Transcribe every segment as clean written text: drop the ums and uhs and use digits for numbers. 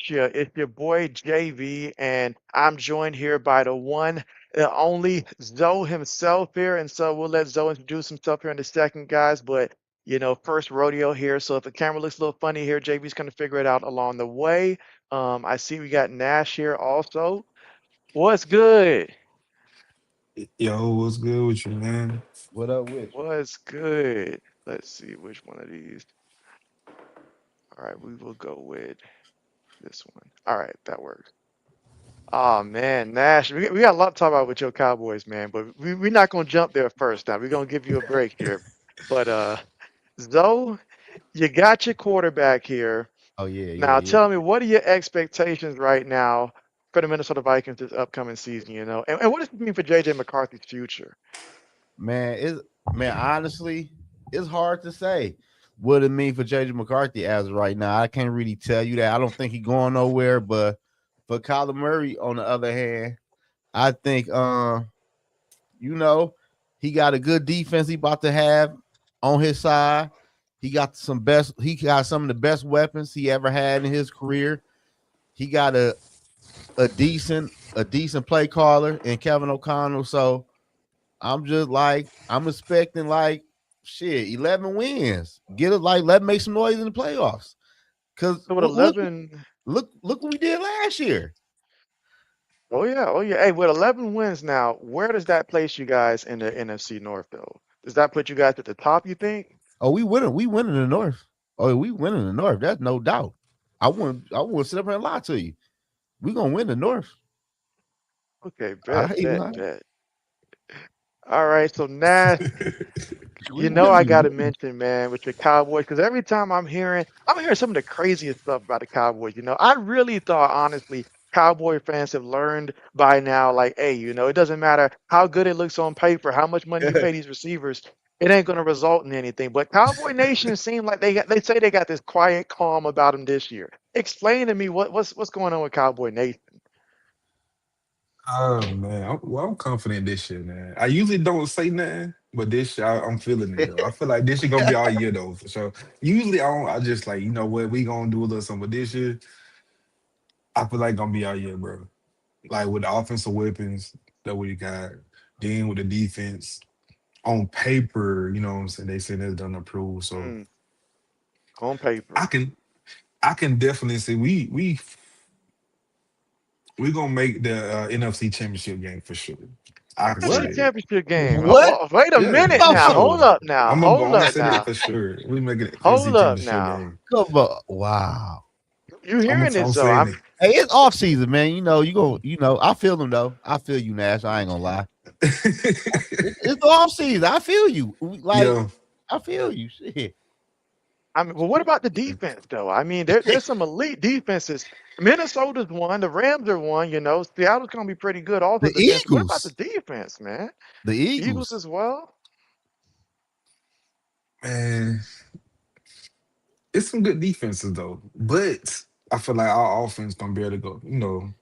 with you? It's your boy JV, and I'm joined here by the one, the only Zoe himself here. And so we'll let Zoe introduce himself here in a second, guys. But first rodeo here. So if the camera looks a little funny here, JV's gonna figure it out along the way. I see we got Nash here also. What's good? Yo, what's good with you, man? What up with you? What's good? Let's see which one of these. All right, we will go with this one. All right, that works. Oh man, Nash, we got a lot to talk about with your Cowboys, man, but we're not gonna jump there first now. We're gonna give you a break here. But Zoe, you got your quarterback here. Oh yeah, yeah, Now yeah. tell me, what are your expectations right now for the Minnesota Vikings this upcoming season, And what does it mean for JJ McCarthy's future? Honestly, it's hard to say what it mean for JJ McCarthy as of right now. I can't really tell you that. I don't think he's going nowhere. But for Kyler Murray, on the other hand, I think you know, he got a good defense he about to have on his side. He got some of the best weapons he ever had in his career. He got a decent play caller in Kevin O'Connell. So I'm expecting like shit, 11 wins. Get it like let make some noise in the playoffs. Cause So with look 11, look what we did last year. oh yeah, oh yeah. Hey, with 11 wins now, where does that place you guys in the NFC North though? Does that put you guys at the top, you think? Oh, we winning the North. Oh, we winning the North. That's no doubt. I wouldn't sit up here and lie to you. We gonna win the North. Okay, I bet, ain't bet, lying. bet. All right, so Nash, We I winning. gotta mention, man, with your Cowboys, because every time I'm hearing some of the craziest stuff about the Cowboys. I really thought, honestly, Cowboy fans have learned by now, like, hey, it doesn't matter how good it looks on paper, how much money you pay these receivers, it ain't gonna result in anything. But Cowboy Nation seem like they say they got this quiet calm about them this year. Explain to me what's going on with Cowboy Nation. Oh man, I'm confident this year, man. I usually don't say nothing, but this year I'm feeling it though. I feel like this year gonna be all year though for sure. Usually I don't. I just like you know what we gonna do a little something, but this year I feel like gonna be all year, bro. Like with the offensive weapons that we got, then with the defense on paper, you know what I'm saying. They said it's done approved, so Mm, on I paper. can I can definitely say we gonna make the NFC Championship game for sure. I can say NFC What? that. Championship game. What? Wait a Yeah, minute for now. sure. Hold up now. I'm Hold gonna up say that now. for sure. We make it Hold NFC up Championship now. game. Come on. Wow. You hearing I'm this though? saying I'm it. Hey, it's off season, man. I feel them though. I feel you, Nash. I ain't gonna lie. It's off season. I feel you. Like, Yeah, I feel you. Shit. I mean, well, what about the defense though? I mean, there's some elite defenses. Minnesota's one, the Rams are one, Seattle's gonna be pretty good also The defense. What about the Eagles. defense, man? The Eagles Eagles. as well? man. It's some good defenses though, but I feel like our offense gonna be able to go.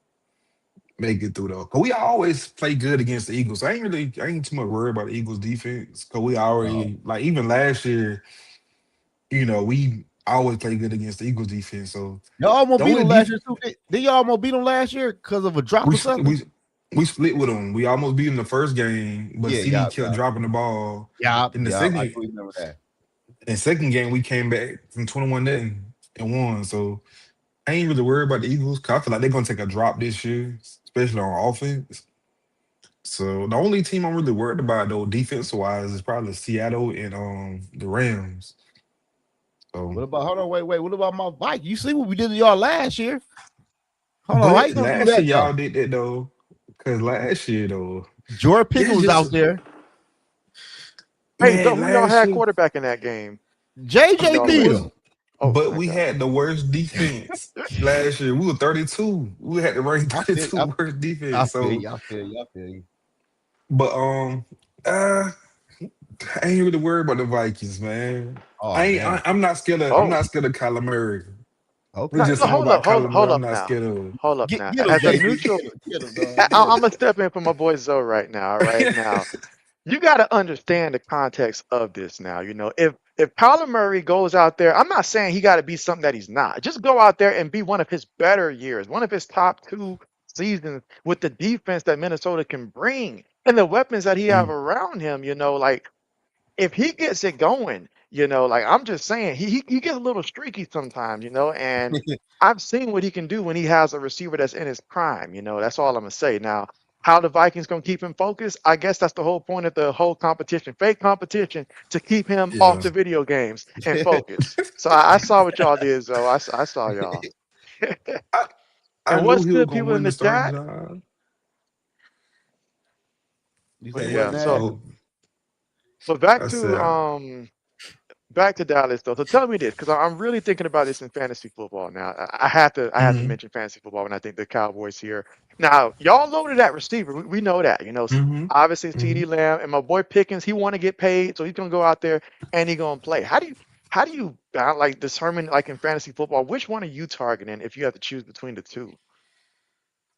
Make it through though. Cause we always play good against the Eagles. I ain't too much worried about the Eagles defense. Cause we Oh. already like even last year, we always play good against the Eagles defense. So Y'all almost the beat only them last def year too. Did y'all almost beat them last year because of a drop we or something? we we split with them. We almost beat them the first game, but Yeah, CD yeah, kept yeah. dropping the ball. Yeah, In the yeah. I second do remember that. in second game, we came back from 21 nothing and won. So I ain't really worried about the Eagles. Cause I feel like they're gonna take a drop this year, especially on offense. So the only team I'm really worried about though, defense wise, is probably Seattle and the Rams. So, What about hold on, wait. What about my bike? You see what we did to y'all last year? Hold on, how but you gonna do last year that though? y'all did that though, because last year though, Jordan Pickens that's was out just there. Hey, so man. who y'all Last had year quarterback in that game? Who JJ y'all it beat had? was, him. Oh, but thank we God. had the worst defense last year. We were 32. We had the ranked I feel 32 I, worst I defense. feel So, you. I feel you. I feel you. but uh, I ain't really worried about the Vikings, man. Oh man. I'm not scared of. I'm Oh, not scared of Kyler Murray. We Okay. just no, talking hold up, about hold Kyler hold Murray. I'm up not now. scared of. Hold up Get now. get him, As a JB. neutral, Get him, dog. Get I'm him. gonna step in for my boy Zoe right now. All right now. You got to understand the context of this now. If if Kyler Murray goes out there, I'm not saying he got to be something that he's not. Just go out there and be one of his better years, one of his top two seasons with the defense that Minnesota can bring and the weapons that he have Mm. around him. Like if he gets it going, like I'm just saying, he gets a little streaky sometimes, and I've seen what he can do when he has a receiver that's in his prime. That's all I'm gonna say. Now, how the Vikings gonna keep him focused? I guess that's the whole point of the whole competition, fake competition, to keep him off Yeah. the video games and focus. So I saw what y'all did, so I saw y'all. I, I And knew what's he was good, gonna people in win the the starting chat? job. You But say what yeah, Hey, now? so so but back I to said, Dallas though. So tell me this, because I'm really thinking about this in fantasy football now. I have to mm-hmm, mention fantasy football when I think the Cowboys here. Now, y'all loaded that receiver. We know that. mm-hmm, Obviously mm-hmm. CeeDee Lamb and my boy Pickens, he want to get paid, so he's gonna go out there and he gonna play. How do you like determine, like, in fantasy football, which one are you targeting if you have to choose between the two?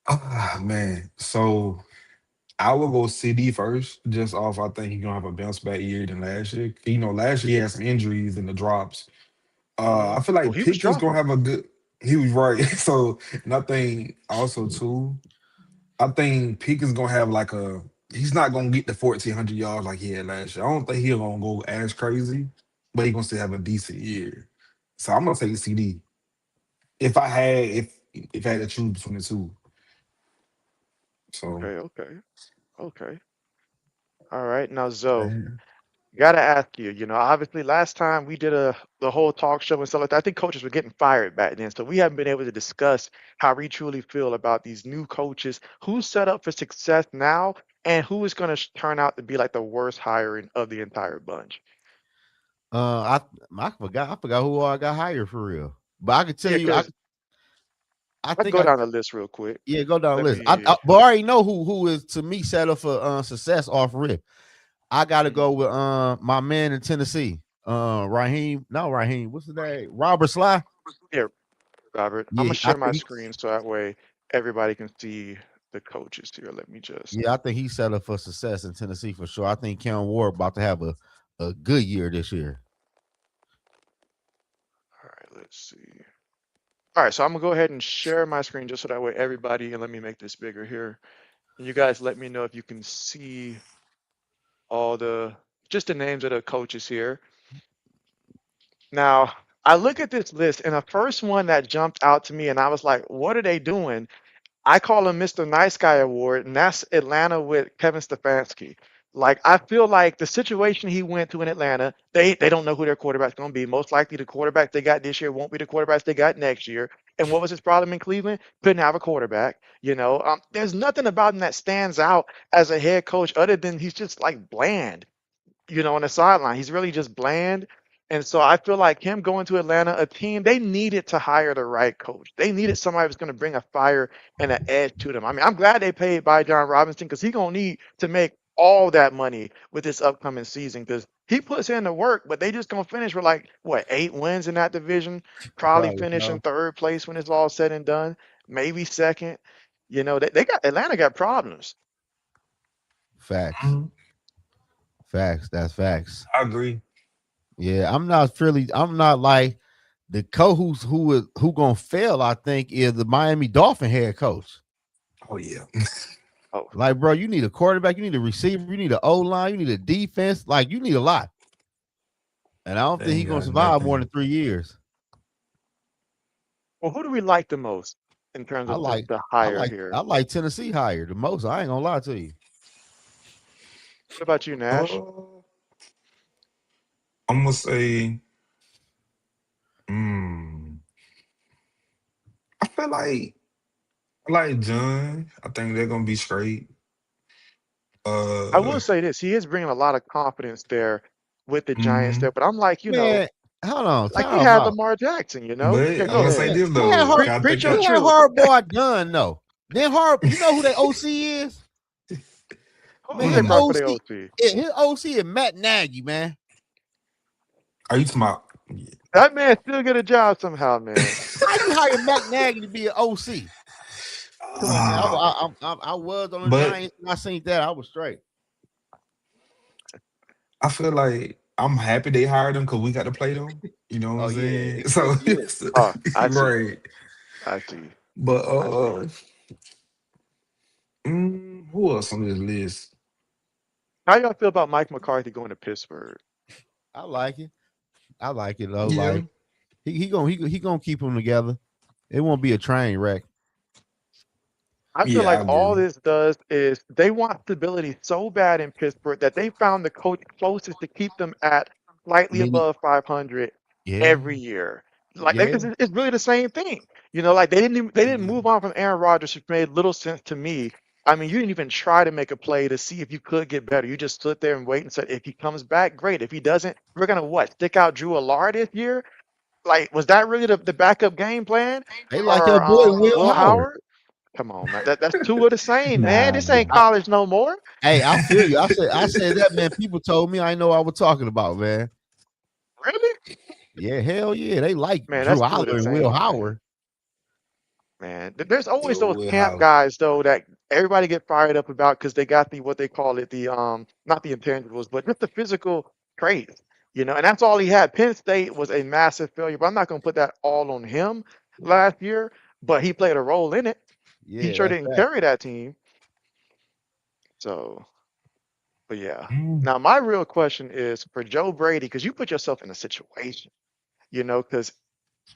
Ah, man. So I will go CD first, just off. I think he's gonna have a bounce back year than last year. Last year he had some injuries and the drops. I feel Well, like he was Pickens gonna dropping. have a good. He was right. So nothing. Also, too, I think Pickens gonna have like a. He's not gonna get the 1,400 yards like he had last year. I don't think he's gonna go as crazy, but he gonna still have a decent year. So I'm gonna take CD. If I had to choose between the two, so Okay, okay, okay. All right. Now, Zoe. man. Gotta ask you, obviously last time we did the whole talk show and stuff like that, I think coaches were getting fired back then. So we haven't been able to discuss how we truly feel about these new coaches, who's set up for success now, and who is going to turn out to be like the worst hiring of the entire bunch. I forgot who I got hired for real. But I can tell Yeah, you, I because I I can think go I down the list real quick. yeah, go down the Let list. me. But I already know who is to me set up for success off rip. I gotta go Mhm. with my man in Tennessee. Raheem, what's his name? Robert Sly. Yeah, Robert. I'm gonna Yeah, I share my think screen so that way everybody can see the coaches here. Let me just. I think he's set up for success in Tennessee for sure. I think Kellen Ward about to have a good year this year. All right, let's see. All right, so I'm gonna go ahead and share my screen just so that way everybody, and let me make this bigger here. And you guys let me know if you can see all just the names of the coaches here. Now, I look at this list, and the first one that jumped out to me, and I was like, what are they doing? I call him Mr. Nice Guy Award, and that's Atlanta with Kevin Stefanski. Like, I feel like the situation he went to in Atlanta, they don't know who their quarterback's going to be. Most likely, the quarterback they got this year won't be the quarterbacks they got next year. And what was his problem in Cleveland? Couldn't have a quarterback. There's nothing about him that stands out as a head coach other than he's just like bland, on the sideline. He's really just bland. And so I feel like him going to Atlanta, a team, they needed to hire the right coach. They needed somebody who's going to bring a fire and an edge to them. I mean, I'm glad they paid by John Robinson because he's going to need to make all that money with this upcoming season because he puts in the work, but they just going to finish with like, what, 8 wins in that division, probably Probably finish in so. third place when it's all said and done, maybe second. They got Atlanta got problems. Facts. Mhm. Facts. That's facts. I agree. Yeah, I'm not like the coach who gonna fail, I think, is the Miami Dolphin head coach. Oh yeah. Oh, Like, bro, you need a quarterback, you need a receiver, you need an O line, you need a defense. Like, you need a lot. And I don't They think he's ain't gonna got survive more than nothing. 3 years. well, who do we like the most in terms I of the, like the I hire like here? I like Tennessee higher the most. I ain't gonna lie to you. What about you, Nash? Uh, I'm gonna say, mm, I feel like I like John. I think they're gonna be straight. I will Uh, say this, he is bringing a lot of confidence there with the Giants there, hmm but I'm like, Man, hold on, like he time had out. Lamar Jackson. but Yeah, I'm go gonna ahead. say Man, this he had though. hard I Preach think your he I, had truth. hard boy done though. Then hard, you know who their OC is? Man, Who they his mm, brought for the OC, OC? his OC is Matt Nagy, man. are you talking about? Yeah. That man still get a job somehow, man. How you hire Matt Nagy to be an OC? Come on, man. Ah, I was on the but Giants and I seen that. I was straight. I feel like. I'm happy they hired them because we got to play them. You know what Oh I'm yeah, saying? So, yeah. Oh, I see. right. I see. But I see. who else on this list? How y'all feel about Mike McCarthy going to Pittsburgh? I like it. I like it though. Yeah, Like he gonna keep them together. It won't be a train wreck. I feel yeah, I like all agree. this does is they want stability so bad in Pittsburgh that they found the coach closest to keep them at slightly Many, above 500 yeah, every year. Like, yeah, because it's really the same thing. Like they didn't move on from Aaron Rodgers, which made little sense to me. I mean, you didn't even try to make a play to see if you could get better. You just stood there and wait and said, if he comes back, great. If he doesn't, we're gonna what? Stick out Drew Allard this year? Like, was that really the backup game plan they like your for boy Will Will Howard. Howard? Come on, man. That's two of the same, man. Nah, This ain't I, college no more. hey, I feel you. I said that, man. People told me I know what I was talking about, man. Really? Yeah, hell yeah. They like Man, Drew that's two of the Holler and Will same, man. Howard. Man, there's always yeah, those Will camp Howard. guys though that everybody get fired up about because they got the what they call it the not the intangibles but just the physical traits, and that's all he had. Penn State was a massive failure, but I'm not gonna put that all on him last year. But he played a role in it. He Yeah, sure that's didn't that. carry that team. So, but yeah. Mm, Now my real question is for Joe Brady because you put yourself in a situation, because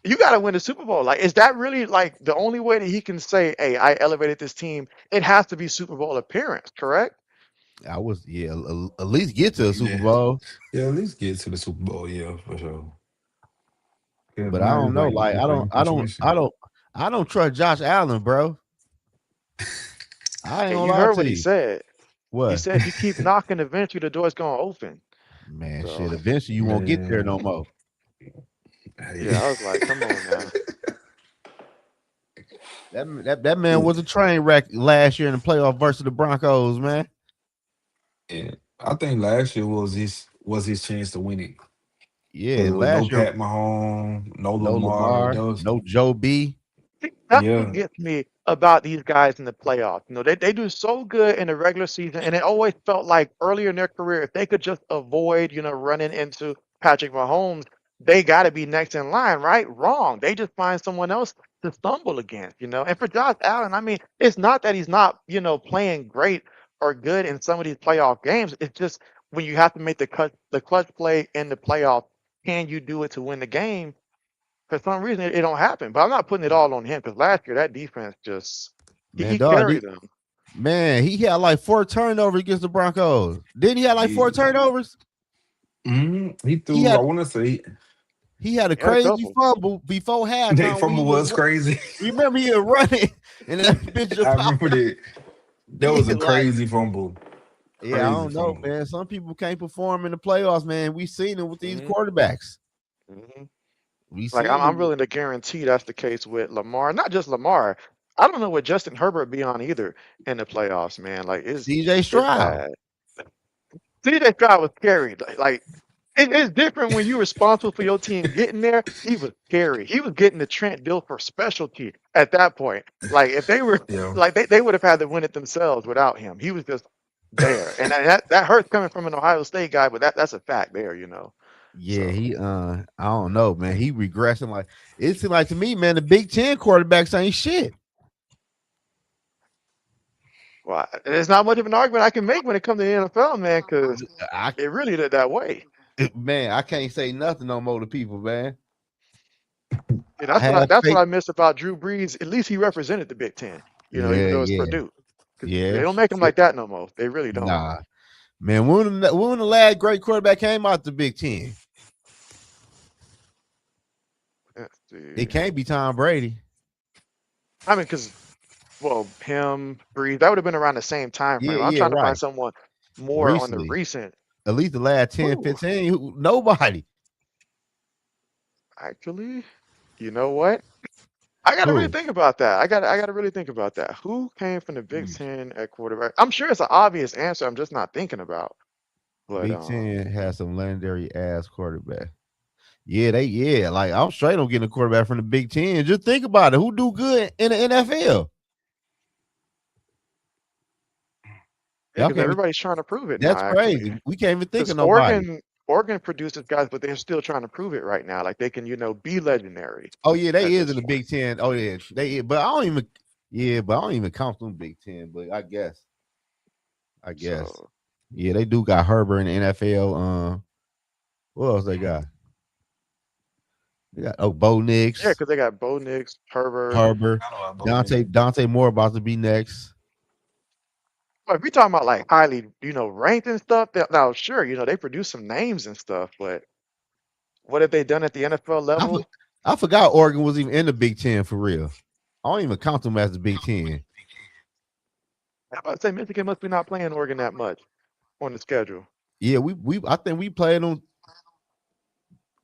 you got to win the Super Bowl. Like, is that really like the only way that he can say, "Hey, I elevated this team"? It has to be Super Bowl appearance, correct? I was at least get to a Super yeah, Bowl. yeah. At least get to the Super Bowl. Yeah, for sure. Yeah, But I now don't it's know. like Like the same situation. I don't trust Josh Allen, bro. I ain't Hey, gonna you lie heard to what he you. said. He What? said, "If you keep knocking, eventually the door's gonna open." Man, So, shit. Eventually you won't get there no Man, more. hey. yeah, I was like, "Come on now." That man was a train wreck last year in the playoff versus the Broncos, man. Yeah, I think last year was his chance to win it Yeah, because and with no last year, Pat Mahomes, no no Lamar, Lamar, that was no Joe B. See, that's what yeah, gets me about these guys in the playoffs. They do so good in the regular season, and it always felt like earlier in their career, if they could just avoid, running into Patrick Mahomes, they got to be next in line, right? Wrong. They just find someone else to stumble against. And for Josh Allen, I mean, it's not that he's not, playing great or good in some of these playoff games. It's just when you have to make the clutch play in the playoff, can you do it to win the game? For some reason, it don't happen. But I'm not putting it all on him because last year that defense just Man, he dog, carried them. man, he had like 4 turnovers against the Broncos. Didn't he have like four he, turnovers? he He threw. I had want to say he had a He had a crazy couple. fumble before that halftime. fumble was crazy. Remember he was running and that bitch just I popped remember out. that. That was Yeah, a like crazy fumble. yeah, I Crazy don't know, fumble. man. Some people can't perform in the playoffs, man. We seen it with these hmm quarterbacks. hmm We Like I'm, seen it I'm with willing to guarantee that's the case with Lamar. Not just Lamar. I don't know what Justin Herbert be on either in the playoffs, man. Like CJ it's Stroud. bad. CJ Stroud was scary. Like it's different when you're responsible for your team getting there. He was scary. He was getting the Trent Dilfer specialty at that point. Like if they were Yeah. like they would have had to win it themselves without him. He was just there, and that hurts coming from an Ohio State guy, but that's a fact there. Yeah, So he I don't know, man. He regressing like it seemed like to me, man. The Big Ten quarterbacks ain't shit. well, there's not much of an argument I can make when it comes to the NFL, man, because I it really did that way. man, I can't say nothing no more to people, man. And I that's what have I faith. miss about Drew Brees. At least he represented the Big Ten, even Yeah, though it's yeah, Purdue. 'Cause they yeah. don't make them like that no more. They really don't. Nah, man. When the last great quarterback came out the Big Ten, Let's it see. can't be Tom Brady. I mean, because well, him, Breeze, that would have been around the same time Yeah, frame. I'm yeah, trying to find right. someone more on the Recently, recent. at least the last 10, Who 15, nobody. actually? You know what? I got to really Who? think about that. I got to really think about that. Who came from the Big Ten at quarterback? I'm sure it's an obvious answer. I'm just not thinking about. But Big Ten has some legendary ass quarterback. Yeah, like I'm straight on getting a quarterback from the Big Ten. Just think about it. Who do good in the NFL? yeah, Y'all because can't even, everybody's trying to prove it now. that's Actually, crazy. We can't even think because of nobody. Oregon produces guys, but they're still trying to prove it right now. Like they can, be legendary Oh yeah, they at is this in the point. Big Ten. Oh yeah, they is. But I don't even. Yeah, but I don't even count them Big Ten. But I guess. I guess. So Yeah, they do got Herbert in the NFL. What else they got? They got Bo yeah, Nix, because they got Bo Nix, Herbert. Herbert, I know about both Dante Moore about to be next. But if we talking about like highly, ranked and stuff, now sure, they produce some names and stuff, but what have they done at the NFL I for, level? I forgot Oregon was even in the Big Ten for real. I don't even count them as the Big Ten. I'd say Michigan must be not playing Oregon that much on the schedule. Yeah, we I think we played them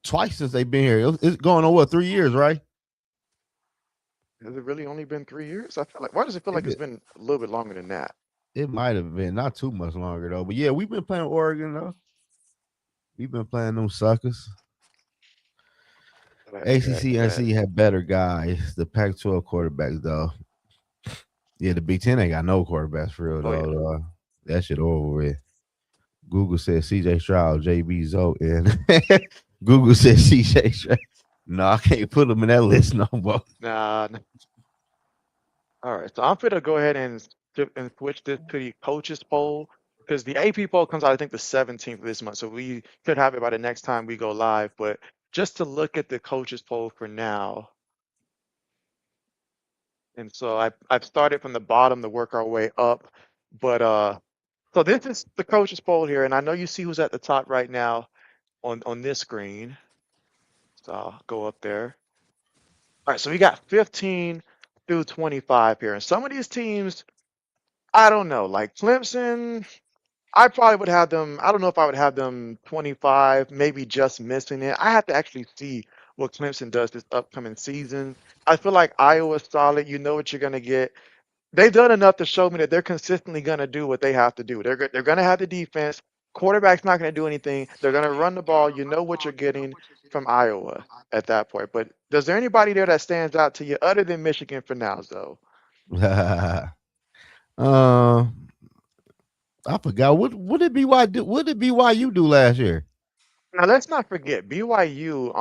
twice since they've been here. It's going on what 3 years, right? Has it really only been 3 years? I feel like why does it feel like it's It, been a little bit longer than that? it might have been not too much longer though. But yeah, we've been playing Oregon though. We've been playing them suckers. But check ACC and that. NC have better guys. The Pac-12 quarterbacks though. Yeah, the Big Ten ain't got no quarterbacks for real Oh yeah. though. That shit over with. Google says CJ Stroud, JB Zoe-N. Google says CJ Stroud. No, I can't put them in that list no more. Nah. All right. So I'm gonna go ahead and switch this to the coaches poll because the AP poll comes out I think the 17th of this month. So we could have it by the next time we go live. But just to look at the coaches poll for now. And so I've started from the bottom to work our way up. But so this is the coaches poll here, and I know you see who's at the top right now on this screen. So I'll go up there. All right, so we got 15 through 25 here. And some of these teams, I don't know, like Clemson, I probably would have them, I don't know if I would have them 25, maybe just missing it. I have to actually see what Clemson does this upcoming season. I feel like Iowa's solid. You know what you're going to get. They've done enough to show me that they're consistently going to do what they have to do. They're going to have the defense. Quarterback's not going to do anything. They're going to run the ball. You know what you're getting from Iowa at that point. But is there anybody there that stands out to you other than Michigan for now, though? uh, I forgot what did BY do? What did BYU do last year? Now let's not forget BYU.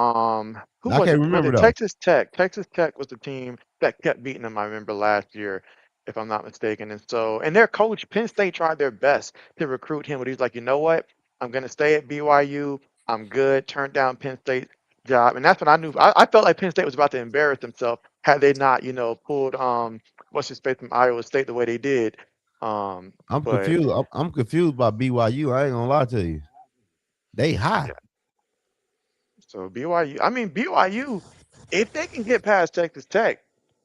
Who I was can't it? Was remember it though. Texas Tech? Texas Tech was the team that kept beating them. I remember last year, if I'm not mistaken. And their coach, Penn State, tried their best to recruit him, but he's like, you know what? I'm gonna stay at BYU. I'm good. Turned down Penn State's job, and that's when I knew. I felt like Penn State was about to embarrass themselves had they not, pulled what's his face from Iowa State the way they did. I'm But confused. I'm confused by BYU. I ain't gonna lie to you. They high. yeah. So BYU, I mean BYU, if they can get past Texas Tech,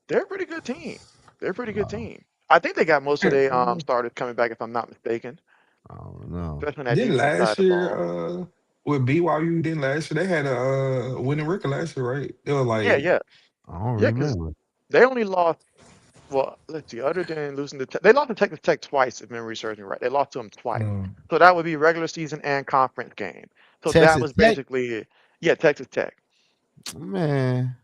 they're a pretty good team. They're a pretty good Oh, team. I think they got most of their names. starters coming back, if I'm not mistaken, I don't know. especially on that Then defense side of last the year, ball. with BYU, then last year they had a winning record last year, right? They were Yeah, like, yeah, I don't yeah, because remember. they only lost. Well, let's see. Other than losing they lost to Texas Tech twice, if memory serves me right. They lost to them twice. So that would be regular season and conference game. So that Texas was Tech, basically, yeah, Texas Tech. man.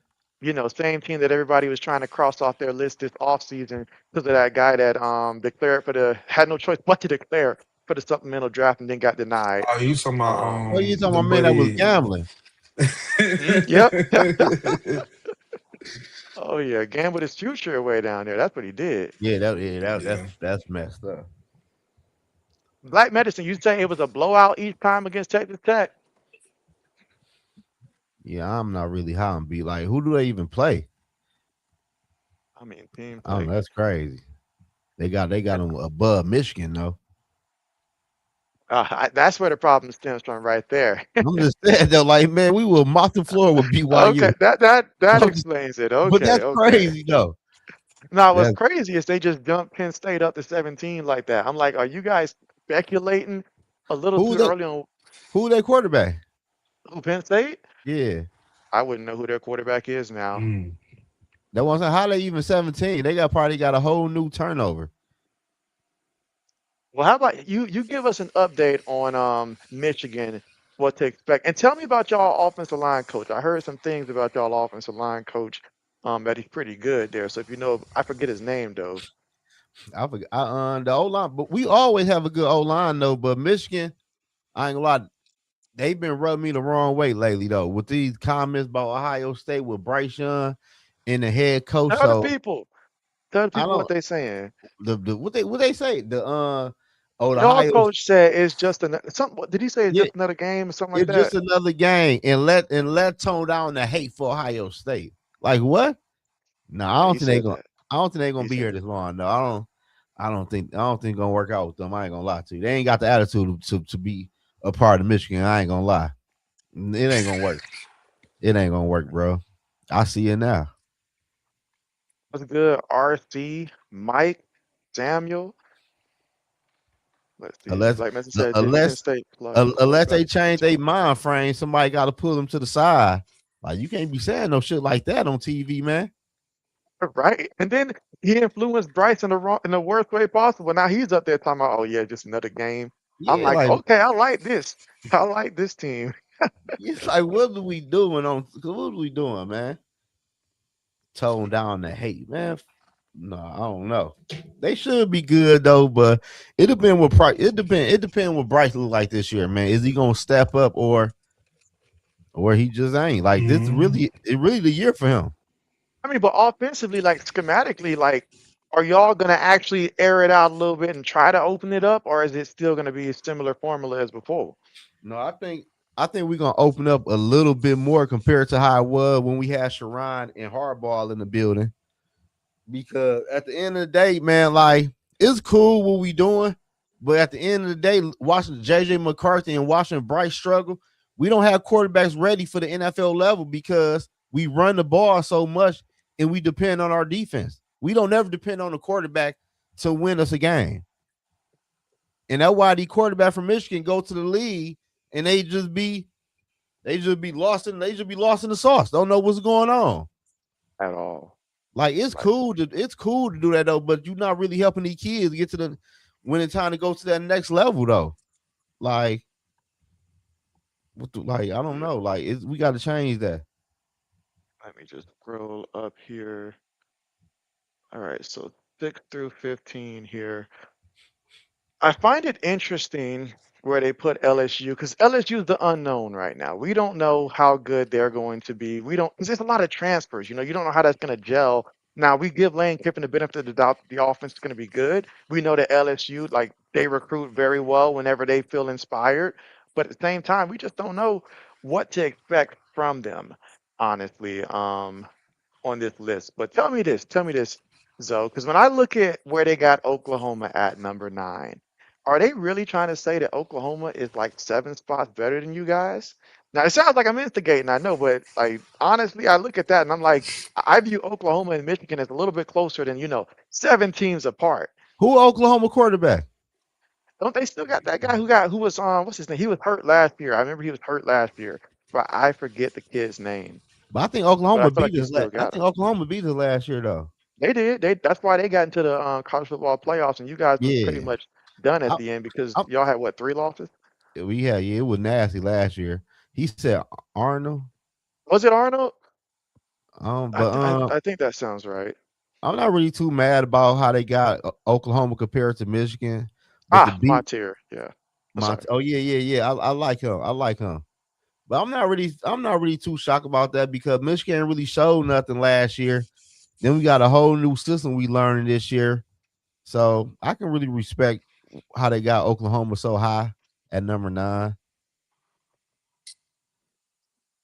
Same team that everybody was trying to cross off their list this offseason because of that guy that declared had no choice but to declare for the supplemental draft and then got denied. oh, you talking about Um, Oh, you talking the about man that was buddy? gambling? yep. Oh yeah, gambled his future away down there. That's what he did. Yeah. That's messed up. Black Medicine, you say it was a blowout each time against Texas Tech? Yeah, I'm not really high on B. Like, who do they even play? I mean, teams I don't like know. That's crazy. They got them above Michigan though. that's where the problem stems from right there. I'm just saying though, like man, we will mop the floor with Okay, BYU. that I'm just- explains it. but Okay, that's okay. crazy though. Now, what's That's crazy is they just dumped Penn State up to 17 like that. I'm like, are you guys speculating a little who too they early on who their quarterback? who Penn State? Yeah, I wouldn't know who their quarterback is now. Mm. that wasn't how they even 17. They probably got a whole new turnover. Well, how about you give us an update on Michigan, what to expect, and tell me about y'all offensive line coach. I heard some things about y'all offensive line coach, that he's pretty good there. So if you know, I forget his name though. I forgot the O line, but we always have a good O line though. But Michigan, I ain't gonna lie, they've been rubbing me the wrong way lately though with these comments about Ohio State with Bryce Young and the head coach. Tell the So people. Tell the I people what don't they saying. what they say the Your Ohio coach said it's just another something. What did he say? It's yeah just another game or something like it's that? just another game and let tone down the hate for Ohio State. Like what? No, I Yeah, don't he think they said gonna. that. I don't think they're gonna He be said here that. this long. No, I don't. I don't think it's gonna work out with them. I ain't gonna lie to you. They ain't got the attitude to be a part of Michigan. I ain't gonna lie. It ain't gonna work. It ain't gonna work, bro. I see it now. What's good? RC, Mike, Samuel. Let's see. Unless Black Mesa said, did Penn unless State play unless quarterback they change their too? mind frame, somebody got to pull them to the side. Like you can't be saying no shit like that on TV, man. Right. And then he influenced Bryce in the worst way possible. Now he's up there talking about, oh yeah, just another game. I'm Yeah, like, like okay, I like this. I like this team. it's like what are we doing on? What are we doing, man? Tone down the hate, man. No, I don't know. They should be good though, but it depend what price. It depend what Bryce look like this year, man. Is he gonna step up or he just ain't? Like this Mhm. really the year for him. I mean, but offensively, like schematically, like, are y'all gonna actually air it out a little bit and try to open it up, or is it still gonna be a similar formula as before? No, I think we're gonna open up a little bit more compared to how it was when we had Sharon and Hardball in the building. Because at the end of the day, man, like it's cool what we doing, but at the end of the day, watching JJ McCarthy and watching Bryce struggle, we don't have quarterbacks ready for the NFL level because we run the ball so much and we depend on our defense. We don't ever depend on the quarterback to win us a game. And that's why the quarterback from Michigan go to the league and they just be lost in the sauce. Don't know what's going on. At all. Like it's cool to do that though, but you're not really helping these kids get to the when it's time to go to that next level though. Like like I don't Yeah. know. Like we got to change that. Let me just scroll up here. All right, so 6 through 15 here. I find it interesting where they put LSU because LSU is the unknown right now. We don't know how good they're going to be. We don't, 'cause there's a lot of transfers. You don't know how that's going to gel. Now, we give Lane Kiffin the benefit of the doubt that the offense is going to be good. We know that LSU, like, they recruit very well whenever they feel inspired. But at the same time, we just don't know what to expect from them, honestly. On this list. But tell me this, Zoe, because when I look at where they got Oklahoma at number 9, are they really trying to say that Oklahoma is like 7 spots better than you guys? Now it sounds like I'm instigating, I know, but like honestly, I look at that and I'm like, I view Oklahoma and Michigan as a little bit closer than 7 teams apart. Who Oklahoma quarterback? Don't they still got that guy who was on what's his name? He was hurt last year. I remember he was hurt last year, but I forget the kid's name. But I think But I Oklahoma feel like beat they us. still I got think him. Oklahoma beat us last year though. They did. That's why they got into the college football playoffs, and you guys was pretty Yeah, much done at I, the end because I, y'all had what 3 losses? we had yeah, it was nasty last year. He said Arnold. Was it Arnold? But I think that sounds right. I'm not really too mad about how they got Oklahoma compared to Michigan, but the Ah, my beat tier. Yeah. I'm my sorry. oh yeah. I like him. I like him. But I'm not really too shocked about that because Michigan really showed nothing last year. Then we got a whole new system we learning this year. So I can really respect how they got Oklahoma so high at number 9.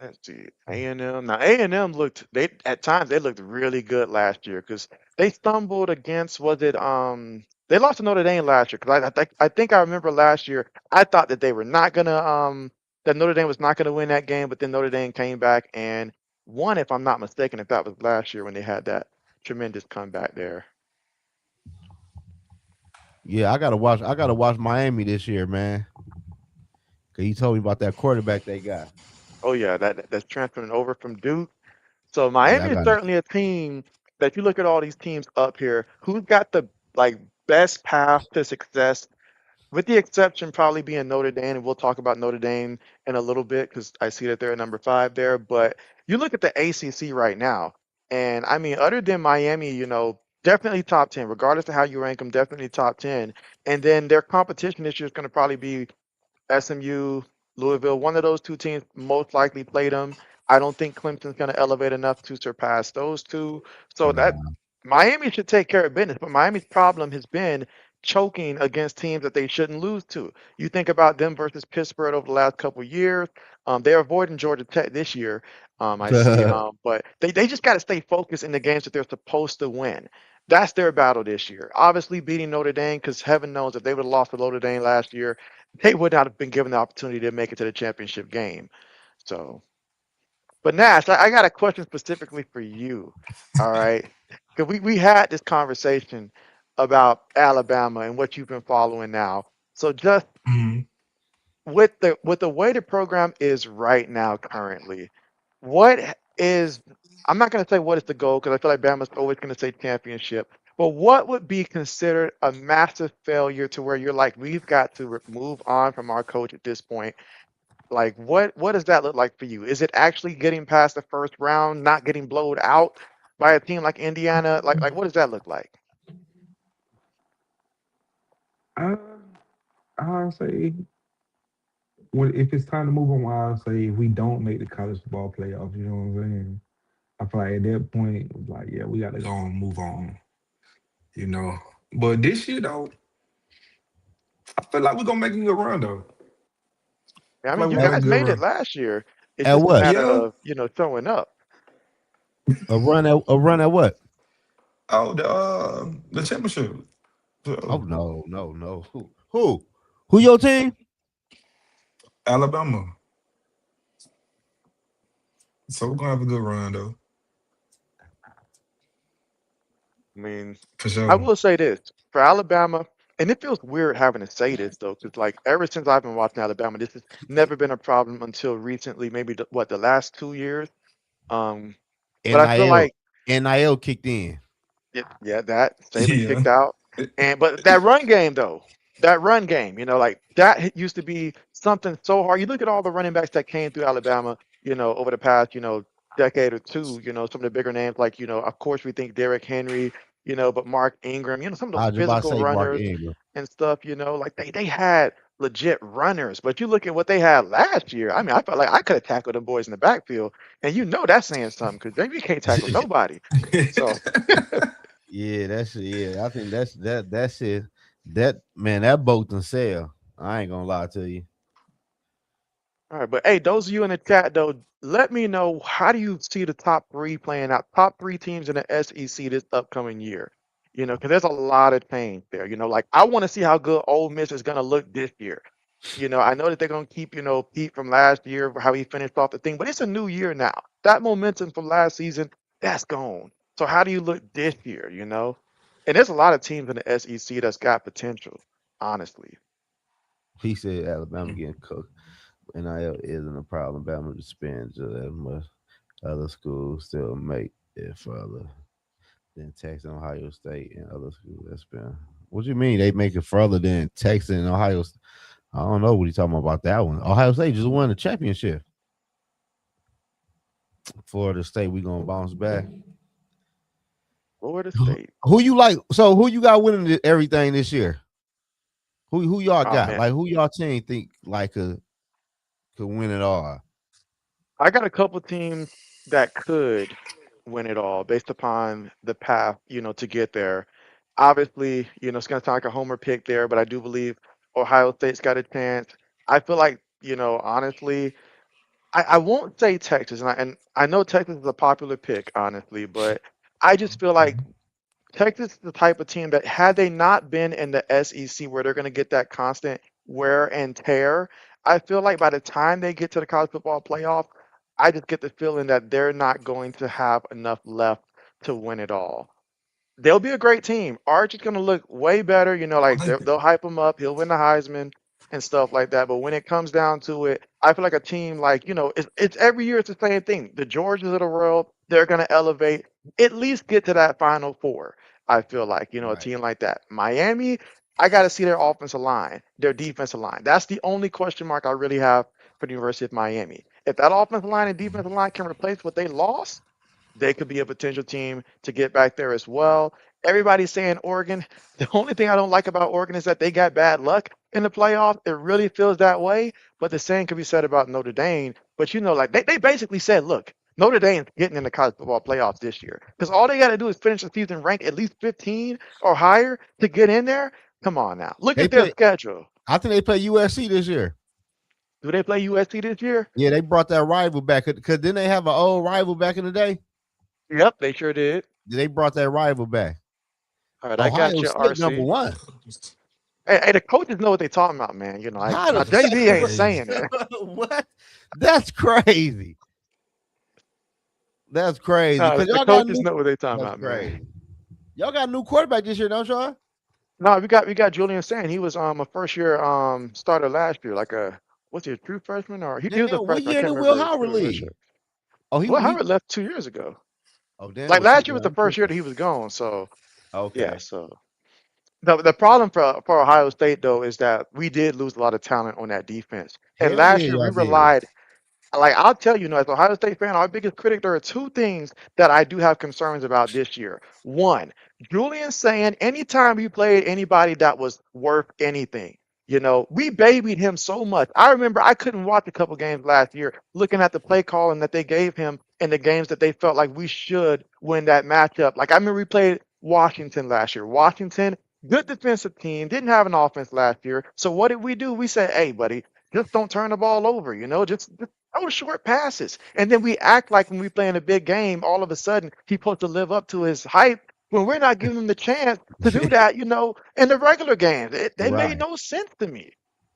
Let's see. A&M. Now A&M looked they at times they looked really good last year because they stumbled against was it they lost to Notre Dame last year because I think I remember last year I thought that they were not gonna that Notre Dame was not gonna win that game, but then Notre Dame came back and won if I'm not mistaken if that was last year when they had that tremendous comeback there. Yeah, I gotta watch Miami this year, man. Cause he told me about that quarterback they got. Oh yeah, that's transferring over from Duke. So Yeah, I Miami is got it. certainly a team that if you look at all these teams up here, who's got the like best path to success, with the exception probably being Notre Dame, and we'll talk about Notre Dame in a little bit because I see that they're at number 5 there. But you look at the ACC right now, and I mean, other than Miami, definitely top 10, regardless of how you rank them, definitely top 10. And then their competition this year is going to probably be SMU, Louisville, one of those two teams most likely played them. I don't think Clemson's going to elevate enough to surpass those two. So that Nah. Miami should take care of business, but Miami's problem has been choking against teams that they shouldn't lose to. You think about them versus Pittsburgh over the last couple of years. They're avoiding Georgia Tech this year. I see. But they just got to stay focused in the games that they're supposed to win. That's their battle this year. Obviously, beating Notre Dame, because heaven knows if they would have lost to Notre Dame last year, they would not have been given the opportunity to make it to the championship game. So, but Nash, I got a question specifically for you. All right, because we had this conversation about Alabama and what you've been following now. So just Mhm. with the way the program is right now currently, what is I'm not going to say what is the goal because I feel like Bama's always going to say championship. But what would be considered a massive failure to where you're like, we've got to move on from our coach at this point? Like, what does that look like for you? Is it actually getting past the first round, not getting blowed out by a team like Indiana? Like what does that look like? Uh, I'll say if it's time to move on, I'll say if we don't make the college football playoffs, you know what I'm saying? I feel like at that point, it's like, yeah, we got to go and move on, you know. But this year, though, I feel like we're gonna make a good run, though. I I feel mean, like you we're gonna at, make a guys good made it run. last year. It's at just a what? matter Yeah. of, showing up. A run at what? Oh, the championship. Oh So, no, no, no. Who your team? Alabama. So we're gonna have a good run, though, I mean, for I sure. will say this for Alabama, and it feels weird having to say this though, because like ever since I've been watching Alabama, this has never been a problem until recently, maybe the last 2 years. Um, but I feel NIL. like NIL kicked in. yeah, that Saban Yeah. kicked out, and but that run game though, that run game, like that used to be something so hard. You look at all the running backs that came through Alabama, over the past, decade or two. Some of the bigger names like, of course we think Derrick Henry, but Mark Ingram, some of I those was just about to physical say Mark runners Ingram. and stuff, like they had legit runners. But you look at what they had last year. I mean, I felt like I could have tackled them boys in the backfield, and that's saying something because JB can't tackle nobody. So. Yeah. I think that's it. That man, that boat done sail. I ain't gonna lie to you. All right, but hey, those of you in the chat though, let me know how do you see the top three playing out? Top three teams in the SEC this upcoming year. Because there's a lot of change there. Like I want to see how good Ole Miss is gonna look this year. I know that they're gonna keep, Pete from last year, how he finished off the thing, but it's a new year now. That momentum from last season, that's gone. So how do you look this year? And there's a lot of teams in the SEC that's got potential, honestly. He said Alabama getting cooked. NIL isn't a problem. Alabama just spends just as much. Other schools still make it further than Texas and Ohio State and other schools that spend. What you mean they make it further than Texas and Ohio? I don't know what he's talking about that one. Ohio State just won the championship. Florida State, we gonna bounce back. Florida State. Who you like? So who you got winning everything this year? Who y'all Oh got? man. Like who y'all team think like could win it all? I got a couple teams that could win it all based upon the path, to get there. Obviously, it's going to sound like a homer pick there, but I do believe Ohio State's got a chance. I feel like, honestly, I won't say Texas, and I know Texas is a popular pick, honestly, but I just feel like Texas is the type of team that had they not been in the SEC where they're going to get that constant wear and tear, I feel like by the time they get to the college football playoff, I just get the feeling that they're not going to have enough left to win it all. They'll be a great team. Arch is going to look way better. I Like like that. they'll hype him up. He'll win the Heisman and stuff like that. But when it comes down to it, I feel like a team like, it's every year it's the same thing. The Georgias of the world, they're going to elevate, at least get to that Final Four. I feel like, a Right. team like that. Miami, I got to see their offensive line, their defensive line. That's the only question mark I really have for the University of Miami. If that offensive line and defensive line can replace what they lost, they could be a potential team to get back there as well. Everybody's saying Oregon. The only thing I don't like about Oregon is that they got bad luck. in the playoffs. It really feels that way. But the same can be said about Notre Dame. But like they basically said, look, Notre Dame's getting in the college football playoffs this year because all they got to do is finish the season ranked at least 15 or higher to get in there. Come on now, look They at their play. schedule. I think they play USC this year. Do they play USC this year? Yeah, they brought that rival back because didn't they have an old rival back in the day? Yep, they sure did. They brought that rival back. All right, I got Ohio you, State number RC. one. Hey, the coaches know what they talking about, man. How Now the That's JB ain't crazy. saying that. what? That's crazy. That's crazy. No, Because the y'all got coaches new. know what they talking That's about, man. crazy. Y'all got a new quarterback this year, don't y'all? No, we got Julian Sand. He was a first year starter last year, like a what's he a true freshman or he was a Damn, what freshman. I year can't did Will remember Howard the leave? redshirt. Oh, he Well, he. Howard left 2 years ago. Oh, damn. Like Well, shit. last year was Yeah, the I'm first year tripping. that he was gone. So yeah, Okay. so the problem for Ohio State though is that we did lose a lot of talent on that defense. And Hell last yeah, year we y'all did. relied like I'll tell you, as an Ohio State fan, our biggest critic, there are two things that I do have concerns about this year. One, Julian saying anytime he played anybody that was worth anything, we babied him so much. I remember I couldn't watch a couple games last year looking at the play calling that they gave him in the games that they felt like we should win that matchup. Like I remember we played Washington last year. Washington, good defensive team, didn't have an offense last year. So what did we do? We said, hey, buddy, just don't turn the ball over, just throw short passes. And then we act like when we play in a big game, all of a sudden he's supposed to live up to his hype when we're not giving him the chance to do that, in the regular games. They made Right. no sense to me.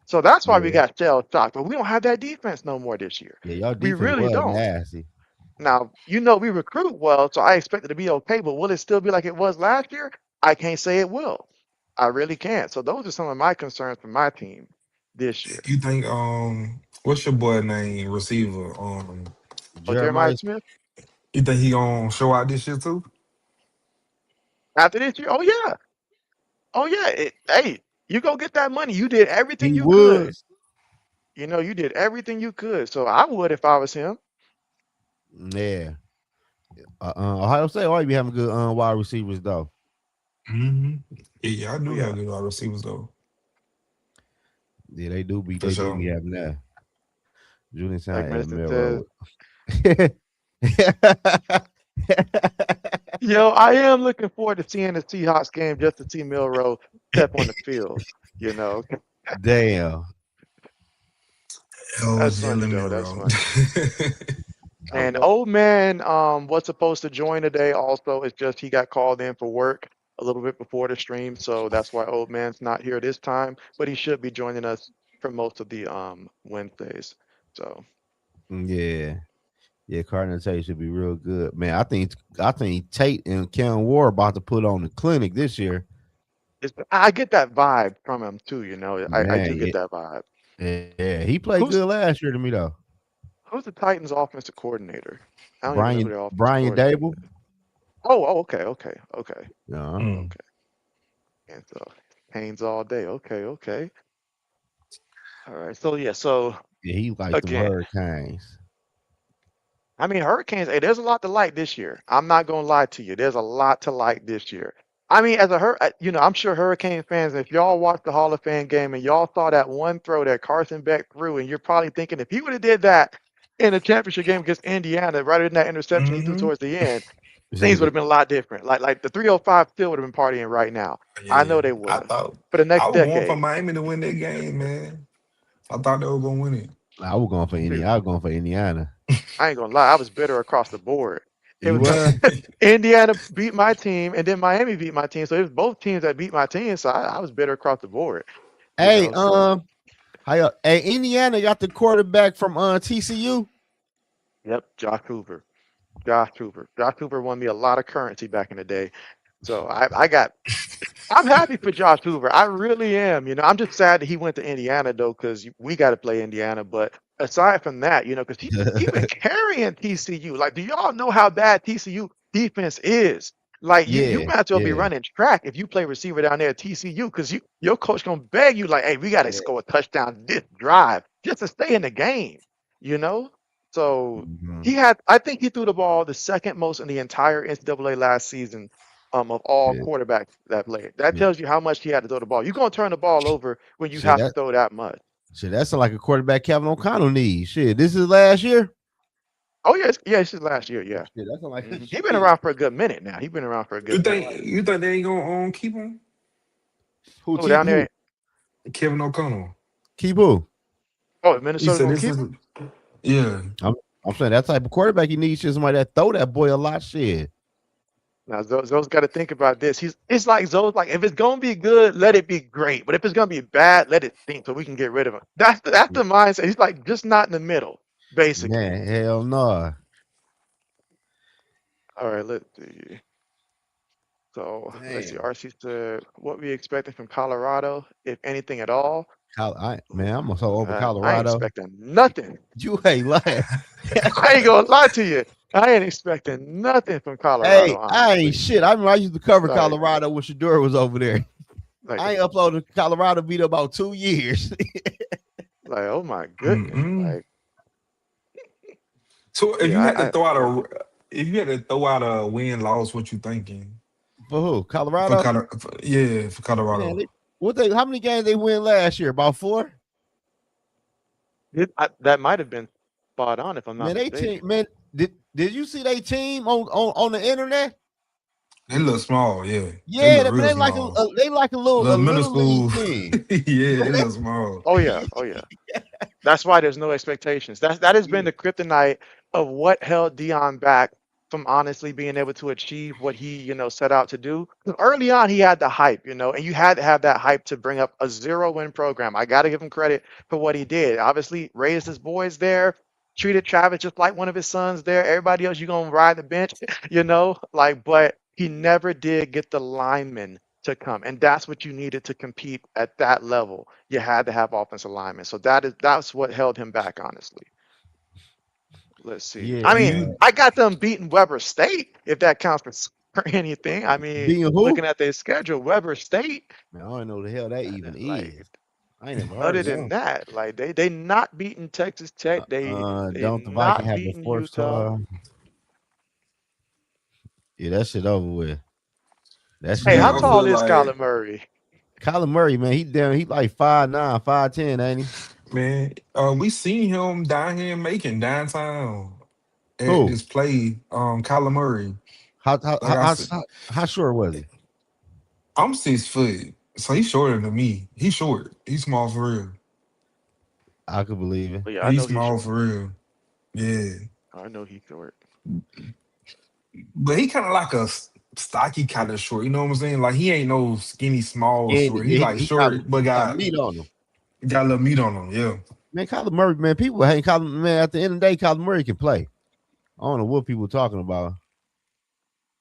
So that's why we Yeah. got shell shocked. But we don't have that defense no more this year. Yeah, y'all We defense really was don't. nasty. Now, we recruit well, so I expect it to be okay, but will it still be like it was last year? I can't say it will. I really can't. So those are some of my concerns for my team this year. You think what's your boy name receiver Oh, Jeremiah Jeremiah. Smith, you think he gonna show out this year too? after this year, oh yeah. Oh yeah, hey, you go get that money. You did everything He you could. was. You did everything you could. So I would if I was him. Yeah. Ohio State always be having good wide receivers though. Mm-hmm. Yeah, I Oh do have yeah, good wide receivers though, Yeah, they do be for sure. having that. Julian like Sound at Minister says. Melrose. I am looking forward to seeing the Seahawks game just to see Milrow step on the field. You know, Damn. Oh, that's funny Jalen though. That's Monroe. funny. And Okay. old man was supposed to join today. Also, it's just he got called in for work a little bit before the stream, so that's why old man's not here this time. But he should be joining us for most of the Wednesdays. So. Yeah. Yeah, Cardinal Tate should be real good. Man, I think Tate and Kellen Ward about to put on the clinic this year. I get that vibe from him too. I do Man, get that vibe. yeah, he played good Who's last year to me though. who's the Titans' offensive coordinator? I don't even know who Brian their offensive Brian coordinator Dable. is. Oh, okay, okay, okay, No. Mm. okay. And so Haynes all day. Okay, okay. All right. So yeah. So Yeah, he like them again, hurricanes. I mean, Hurricanes. Hey, there's a lot to like this year. I'm not gonna lie to you. There's a lot to like this year. I mean, I'm sure Hurricane fans, if y'all watched the Hall of Fame game and y'all saw that one throw that Carson Beck threw, and you're probably thinking if he would have did that in a championship game against Indiana, right in that interception he threw Mm-hmm. towards the end, things would have been a lot different. Like the 305 still would have been partying right now. I Yeah, know they I would have thought for the I next was going for decade. Miami to win that game, man. I thought they were gonna win it. I was going for Indiana. I was going for Indiana. I ain't gonna lie, I was bitter across the board. It You was were? Indiana beat my team, and then Miami beat my team. So it was both teams that beat my team. So I was bitter across the board. Hey, So hey, Indiana got the quarterback from TCU. yep, Josh Hoover. Josh Hoover. Josh Hoover won me a lot of currency back in the day. So I'm happy for Josh Hoover. I really am. I'm just sad that he went to Indiana though, because we got to play Indiana. But aside from that, because he been carrying TCU. Like, do y'all know how bad TCU defense is? Like, you Yeah, might as well be yeah, running track if you play receiver down there at TCU, because your coach gonna beg you like, hey, we got to yeah. score a touchdown this drive just to stay in the game. You know. So Mhm. I think he threw the ball the second most in the entire NCAA last season of all Yeah, quarterbacks that played. That yeah. tells you how much he had to throw the ball. You're gonna turn the ball over when you Shit, have to throw that much. that's like a quarterback Kevin O'Connell needs. Shit, this is last year. Oh yeah, it's his last year. Yeah, Shit, that's like he been shit. around for a good minute now. He been around for a good minute. You think they ain't gonna keep him? Who Oh, keep down who? there. Kevin O'Connell. Keep who? Oh, He Minnesota said gonna this keep is him? yeah. I'm, I'm saying that type of quarterback he needs is somebody that throw that boy a lot. Shit. Now Zoe's got to think about this. It's like Zoe's like if it's gonna be good, let it be great. But if it's gonna be bad, let it stink so we can get rid of him. That's the mindset. He's like just not in the middle, basically. Man, hell no. All right, let's see. So let's see. Damn. RC said what we expecting from Colorado, if anything at all. Ooh, Man, I'm so over I ain't Colorado. expecting nothing. You ain't lying. I ain't gonna lie to you. I ain't expecting nothing from Colorado, Hey, I ain't honestly. shit. I remember I used to cover Like, Colorado when Shadura was over there. like, I ain't uploaded Colorado beat about 2 years. oh my goodness. Mm-mm. Like, So if you yeah, had to throw out if you had to throw out a win loss, what you thinking For who? for Colorado? Colorado? Yeah, for Man, Colorado. how many games they win last year? About 4? that might have been spot on if I'm not Man, they team, mistaken. man, did you see they team on the internet? They look small, yeah. They Yeah, look real they like small. they like a Little middle little league school. team. Yeah, they look small. Oh yeah, oh yeah. That's why there's no expectations. That has been Yeah, the kryptonite of what held Dion back from honestly being able to achieve what he, set out to do. 'Cause early on, he had the hype, and you had to have that hype to bring up a zero-win program. I got to give him credit for what he did. Obviously, raised his boys there, treated Travis just like one of his sons there. Everybody else, you gonna ride the bench, but he never did get the linemen to come, and that's what you needed to compete at that level. You had to have offensive linemen. So that's what held him back, honestly. Let's see. yeah, I Do mean, man. you I got them beating Weber State, if that counts for anything. I mean, Being looking who? at their schedule, Weber State. Man, I don't know the hell that even Like is. I ain't never heard other of than them. that, like they not beating Texas Tech. They Don't the Viking not have the beating fourth? Utah. Yeah, that shit over with. That shit Hey, how yeah, I over with. tall feel is Kyler like Murray? Kyler Murray, man, he like 5'9", 5'10", ain't he? man, we seen him down here in Macon downtown at Who? this play, Kyler Murray. How how Like how, I how, said, how short was he? I'm 6 foot, so he's shorter than me. He's short. He's small for real. I could believe it. Oh, yeah, I He's know he's small short. for real. Yeah. I know he's short. But he kind of like a stocky kind of short. You know what I'm saying? Like he ain't no skinny small And short. He he, like he got short, but got meat on him. got a little meat on him. Yeah. Man, Kyler Murray, man, people hate Kyler, man. At the end of the day, Kyler Murray can play. I don't know what people talking about.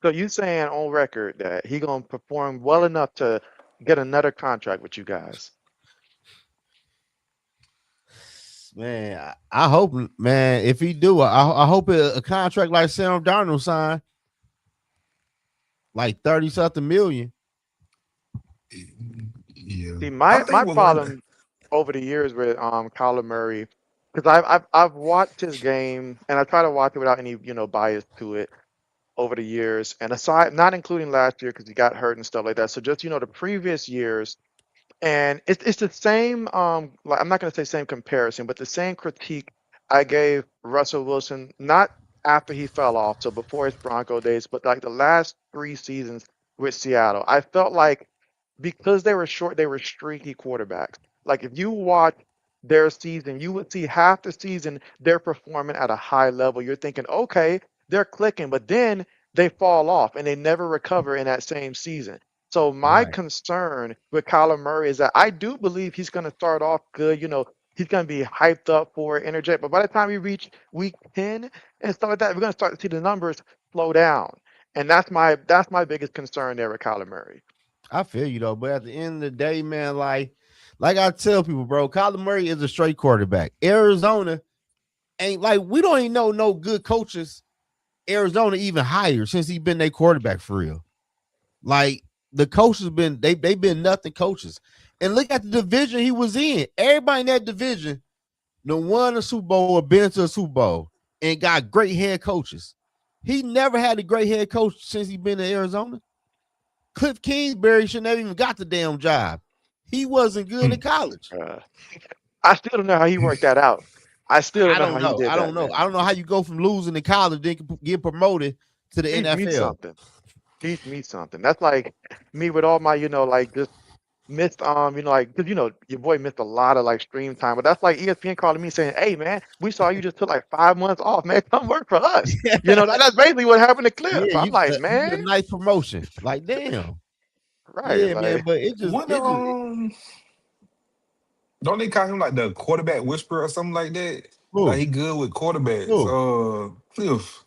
So you saying on record that he gonna perform well enough to get another contract with you guys? Man, I hope, man, if he do, I hope a contract like Sam Darnold signed, like 30 something million. Yeah. See, I my think we'll learn. problem over the years with Kyler Murray, because I've watched his game and I try to watch it without any bias to it over the years, and aside not including last year because he got hurt and stuff like that. So just the previous years, and it's the same like I'm not going to say same comparison, but the same critique I gave Russell Wilson not after he fell off, so before his Bronco days, but like the last 3 seasons with Seattle. I felt like because they were short, they were streaky quarterbacks. Like if you watch their season, you would see half the season they're performing at a high level. You're thinking, okay, they're clicking, but then they fall off and they never recover in that same season. So my Right. concern with Kyler Murray is that I do believe he's going to start off good. He's going to be hyped up for it, energetic. But by the time we reach week 10 and stuff like that, we're going to start to see the numbers slow down. And that's my biggest concern there with Kyler Murray. I feel you though, but at the end of the day, man, like I tell people, bro, Kyler Murray is a straight quarterback. Arizona ain't like we don't even know no good coaches. Arizona even higher since he been their quarterback for real. Like the coaches they've been nothing coaches. And look at the division he was in. Everybody in that division no won a Super Bowl or been to a Super Bowl and got great head coaches. He never had a great head coach since he been in Arizona. Cliff Kingsbury should never even got the damn job. He wasn't good in college. Uh, I still don't know how he worked that out. I still don't I know don't how he know. did I don't that, know. man. I don't know how you go from losing in college then get promoted to the Teach me NFL. something. Teach me something. That's like me with all my, like just missed, like, because your boy missed a lot of like stream time, but that's like ESPN calling me saying, "Hey, man, we saw you just took like 5 months off, man. Come work for us." That's basically what happened to Cliff. Yeah, I'm like, you get a man, nice promotion. Like, damn. right, Yeah, man. like, But What don't they call him like the quarterback whisperer or something like that? Like who? he good with quarterbacks. Who? Cliff.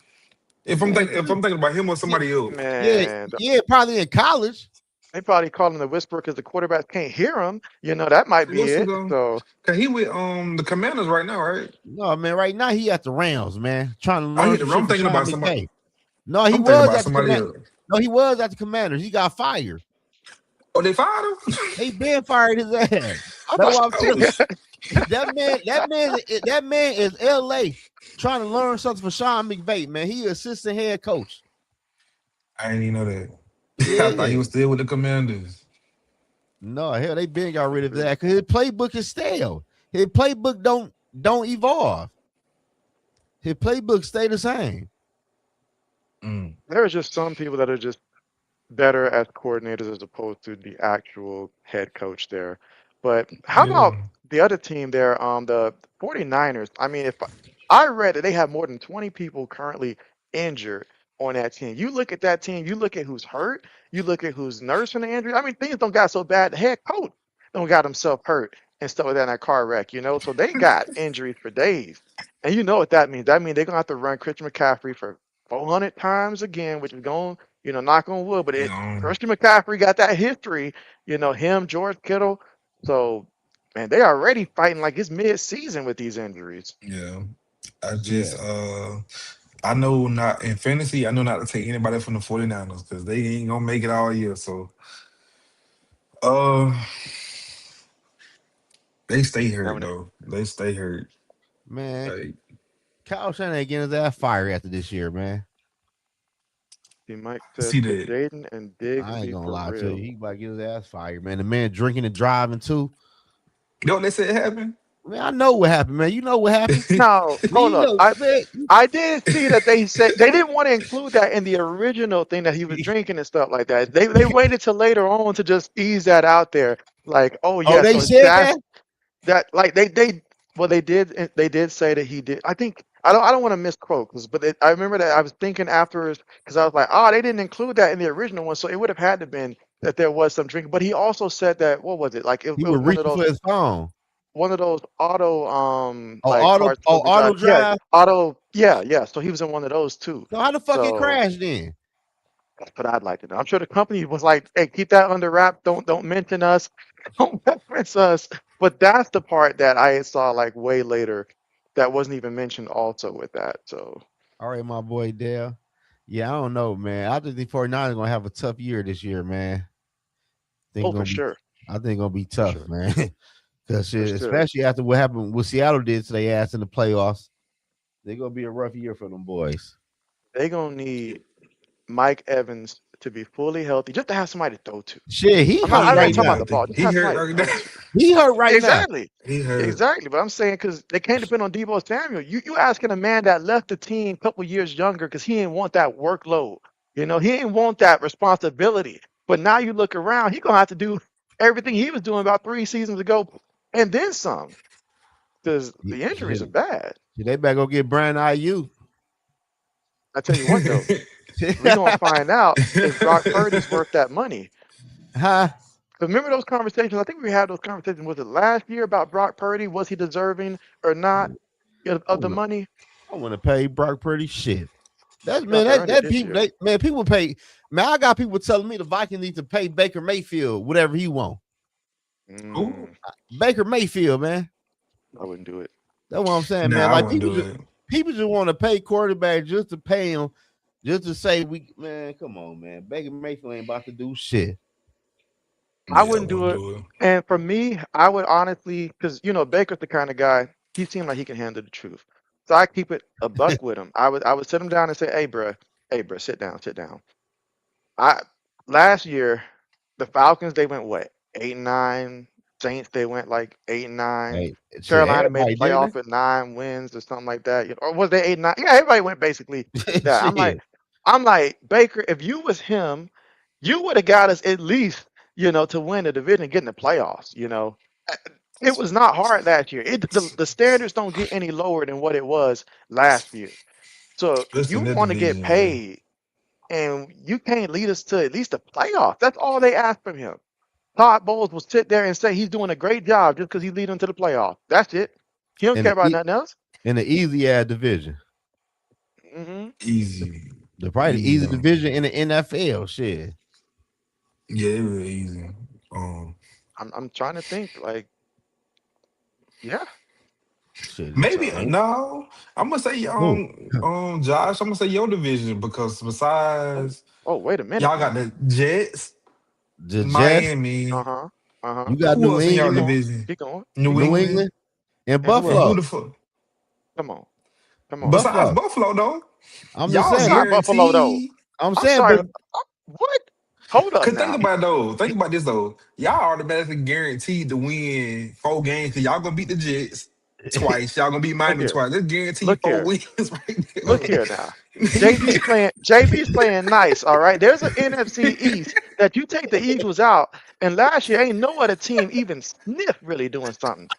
man, If I'm thinking about him or Yeah, somebody else. yeah, man. yeah, probably in college. They probably call him the whisperer because the quarterbacks can't hear him. That might be What's the it. So Cause he with the Commanders right now, right? No, man, right now he at the Rams, man, trying to I learn hit some the shit I'm from thinking Sean about somebody. McVay. No, he I'm thinking was about at the somebody command. else. No, he was at the Commanders. He got fired. Oh, they fired him? They been fired his ass. I That's thought what I'm oh, telling you. That man is LA trying to learn something from Sean McVay, man. He assistant head coach. I didn't even know that. I thought he Yeah. was still with the Commanders. No, hell, they been got rid of that because his playbook is stale. His playbook don't evolve. His playbook stay the same. Mm. there are just some people that are just better as coordinators as opposed to the actual head coach there. But how Yeah. about the other team there, the 49ers? I mean, if I read that they have more than 20 people currently injured on that team. You look at that team, you look at who's hurt, you look at who's nursing the injury. I mean, things don't got so bad. The head coach don't got himself hurt and stuff like that in that car wreck. So they got injuries for days. And you know what that means. That means they're gonna have to run Christian McCaffrey for 400 times again, which is going knock on wood, but Yeah. Christian McCaffrey got that history, him, George Kittle. So, man, they already fighting like it's mid-season with these injuries. Yeah. I just Yeah, I know not in fantasy, I know not to take anybody from the 49ers because they ain't gonna make it all year. So uh they stay Now, hurt when though. They stay hurt. man. Like Kyle Shanahan getting his ass fired after this year, man. Mike says, see could that. Jaden and Diggs I ain't be gonna for lie to you. real? He about to get his ass fired, man. The man drinking and driving too. You know what they said happened? Man, I know what happened, man. You know what happened. No, Man, hold you up. know, I man. I did see that they said they didn't want to include that in the original thing that he was drinking and stuff like that. They waited till later on to just ease that out there. Like, oh Oh, yeah, they so said that? that like they well they did say that he did. I think I don't want to misquote this, but I remember that I was thinking afterwards because I was like, oh, they didn't include that in the original one, so it would have had to been that there was some drinking. But he also said that what was it like? It He was was reaching for his phone. one of those auto Oh, like cars that we auto drive. Yeah, drive. auto. Yeah. So he was in one of those too. So how the fuck it So crashed then? that's what I'd like to know. I'm sure the company was like, "Hey, keep that under wrap. Don't mention us. Don't reference us." But that's the part that I saw like way later that wasn't even mentioned also with that. So All right, my boy Dale. Yeah, I don't know, man. I think the 49ers gonna have a tough year this year, man. Think oh, gonna be I think gonna be for tough, sure, man. Because for sure, especially after what happened, what Seattle did to their ass in the playoffs, they're gonna be a rough year for them boys. they gonna need Mike Evans to be fully healthy just to have somebody to throw to. Shit, he I'm not. hurt I ain't right He talking about now. the healthy. ball. Just He have hurt somebody to right throw now. to. He hurt right now. Exactly. He hurt. Exactly. But I'm saying because they can't depend on Debo Samuel. You asking a man that left the team a couple years younger because he didn't want that workload. He didn't want that responsibility. But now you look around, he gonna have to do everything he was doing about 3 seasons ago and then some. Because the injuries are Shit, bad. they better go get Brian IU. I tell you what though, we're gonna find out if Brock Purdy's worth that money. Huh? 'Cause remember those conversations? I think we had those conversations. Was it last year about Brock Purdy? Was he deserving or not I of the wanna, money? I wanna pay Brock Purdy shit. That's He's gonna have man. to earn it That this people. year. People pay. Man, I got people telling me the Vikings need to pay Baker Mayfield whatever he want. Ooh. Mm, Baker Mayfield, man. I wouldn't do it. That's what I'm saying, man. Nah, I Like wouldn't do it. people just want to pay quarterback just to pay him, just to say we. Man, come on, man. Baker Mayfield ain't about to do shit. I Yeah, I wouldn't do wouldn't it. do it. And for me, I would honestly, because Baker's the kind of guy. He seemed like he can handle the truth. So I keep it a buck with him. I would sit him down and say, "Hey, bro, sit down, sit down. I last year, the Falcons they went what 8-9. Saints they went like 8-9. Hey, shit, Carolina made the everybody playoff didn't with 9 wins or something like that. Or was they 8-9? Yeah, everybody went basically they? that. Shit. I'm like Baker. If you was him, you would have got us at least to win the division and get in the playoffs. Uh, it was not hard last year. The standards don't get any lower than what it was last year. So Especially you in that want to get division, yeah. paid and you can't lead us to at least the playoffs. That's all they ask from him. Todd Bowles will sit there and say he's doing a great job just because he's leading them to the playoffs. That's it. He don't In care the about nothing else. in the easy ass division. hmm The, Easy. the probably the Easy easy though. division in the NFL. Shit. Yeah, it was easy. Um, I'm trying to think. Like, yeah. Shit. maybe So, no. I'm gonna say Who? Josh. I'm gonna say your division because oh, besides oh, wait a minute y'all got now. the Jets, The Jets. Uh Miami. huh. Uh huh. You got Who New else in y'all Keep England, going. division? Keep going. New Keep New going. England. England, and And who And who Buffalo. the else? fuck? Come on. Come on now. Besides Buffalo. Buffalo though, I'm just y'all It's saying. not Buffalo though. guaranteed. I'm I'm saying, sorry. but What? Hold up Cause think now. about it though. Think about this though. Y'all automatically guaranteed to win 4 games. Cause y'all gonna beat the Jets twice. Y'all gonna beat Look Miami here. twice. Let's guarantee Look 4 here. wins right Look there. here now. JB's playing nice, all right? There's an NFC East that you take the Eagles out, and last year ain't no other team even sniff really doing something.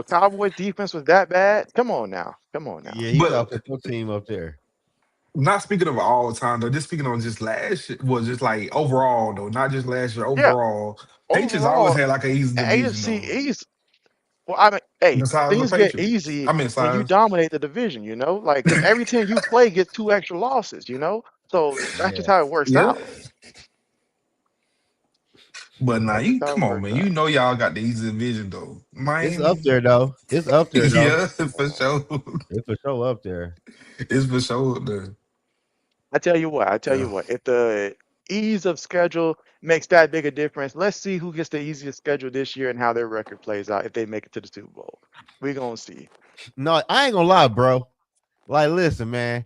Cowboys defense was that bad. Come on now. Come on now. yeah, he got But put your team up there. not speaking of all time though, just speaking on just last year, well, just like overall though, not just last year, Yeah, overall. Patriots always overall, had like an easy division AFC though. East, well, I mean, hey, Besides the things get Patriots. easy I mean when you size. dominate the division, like because every team you play gets two extra losses. So that's just Yeah. how it works Yeah. out. But now That's just you how it come on, works man. You out. know y'all got the easy division though. It's up Miami. there though. It's up there though. Yeah, for sure. It's for sure up there. It's for sure the I tell you what, I tell yeah. you what, if the ease of schedule makes that big a difference, let's see who gets the easiest schedule this year and how their record plays out if they make it to the Super Bowl. We're gonna see. No, I ain't gonna lie, bro. Like, listen, man.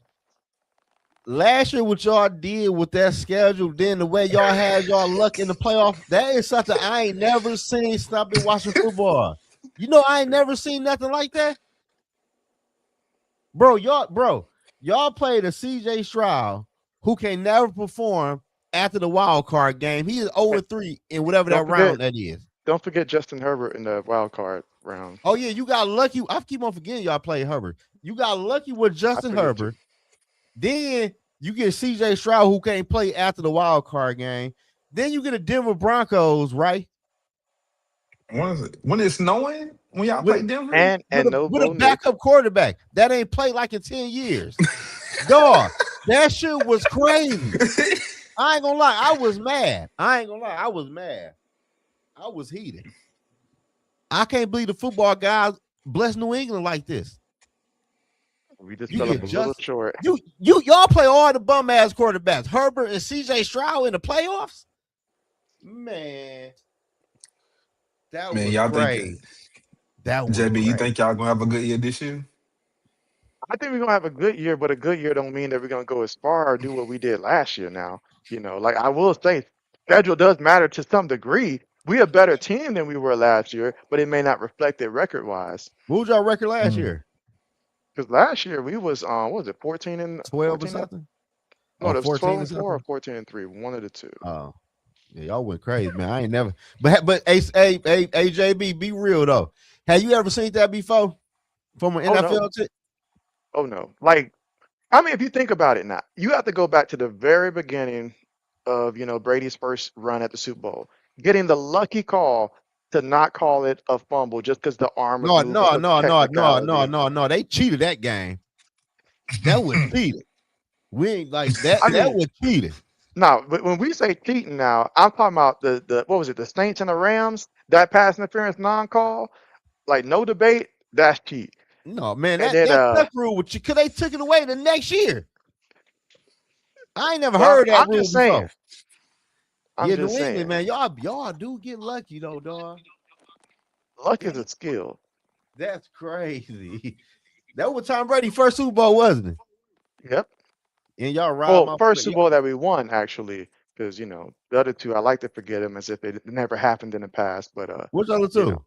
Last year, what y'all did with that schedule, then the way y'all had y'all luck in the playoff, that is something I ain't never seen since I've been watching football. I ain't never seen nothing like that, bro. Y'all played a CJ Stroud who can never perform after the wild card game. He is Hey, 0-3 in whatever don't that forget, round that is. don't forget Justin Herbert in the wild card round. Oh yeah, you got lucky. I keep on forgetting y'all played Herbert. You got lucky with I Justin forget too. Herbert. Then you get CJ Stroud who can't play after the wild card game. Then you get a Denver Broncos, right? When it's snowing, when y'all With play Denver? And no with a Bo Nix. backup quarterback that ain't played like in 10 years. Dog, that shit was crazy. I ain't gonna lie, I was mad. I ain't gonna lie, I was mad. I was heated. I can't believe the football guys bless New England like this. We just You fell up get a little just short. y'all play all the bum ass quarterbacks, Herbert and CJ Stroud in the playoffs. Man, that Man, was y'all think crazy. That was JB, you crazy. think y'all gonna have a good year this year? I think we're gonna have a good year, but a good year don't mean that we're gonna go as far or do what we did last year now. Like I will say, schedule does matter to some degree. We a better team than we were last year, but it may not reflect it record wise. What was y'all record last Mm. year? Because last year we was what was it 14 and 12 or 14 and something? no, Or it was 12 14 or and 4 or something? 14 and 3, one of the two. Oh, yeah, y'all went crazy, man. I ain't never. But AJB, be real though. Have you ever seen that before from an Oh no, NFL team? oh no. Like I mean, if you think about it now, you have to go back to the very beginning of Brady's first run at the Super Bowl, getting the lucky call to not call it a fumble just because the arm was No, moved no, because of no, no, no, no, technicality. no, no. They cheated that game. That was cheated. We ain't like that. I That mean, was cheated. now, but when we say cheating now, I'm talking about the what was it, the Saints and the Rams, that pass interference non-call, like no debate, that's cheat. No, man, And that then that tuck rule with you, cause they took it away the next year. I ain't never well, heard that I'm rule just saying, before. I'm Yeah, just New England, saying, man, y'all do get lucky though, dog. luck is a skill. That's crazy. That was Tom Brady first Super Bowl, wasn't it? Yep. And y'all robbed Well, my first play. Super Bowl that we won, actually. because the other two I like to forget them as if it never happened in the past. But Which other you know, two?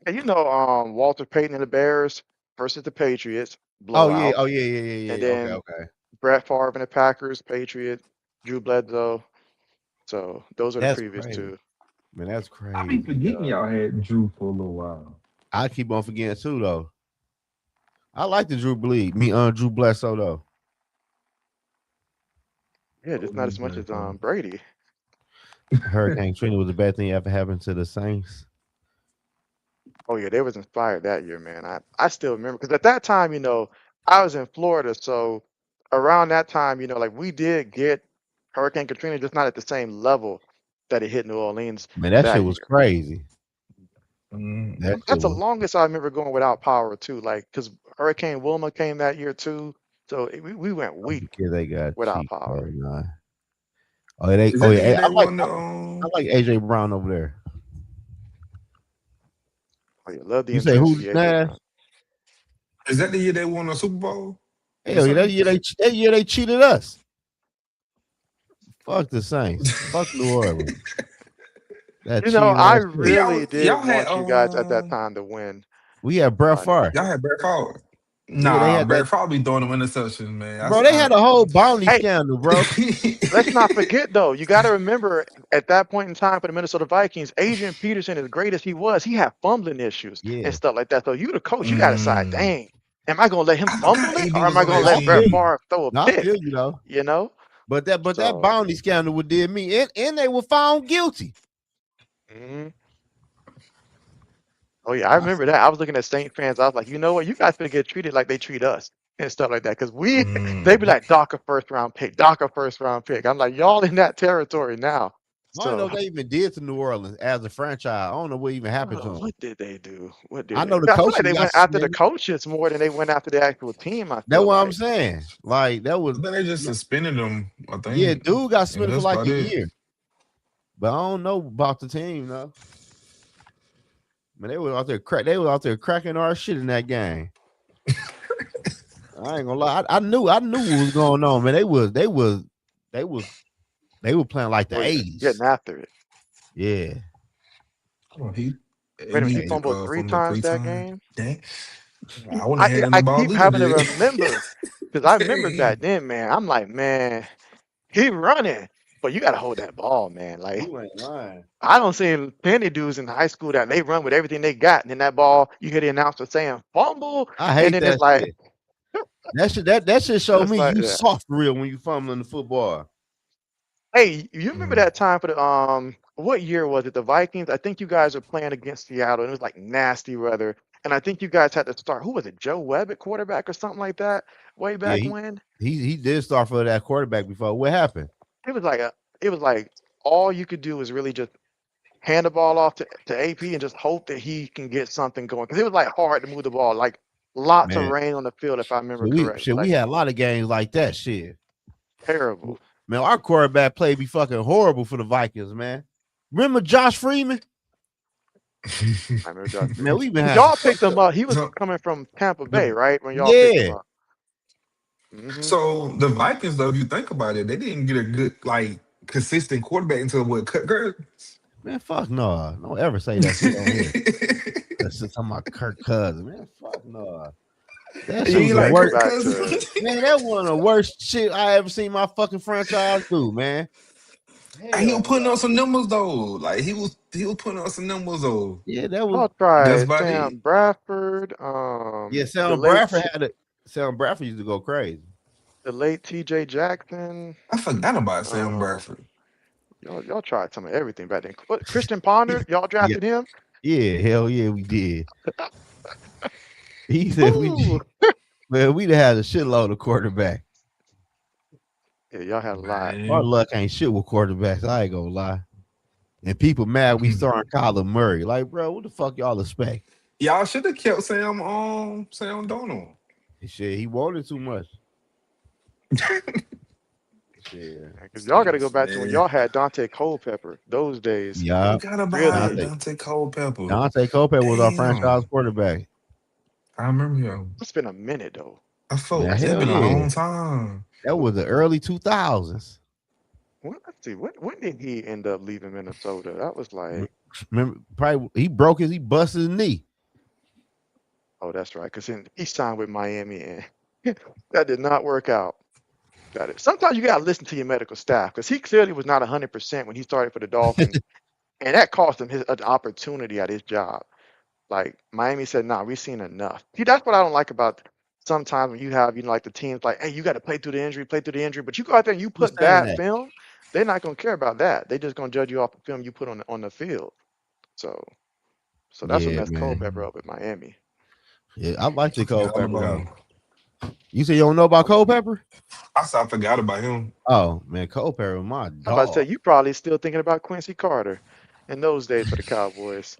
and Walter Payton and the Bears versus the Patriots Oh yeah, blowout, oh yeah, yeah, and yeah, yeah. Okay, then okay. Brett Favre and the Packers, Patriots, Drew Bledsoe. So those are the That's previous crazy, two. man. That's I be crazy. forgetting y'all had Drew for a little while. I keep on forgetting too, though. I like the Drew Bledsoe though. Yeah, Oh, just not Drew as much as Bledsoe. Brady. Hurricane Trina was the best thing ever happened to the Saints. Oh yeah, they was inspired that year, man. I still remember because at that time, I was in Florida, so around that time, like we did get Hurricane Katrina, just not at the same level that it hit New Orleans Man, that shit that was year. crazy. Mm. That shit That's the was. longest I remember going without power too, like because Hurricane Wilma came that year too, so we went I'm weeks because they got without cheap power. card nine. Oh, they. Is Oh that the yeah. year I they like. won I like AJ Brown over there. Oh yeah, love the You say who? intensity, AJ Nah. Brown. Is that the year they won the Super Bowl? The Hell yeah. Saints? That year they cheated us. Fuck the Saints. Fuck New Orleans. That cheating I ass shit. really did Y'all had want you guys at that time to win. We had Brett Honestly, Favre. 'cause y'all had Brett Favre. Yeah, they Nah, had that. Brett Favre be throwing them interceptions, man. Bro, they had a whole bounty hey, scandal, bro. let's not forget though. You got to remember at that point in time for the Minnesota Vikings, Adrian Peterson, as great as he was, he had fumbling issues and Yeah. stuff like that. So you, the coach, you got to decide. Mm, Dang, am I going to let him I fumble forgot it, AB or am was I on going No, to that I let feel Brett you. team. Favre throw a No, I feel pick? you though. You know. But that So, bounty scandal would did me, and they were found guilty. mhm. Oh yeah, I remember that. I was looking at Saint fans. I was like, you know what? You guys gonna get treated like they treat us and stuff like that. Because they be Mm. like, dock a first round pick, dock a first round pick. I'm like, y'all in that territory now. I don't know So what they even did to New Orleans as a franchise. I don't know what even happened to them. what did they do? What did I they know do? the I feel like coaches they got went after the suspended. coaches more than they went after the actual team. I That's feel what I'm like. saying. Like that was, I think they just suspended him, I yeah, think. dude got And suspended for that's like about a it. year. But I don't know about the team, though. Man, they were out there cracking our shit in that game. I ain't gonna lie. I knew what was going on, man. They was they were playing like the Oh yeah, getting 80s. after it. Yeah. Oh, Wait a minute, he AB fumbled three fumbled times three that times. game. Dang. I wouldn't I have had him the I ball keep either, having to dude. remember because I remember Dang. back then, man. I'm like, man, he running, but you got to hold that ball, man. Like. You ain't lying. I don't see plenty dudes in high school that they run with everything they got, and then that ball, you hear the announcer saying fumble, I and hate then it's that like, shit. That shit show just me like you that. soft real when you fumbling the football. Hey, you remember Mm. that time for the what year was it? The Vikings? I think you guys were playing against Seattle, and it was like nasty weather, and I think you guys had to start. Who was it? Joe Webb at quarterback or something like that? Way Yeah, back when he did start for that quarterback before. What happened? it was like all you could do was really just hand the ball off to AP and just hope that he can get something going because it was like hard to move the ball, like lots of Man, rain on the field if I remember shit, correctly, we like had a lot of games like that. Shit. terrible. Man, our quarterback play be fucking horrible for the Vikings, man. Remember Josh Freeman? I remember Josh Man, Freeman we been because had y'all some picked him up. He was so coming from Tampa Bay, the right? When y'all picked him yeah. up. Hmm. so the Vikings, though, if you think about it, they didn't get a good, like, consistent quarterback until what, Kirk? Man, fuck no. Don't ever say that shit on here. That's just talking about Kirk Cousins. Man, fuck no. That You shit was ain't the Let's like go worst. Kirk back to Cousins? Man, that one of the worst shit I ever seen my fucking franchise do, man. And he was Hell putting on no. some numbers though. Like he was putting on some numbers though. Yeah, that was. y'all That's tried about it. Sam Bradford, Yeah, the Sam late Bradford had it. Sam Bradford used to go crazy. the late T.J. Jackson. I forgot about Sam Um, Bradford. y'all tried some of everything back then. What, Christian Ponder, y'all Yeah, drafted him. yeah, hell yeah, we did. He said we Woo! did. Man, we'd have had a shitload of quarterback. Yeah, y'all had a lot. Our Man. luck ain't shit with quarterbacks. I ain't gonna lie. And people mad we Mm. starting Kyler Murray. Like, bro, what the fuck y'all expect? Y'all should have kept Sam Donald. Shit, he wanted too much. Shit. Because y'all got to go back to when Man. y'all had Dante Culpepper. Those days, I Yeah. forgot about really. Dante Dante Culpepper. Dante Cope was our franchise Damn. quarterback. I remember him. It's been a minute though. I Man, felt Has it's it hell been a not? yeah. long time. That was the early 2000s. Let's see. When did he end up leaving Minnesota? That was like, Remember, probably he busted his knee. oh, that's right. Because he signed with Miami, and that did not work out. Got it. Sometimes you gotta listen to your medical staff because he clearly was not 100% when he started for the Dolphins, and that cost him his an opportunity at his job. Like Miami said, "Nah, we've seen enough." See, that's what I don't like about sometimes when you have, like the teams like, "Hey, you got to play through the injury," but you go out there and you Who's put saying bad that? film, they're not gonna care about that. They're just gonna judge you off the film you put on the field. So, so that's what Yeah, messed man. Culpepper up at Miami. Yeah, I like I the forgot all Culpepper about though. him. You say you don't know about Culpepper? I said I forgot about him. Oh man, Culpepper, my I'm about to say dog. you probably still thinking about Quincy Carter in those days for the Cowboys,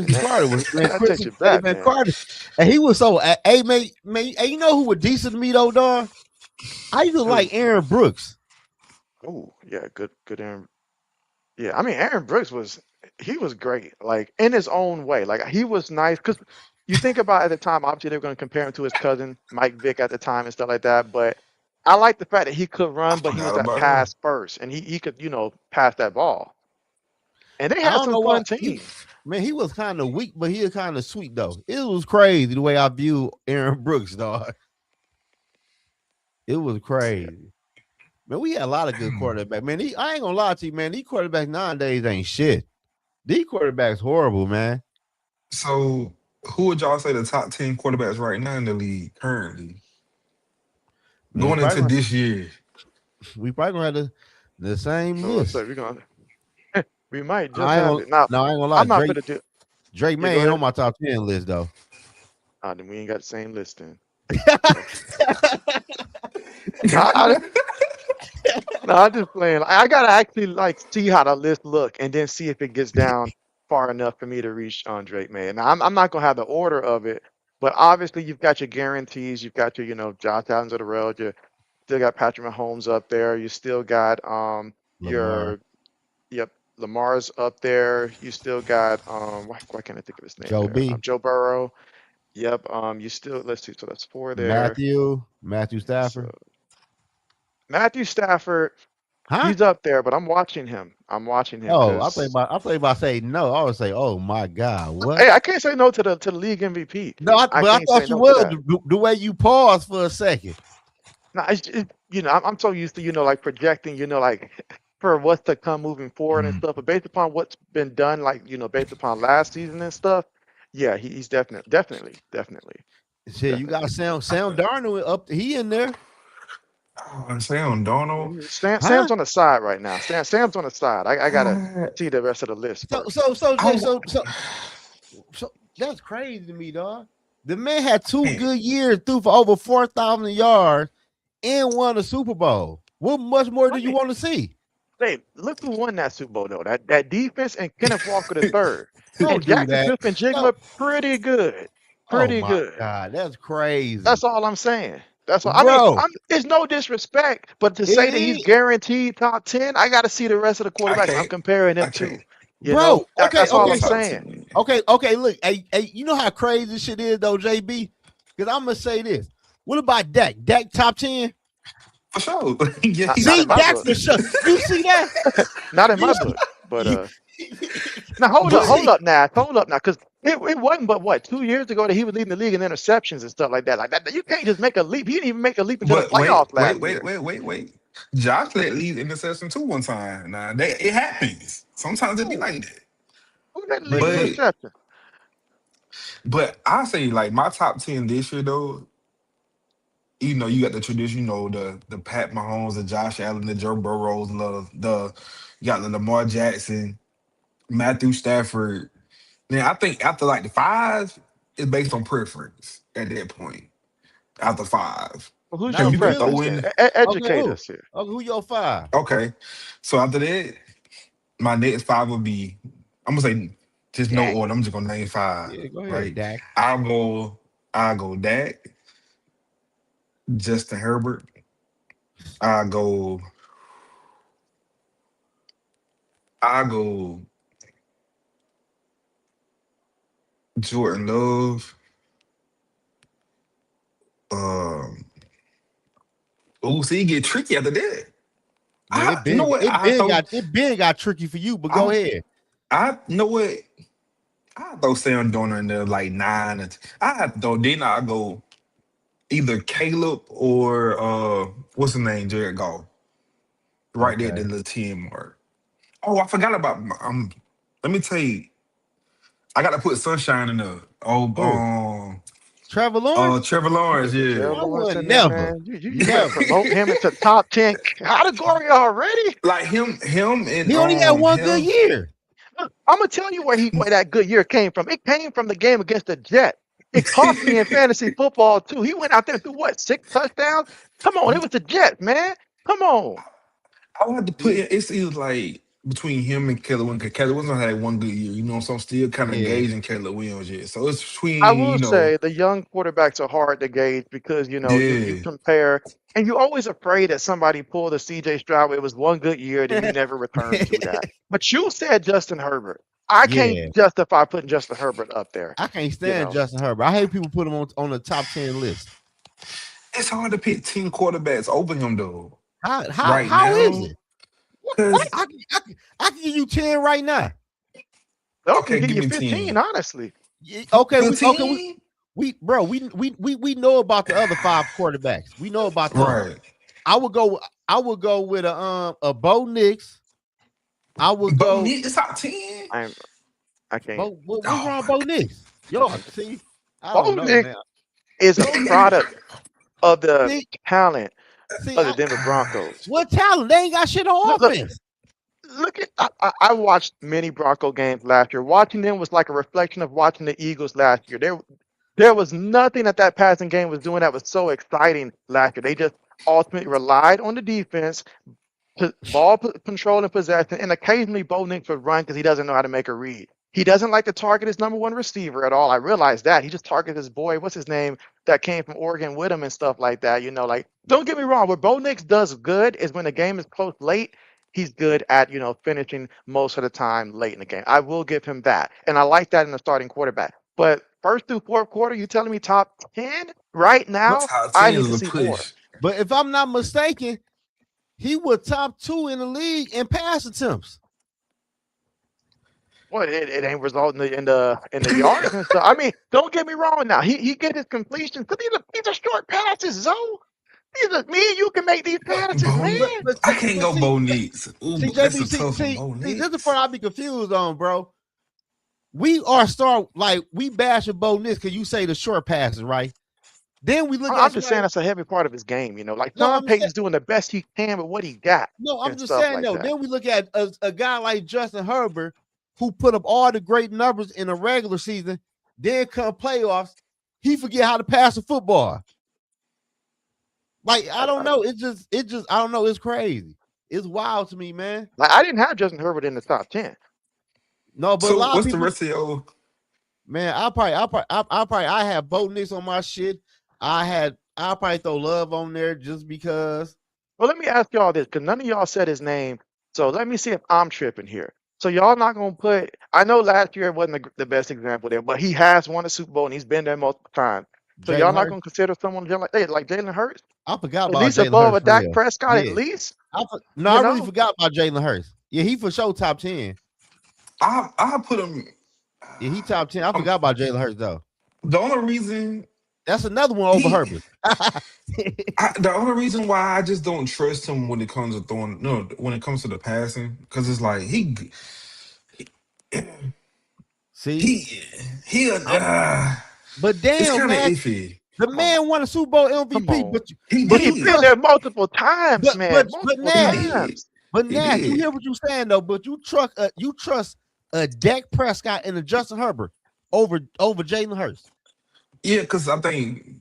and Chrissy that Carter was man. that takes Chrissy, you hey back, man, man. Carter, and he was so. Hey man, hey, you know who was decent to me though, dog? I used to like Who? Aaron Brooks. Oh, yeah, good Aaron. Yeah, I mean Aaron Brooks he was great, like in his own way. Like he was nice because you think about at the time, obviously they were going to compare him to his cousin Mike Vick at the time and stuff like that. But I like the fact that he could I run, but he was forgot that about him. pass first, and he could pass that ball. And they I had don't some know why fun he. teams. Man, he was kind of weak, but he was kind of sweet though. It was crazy the way I view Aaron Brooks, dog. It was Yeah. crazy. Man, we had a lot of good quarterbacks. Man, I ain't gonna lie to you, man. These quarterbacks nowadays ain't shit. These quarterbacks horrible, man. So, who would y'all say the top 10 quarterbacks right now in the league currently Man, going into this year? we probably gonna have the same So let's say list. we might No, just have it. Now, I ain't gonna lie. I'm not gonna do. Drake Yeah, May go ain't on ahead. my top 10 list though. Then we ain't got the same list then. Okay. No, no, I'm just playing. I gotta actually like see how the list look and then see if it gets down far enough for me to reach on Drake May. Now I'm not gonna have the order of it, but obviously you've got your guarantees, you've got your, Josh Allen's of the world, you still got Patrick Mahomes up there, you still got Lamar, your yep, Lamar's up there, you still got why can't I think of his name Joe there? B, Joe Burrow. Yep, you still let's see, so that's four there. Matthew So Stafford. Matthew Stafford. Huh? He's up there, but I'm watching him. I'm watching him Oh, because I play by say no. I would say, oh my God, what? hey, I can't say no to the league MVP. No, I but I can't say thought you no to would that. the way you paused for a second. No, I'm so used to like projecting, like for what's to come moving forward and Mm. stuff. But based upon what's been done, like based upon last season and stuff, yeah, he's Shit, you got definitely. Sam Darnold up. He in there, I'm saying Donald. huh? Sam's on the side right now. Sam's on the side. I gotta I, see the rest of the list So first. so so I, Jay, so that's crazy to me, dog. The man had two man, good years, threw for over 4,000 yards, and won a Super Bowl. What much more do you Right. want to see? Hey, look who won that Super Bowl though. That defense and Kenneth Walker the third. And Don't do Jackson that. Smith and Jigma Don't. pretty good. Oh Pretty my good. God, that's crazy, That's all I'm saying. That's all. I mean, bro. it's no disrespect, but to say It that he's is, guaranteed top 10, I got to see the rest of the I quarterbacks I'm can't. comparing I them can't. to. bro. Okay, That's all Yeah, I'm okay, top saying. 10. okay. Look, hey, you know how crazy this shit is though, JB. Because I'm gonna say this. What about Dak? Dak top 10? For sure. Yeah, Not, he's not See, in my top Dak's book. the 10. shut. You see that? Not in You my book. But see? now You hold see? up now, because it wasn't but what 2 years ago that he was leading the league in interceptions and stuff like that. Like that, you can't just make a leap. He didn't even make a leap into the But wait, playoffs last year. wait. Josh let lead interception too one time. Now it happens. Sometimes it be Who like that. who did the lead in But But interception? I say like my top 10 this year though, you got the tradition, the Pat Mahomes, the Josh Allen, the Joe Burrows, the you got the Lamar Jackson, Matthew Stafford. Then I think after like the five, it's based on preference at that point. After five. Well, who's not your If you can really. throw preference then? in Okay, Educate who? us here. Okay, who your five? okay. So after that, my next five would be I'm gonna say just no Dak. order. I'm just gonna name five, Yeah, go ahead, right? Dak. I'll go I'll go Dak, Justin Herbert, I'll go I'll go Jordan Love. Um see, it get tricky after that. Man, I, you know what? it been got tricky for you, but go I, ahead. you know what? I throw Sam Donner in there like nine. I have to throw. Then I go either Caleb or what's the name, Jared Goff, right there at the Okay. little 10 mark. Oh, I forgot about let me tell you, I gotta put Sunshine in there. Oh, Who? Trevor Lawrence? Trevor Lawrence, Put yeah. Trevor I Lawrence would in there, never. man. You better Never. promote him into top 10 category already. Like him and He only had one good him. year. Look, I'm gonna tell you where that good year came from. It came from the game against the Jets. It cost me in fantasy football too. He went out there and threw what, 6 touchdowns? Come on, it was the Jets, man. Come on. I would have to put See, it. It's either like between him and Keller Williams. Keller Williams had one good year, you know. So I'm still kind of yeah. gauging Keller Williams yet. So it's I between, will say the young quarterbacks are hard to gauge because you yeah. compare and you're always afraid that somebody pulled a CJ Stroud. It was one good year, then you never return to that. But you said Justin Herbert. I can't Yeah. justify putting Justin Herbert up there. I can't You stand know, Justin Herbert. I hate people put him on the top 10 list. It's hard to pick 10 quarterbacks over him though right How is now. it? Cause I can give you 10 right now. those can okay, give give you me 15, 10. honestly. Okay, Fifteen, we know about the other five quarterbacks. We know about them. right? I would go with a Bo Nix. I would Bo go Nick is top 10. I'm I can't. what's Oh wrong with my Bo Nix? Yo, see, I don't Bo know, Nix man. is a god, Bo Nick. product of the See, talent see, of the Denver Broncos. what talent? They ain't got shit on Look, offense. look at I watched many Bronco games last year. Watching them was like a reflection of watching the Eagles last year. There was nothing that passing game was doing that was so exciting last year. They just ultimately relied on the defense, control and possession, and occasionally Bo Nix would run because he doesn't know how to make a read. He doesn't like to target his number one receiver at all. I realize that. He just targets his boy, what's his name, that came from Oregon with him and stuff like that. Like, don't get me wrong, what Bo Nix does good is when the game is close late, he's good at, finishing most of the time late in the game. I will give him that. And I like that in the starting quarterback. But first through fourth quarter, you telling me top 10 right My now? top I 10 need is to a see more. push. But if I'm not mistaken, he was top 2 in the league in pass attempts. Well, it ain't resulting in the yards and stuff. I mean, don't get me wrong. Now he get his completions because these are short passes, Zoe. These are me and you can make these passes, Bo man. Nick. I can't But go Bo Nicks. Ooh, see, that's JB, a tough one. Bo see, this is the part Nicks. I be confused on, bro. We are start like we bash Bo Nix because you say the short passes, right? Then we look I'm at just somebody. saying that's a heavy part of his game. Like No, Sean I'm saying Payton's doing the best he can with what he got no, I'm and just stuff saying like no. that. Then we look at a guy like Justin Herbert who put up all the great numbers in a regular season. Then come playoffs, he forget how to pass the football. Like I I, don't I, know. It just I don't know. It's crazy. It's wild to me, man. like I didn't have Justin Herbert in the top 10. No, but a So lot of what's the people, rest of your man. I have Bo Nix on my shit. I'll probably throw Love on there just because. Well, let me ask y'all this because none of y'all said his name. So let me see if I'm tripping here. So y'all not gonna put? I know last year wasn't the best example there, but he has won a Super Bowl and he's been there multiple times. So y'all Jalen not Hurts. gonna consider someone like Jalen Hurts I forgot at about least Jalen above Hurts a for Dak real. Prescott at Yeah. least? No, You I really know, forgot about Jalen Hurts. Yeah, he for sure top 10. I put him. Yeah, he top 10. I Um, forgot about Jalen Hurts though. the only reason That's another one over he, Herbert. the only reason why I just don't trust him when it comes to throwing, no, when it comes to the passing, because it's like See, he he I'm but it's damn kind of man, iffy. the come on, man won a Super Bowl come MVP, on. He But you he's been did. trust there multiple times, man, but multiple He Nash, did. times. He you did. hear what you saying though, but you trust a Dak Prescott and a Justin Herbert over Jalen Hurts. Yeah, because I think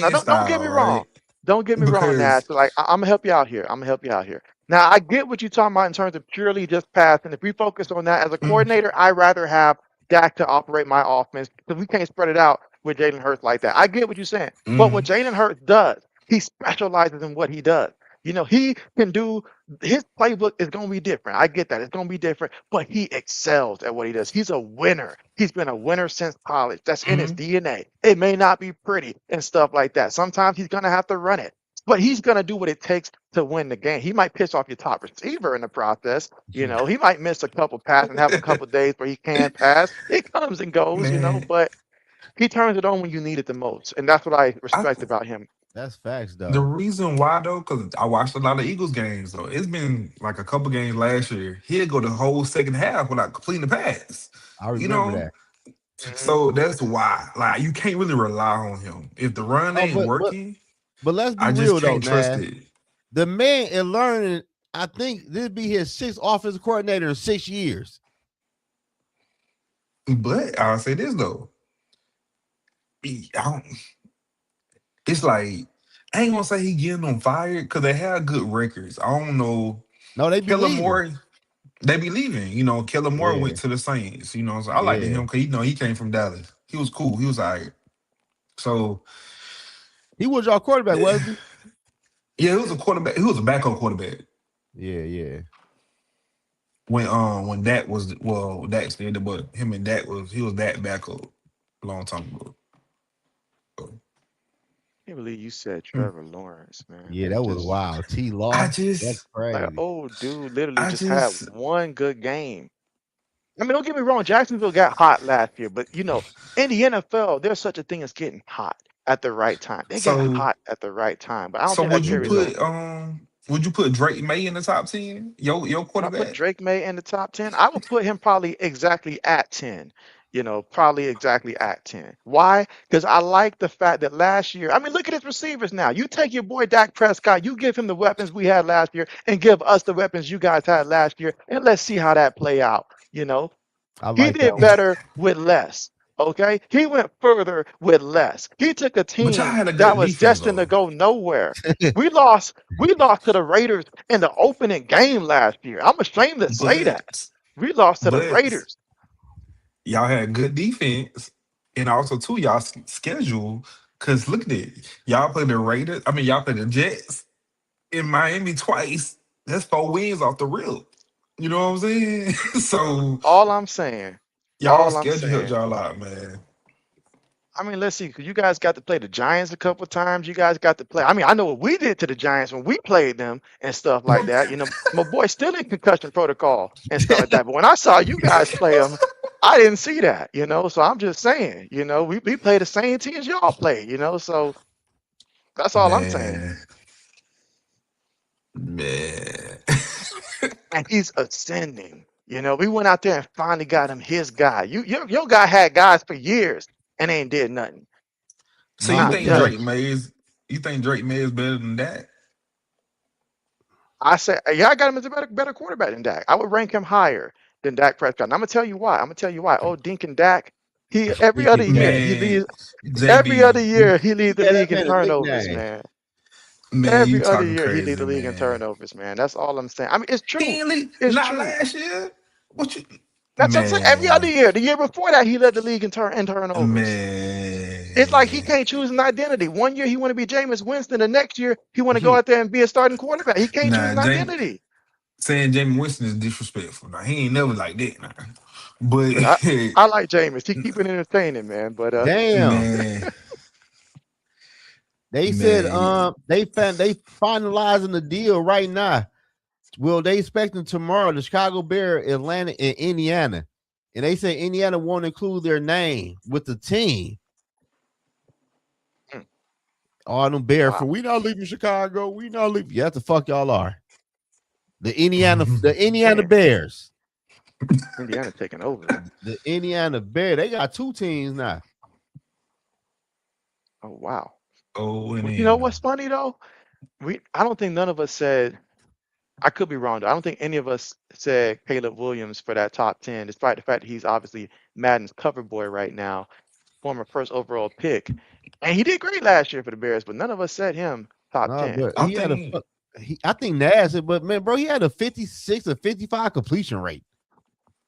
Now, playing don't get style, me wrong. right? Don't get me wrong, Nash. Because Like I'm gonna help you out here. I'm gonna help you out here. Now, I get what you're talking about in terms of purely just passing. If we focus on that as a mm, coordinator, I rather have Dak to operate my offense because we can't spread it out with Jalen Hurts like that. I get what you're saying, but what mm, Jalen Hurts does, he specializes in what he does. He can do his playbook is going to be different. I get that. It's going to be different, but he excels at what he does. He's a winner. He's been a winner since college. That's in his mm, DNA. It may not be pretty and stuff like that. Sometimes he's going to have to run it. but he's gonna do what it takes to win the game. He might piss off your top receiver in the process. He might miss a couple passes and have a couple days where he can pass. It comes and goes, Man, but he turns it on when you need it the most, and that's what I I respect about him. That's facts, the though. reason why though, because I watched a lot of Eagles games though. It's been like a couple games last year. He'll go the whole second half without completing the pass. I You remember know, that. Mhm. so that's why. Like you can't really rely on him. If the run Oh, ain't but working, let's be I just real though, can't trust man. it. The man is learning. I think this be his sixth offensive coordinator in 6 years. But I'll say this though. I don't, it's like I ain't gonna say he getting them fired because they have good records. I don't know. No, they be Kellen leaving. Moore, they be leaving. Kellen Moore Yeah, went to the Saints. So I liked yeah. him because he came from Dallas. He was cool. He was alright. So He was your quarterback, yeah, wasn't he was a quarterback. He was a backup quarterback he? Yeah, yeah. when Dak was Dak stayed, but him and Dak he was that backup a long time ago. So, Can't believe you said hmm. Trevor Lawrence, man. Yeah, It's that was just wild. T I Law. That's just like an crazy. old dude literally I just had just one good game. I mean, don't get me wrong, Jacksonville got hot last year, but in the NFL, there's such a thing as getting hot at the right time. They get so hot at the right time, but I don't so think that carries over. would you put Drake May in the top 10? Your Would I put quarterback? Drake May in the top 10? I would put him probably exactly at 10. Probably exactly at 10. Why? Because I like the fact that last year, I mean, look at his receivers now. You take your boy Dak Prescott, you give him the weapons we had last year, and give us the weapons you guys had last year, and let's see how that play out. You know, I he like that did one. better with less. Okay, he went further with less. He took a But y'all team had a that good was defense destined to though. go nowhere. We lost. We lost to the Raiders in the opening game last year. I'm ashamed to say that. But We lost to the but Raiders. y'all had good defense, and also too y'all schedule. Cause look at it, y'all play the Raiders. I mean, y'all play the Jets in Miami twice. That's 4 wins off the rip. You know what I'm saying? So All I'm saying. y'all All I'm schedule helped saying. y'all out, man. I mean, let's see, because you guys got to play the Giants a couple times. You guys got to play. I mean, I know what we did to the Giants when we played them and stuff like that. My boy still in concussion protocol and stuff like that. But when I saw you guys play them, I didn't see that. So I'm just saying, we play the same teams y'all play. So that's all I'm saying. Man, man. And he's ascending. We went out there and finally got him his guy. Your guy had guys for years and ain't did nothing. So No, I'm you gonna Not think tell done. you. Drake May is better than that? I said, yeah, I got him as a better quarterback than Dak. I would rank him higher than Dak Prescott. And I'm gonna tell you why. I'm gonna tell you why. Oh, Dink and Dak, he every other year he Man, leads. Every JB, other year he leads the Yeah, that league in man a turnovers, nickname. man. man, you Every other talking year he leads crazy, the league in man. turnovers, man. That's all I'm saying. I mean, it's true. Henley, It's not true. last year. What you, That's what I'm saying. Every other man, year, the year before that, he led the league in turnovers. It's like he man, can't choose an identity. One year he want to be Jameis Winston, the next year he want to go out there and be a starting quarterback. He can't choose nah, an identity. saying Jamie Winston is disrespectful. Now he ain't never like that, nah. But But I like Jameis. He keep it entertaining, man. But Damn. man, They said man, they finalizing the deal right now. Well, they expecting tomorrow the Chicago Bear, Atlanta, and Indiana. And they say Indiana won't include their name with the team. mm, All them Bear for wow, we not leaving Chicago. We not leaving. Yeah, the fuck y'all are. The Indiana man, Bears. Indiana taking over. The Indiana Bear. They got two teams now. Oh wow. oh and Well, you know then what's funny though? I don't think none of us said. I could be wrong though. I don't think any of us said Caleb Williams for that top 10, despite the fact that he's obviously Madden's cover boy right now, former first overall pick, and he did great last year for the Bears. But none of us said him top Nah, 10. but I he had a think I think Nash, but man, bro, he had a 56 or 55 completion rate.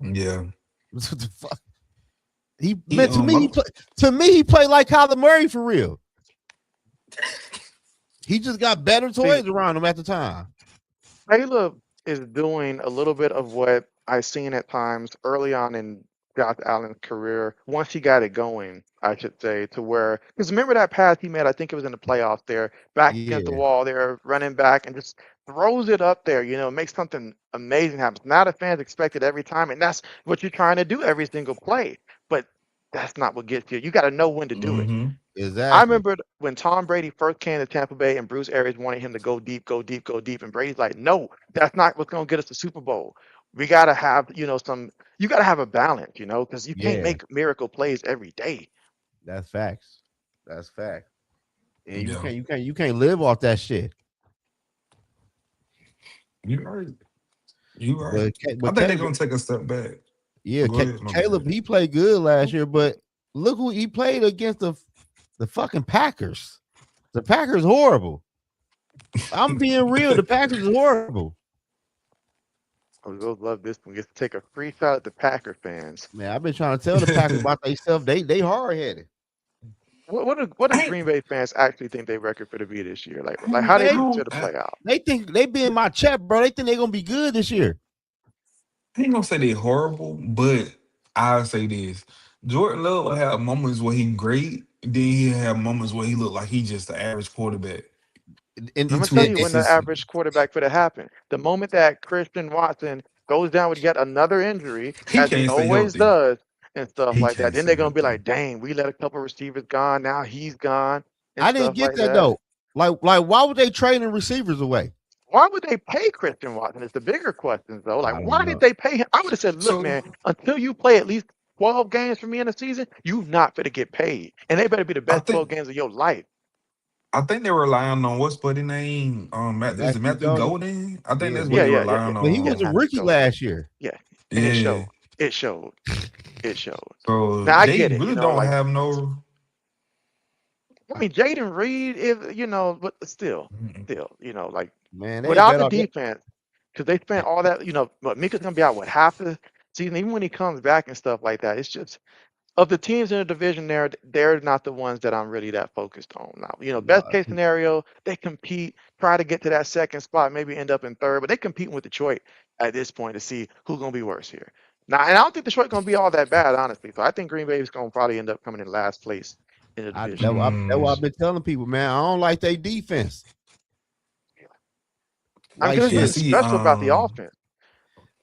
yeah. What the fuck? He He meant to me he played like Kyler Murray for real. He just got better See, toys around him at the time. Caleb is doing a little bit of what I've seen at times early on in Josh Allen's career once he got it going, I should say, to where because remember that pass he made, I think it was in the playoffs there, back against the Yeah, wall there, running back and just throws it up there, makes something amazing happen. Now the fans expect it every time, and that's what you're trying to do every single play. But that's not what gets you. You got to know when to do it. Mm-hmm. I exactly. remember when Tom Brady first came to Tampa Bay and Bruce Arians wanted him to go deep, go deep, go deep. And Brady's like, no, that's not what's going to get us the Super Bowl. We got to have, you got to have a balance, because you can't Yeah, make miracle plays every day. that's facts. That's fact. And you Yeah, can't, you can't, you can't live off that shit. you right. You right. But Ca- I but think they're Caleb, gonna take a step back. yeah, But go ahead, my Caleb, bad. he played good last year, but look who he played against the fucking Packers. The Packers horrible. I'm being real. The Packers is horrible. I would love this one. Get to take a free shot at the Packer fans. Man, I've been trying to tell the Packers about themselves. They hard headed. What do I ain't, Green Bay fans actually think their record for to be this year? Like how I they They prepare don't. to play out? they think they be in my chat, bro. They think they're gonna be good this year. I ain't gonna say they horrible, but I'll say this: Jordan Love will have moments where he great, then he have moments where he look like he just the average quarterback. And, I'm He gonna too tell and, you and when the inconsistent. average quarterback for to happen. The moment that Christian Watson goes down with yet another injury, He as he can't stay always healthy. does, and stuff He like that, can't then stay they're gonna be healthy. like, "Dang, we let a couple receivers gone. Now he's gone," and I didn't stuff get like that that. though. Like why would they trading receivers away? Why would they pay Christian Watson? It's the bigger question, though. Like, I don't why did know. they pay him? I would have said, "Look, So man, until you play at least 12 games for me in a season, you not gonna get paid, and they better be the I best 12 think games of your life." I think they're relying on what's buddy name? Is it Matthew Matthew Golden. Golden? I think Yeah, that's what Yeah, they yeah, yeah, relying yeah, but he yeah. was on. a Matthew rookie Golden. last year. Yeah, and it Yeah. showed. It showed. It showed. So Now I they get it. really don't Like have no. I mean, Jaden Reed is, but still, like Man, they without bet the off. defense, because they spent all that, but Mika's gonna be out what half the season. Even when he comes back and stuff like that, it's just of the teams in the division there, they're not the ones that I'm really that focused on now. Best No, case scenario, they compete, try to get to that second spot, maybe end up in third, but they competing with Detroit at this point to see who's gonna be worse here. Now, and I don't think Detroit's gonna be all that bad, honestly. So I think Green Bay is gonna probably end up coming in last place in the division. that's what Mm, I've been telling people, man. I don't like their defense. I mean, Like because there's yeah. shit. nothing See. special about the offense.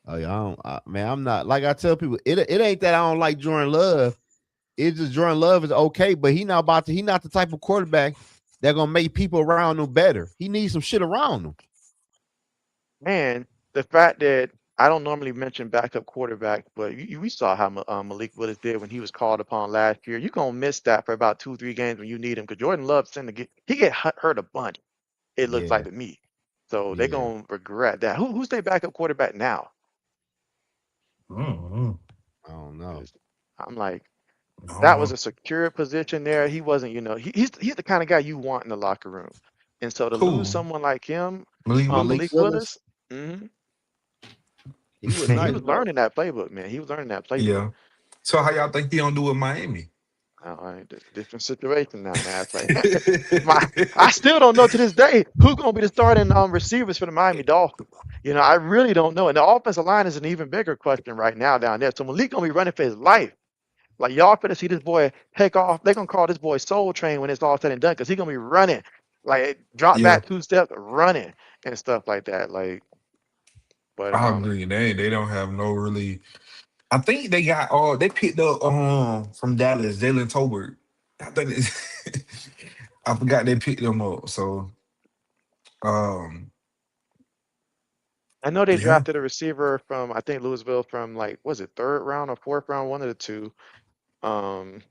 Oh yeah, man, I'm not like I tell people. It ain't that I don't like Jordan Love. It's just Jordan Love is okay, but he not the type of quarterback that gonna make people around him better. He needs some shit around him. And the fact that I don't normally mention backup quarterbacks, but we saw how Malik Willis did when he was called upon last year. You're gonna miss that for about 2, 3 games when you need him because Jordan Love tend to get hurt a bunch. It looks like Yeah, to me, so they're yeah. gonna regret that. Who's their backup quarterback now? Mm, I don't know. 'Cause I'm like I don't that was know. a secure position there. He wasn't, he's the kind of guy you want in the locker room, and so to lose Cool. someone like him, Malik Malik Malik Willis. Willis, Willis. hmm he was Man, he nice, was bro. learning that playbook, man. He was learning that playbook. Yeah. So how y'all think he gonna do with Miami? All right, different situation now, man. It's like I still don't know to this day who's gonna be the starting receivers for the Miami Dolphins. I really don't know. And the offensive line is an even bigger question right now down there. So Malik gonna be running for his life. Like y'all finna see this boy take off. They're gonna call this boy Soul Train when it's all said and done, because he's gonna be running. Like drop Yeah, back 2 steps, running and stuff like that. Like, but I agree. They don't have no really. I think they got they picked up from Dallas, Jalen Tolbert. I think I forgot they picked them up. So um I know they yeah. drafted a receiver from I think Louisville from like was it third round or fourth round, one of the two. Um,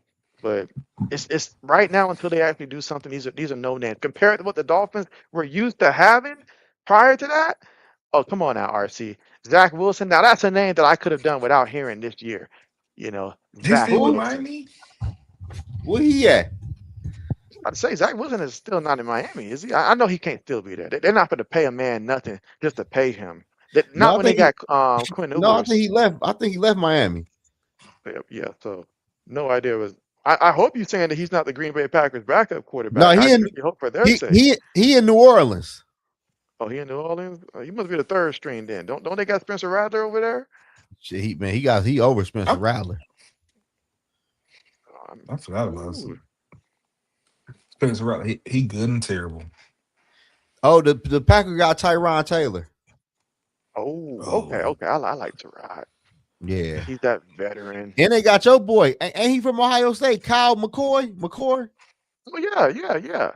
but it's right now until they actually do something. These are no names compared to what the Dolphins were used to having prior to that. Oh, come on now, RC. Zach Wilson. Now that's a name that I could have done without hearing this year. He's Zach still with Who? Wilson. Miami? Where he at? I'd say Zach Wilson is still not in Miami, is he? I know he can't still be there. They're not going to pay a man nothing just to pay him. No, Not when they got Quinn I think Ewers. he left. I think he left Miami. Yeah, so no idea was. I hope you're saying that he's not the Green Bay Packers backup No, quarterback. I really hope for their sake. he in New Orleans. Oh, he in New Orleans? He must be the third string then. Don't they got Spencer Rattler over there? Shit, he over Spencer I, Rattler. I forgot about Ooh. Spencer Rattler. He good and terrible. Oh, the Packer got Tyron Taylor. Oh, okay, Oh, okay. I like to ride. Yeah. He's that veteran. And they got your boy. Ain't he from Ohio State? Kyle McCoy? Oh yeah, yeah, yeah.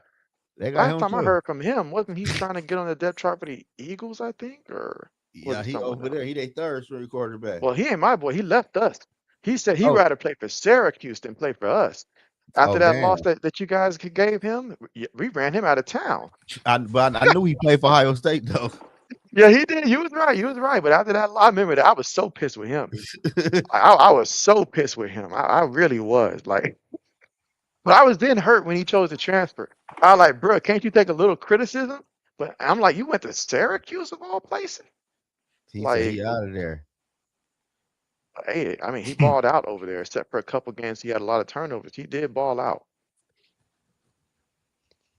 They got Last him time I too. heard from him, wasn't he trying to get on the depth chart for the Eagles, I think, or was Yeah, it he someone over there. else? He their third string quarterback. Well, he ain't my boy. He left us. He said he'd Oh, rather play for Syracuse than play for us. After oh, that loss damn. that you guys gave him, we ran him out of town. But I knew he played for Ohio State though. Yeah, he did. You was right. You was right. But after that, I remember that I was so pissed with him. I was so pissed with him. I really was. Like, but I was then hurt when he chose to transfer. I was like, bro, can't you take a little criticism? But I'm like, you went to Syracuse of all places? He said Like, he out of there. hey, I mean, he balled out over there, except for a couple games he had a lot of turnovers. He did ball out.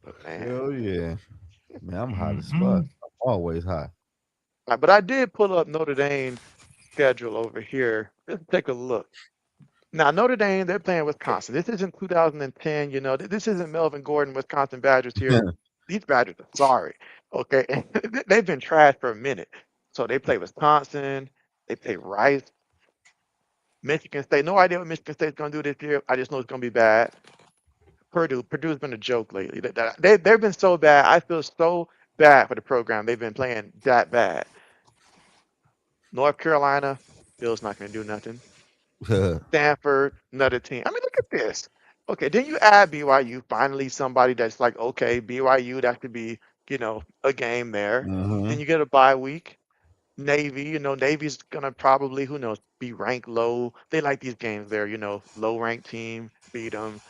But man, Hell yeah. Man, I'm hot as fuck. mm-hmm. I'm always hot. But I did pull up Notre Dame's schedule over here. Let's take a look. Now, Notre Dame, they're playing Wisconsin. This isn't 2010, this isn't Melvin Gordon, Wisconsin Badgers here. These Badgers are sorry. Okay. They've been trashed for a minute. So they play Wisconsin, they play Rice, Michigan State. No idea what Michigan State's going to do this year. I just know it's going to be bad. Purdue's been a joke lately. They've been so bad. I feel so bad for the program. They've been playing that bad. North Carolina, Bill's not going to do nothing. Stanford, another team. I mean, look at this. Okay, then you add BYU, finally somebody that's like, okay, BYU, that could be, a game there. hmm Then you get a bye week. Navy, Navy's gonna probably, who knows, be ranked low. They like these games there, low ranked team, beat them.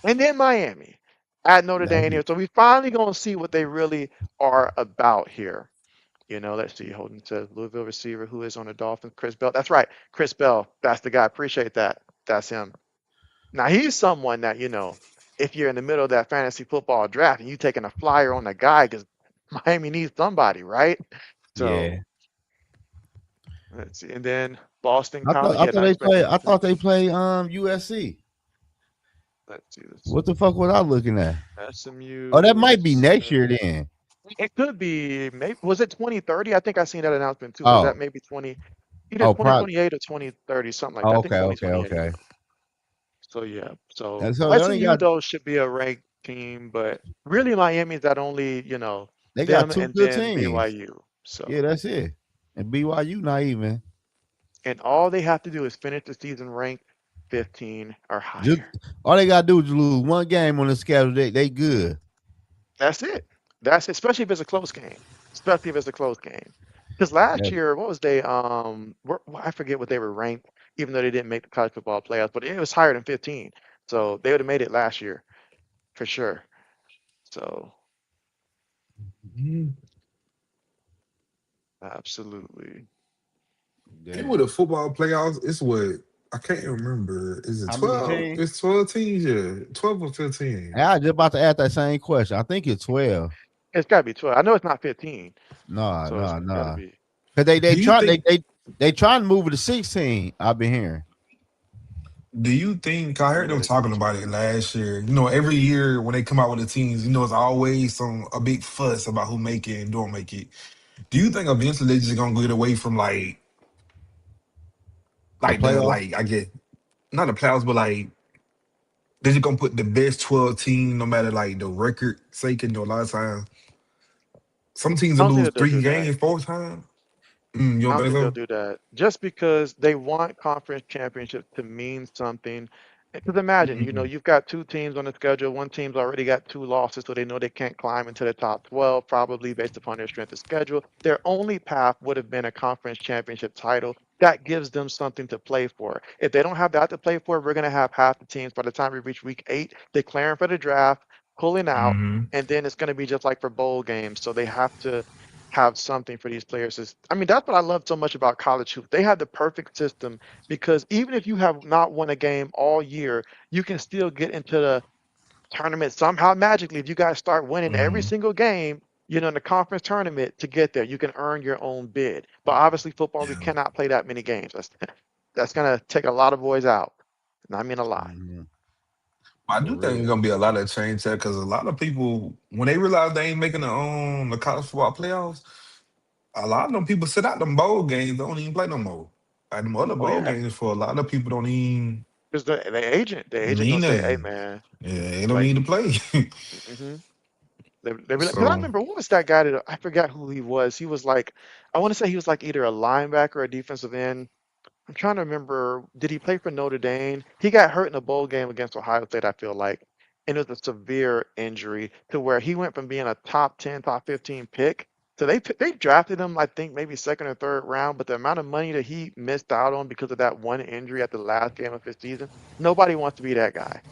And then Miami at Notre Dame here. So we finally gonna see what they really are about here. Let's see. Holden says Louisville receiver who is on the Dolphins, Chris Bell. That's right, Chris Bell. That's the guy. Appreciate that. That's him. Now he's someone that if you're in the middle of that fantasy football draft and you taking a flyer on the guy because Miami needs somebody, right? So Yeah. let's see. And then Boston I thought College. I Yeah, thought not they play expecting I nothing. thought they play USC. Let's see. Let's What see. the fuck was I looking at? Oh, that SMU. might be next year then. It could be. Maybe was it 2030? I think I seen that announcement too. Or is that Oh, maybe either oh, probably. 2028 or 2030, something like that. Oh, I think okay, okay, 2028. okay. So yeah. So And so they only SMU got though should be a ranked team, but really Miami's that only they got them two and good then teams. BYU. Yeah, So that's it. And BYU not even. and all they have to do is finish the season ranked 15 or Just higher. all they gotta do is lose one game on the schedule. They good. That's it. That's it. Especially if it's a close game. Especially if it's a close game. Because last Yeah. year, what was they? I forget what they were ranked, even though they didn't make the college football playoffs, but it was higher than 15. So they would have made it last year for sure. So Mhm. absolutely. And Yeah. with the football playoffs, it's what I can't remember. Is it How many 12? teams? It's 12 teams, yeah. 12 or 15. I was just about to ask that same question. I think it's 12. It's got to be 12. I know it's not 15, Nah, so it's nah, got to nah. be. Cause they Do you try think they trying to move it to 16. I've been hearing. do you think I Let me heard go them to see talking this about real it quick. last year. Every year when they come out with the teams, it's always a big fuss about who make it and don't make it. Do you think eventually they just gonna get away from The the playoff. I get not the playoffs, but they're just gonna put the best 12 team no matter the record sake and a lot of times some teams I will don't think lose that they'll three do that. games 4 times. You I don't don't think think they'll so? do that just because they want conference championships to mean something. Because imagine, Mm, you've got two teams on the schedule. One team's already got two losses, so they know they can't climb into the top 12, probably based upon their strength of schedule. Their only path would have been a conference championship title. That gives them something to play for. If they don't have that to play for, we're going to have half the teams by the time we reach week 8 declaring for the draft, pulling out, mm-hmm. and then it's going to be just like for bowl games. So they have to have something for these players. I mean, that's what I love so much about college hoops. They have the perfect system because even if you have not won a game all year, you can still get into the tournament somehow magically. If you guys start winning every Mm-hmm. single game, in the conference tournament to get there, you can earn your own bid. But obviously, football, we Yeah. cannot play that many games. That's going to take a lot of boys out. And I mean a lot. Mhm. I For do think it's real. gonna be a lot of change there because a lot of people, when they realize they ain't making the college football playoffs, a lot of them people sit out them bowl games, don't even play no more. Like them other Oh bowl yeah, games for a lot of people don't even because the agent mean gonna say, "Hey nothing. man, Yeah, they don't like." need to play. hmm They be like, because I So remember what was that guy that I forgot who he was. He was like, I want to say he was like either a linebacker or a defensive end. I'm trying to remember, did he play for Notre Dame? He got hurt in a bowl game against Ohio State, I feel like. And it was a severe injury to where he went from being a top 10, top 15 pick. So they drafted him, I think, maybe second or third round, but the amount of money that he missed out on because of that one injury at the last game of his season, nobody wants to be that guy.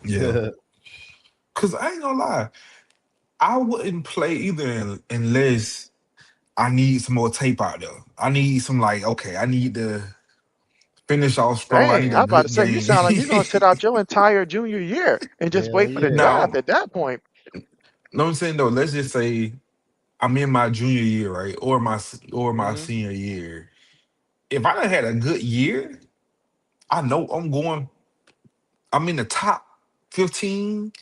yeah, because I ain't gonna lie, I wouldn't play either unless I need some more tape out there. I need some like okay, I need to finish off strong. I Dang, need a I'm about to good say, you game. sound like you're going to sit out your entire junior year and just Hell wait for the yeah. draft Now, at that point. know what I'm saying though? Let's just say I'm in my junior year, right, or my hmm senior year. If I done had a good year, I know I'm going. I'm in the top 15,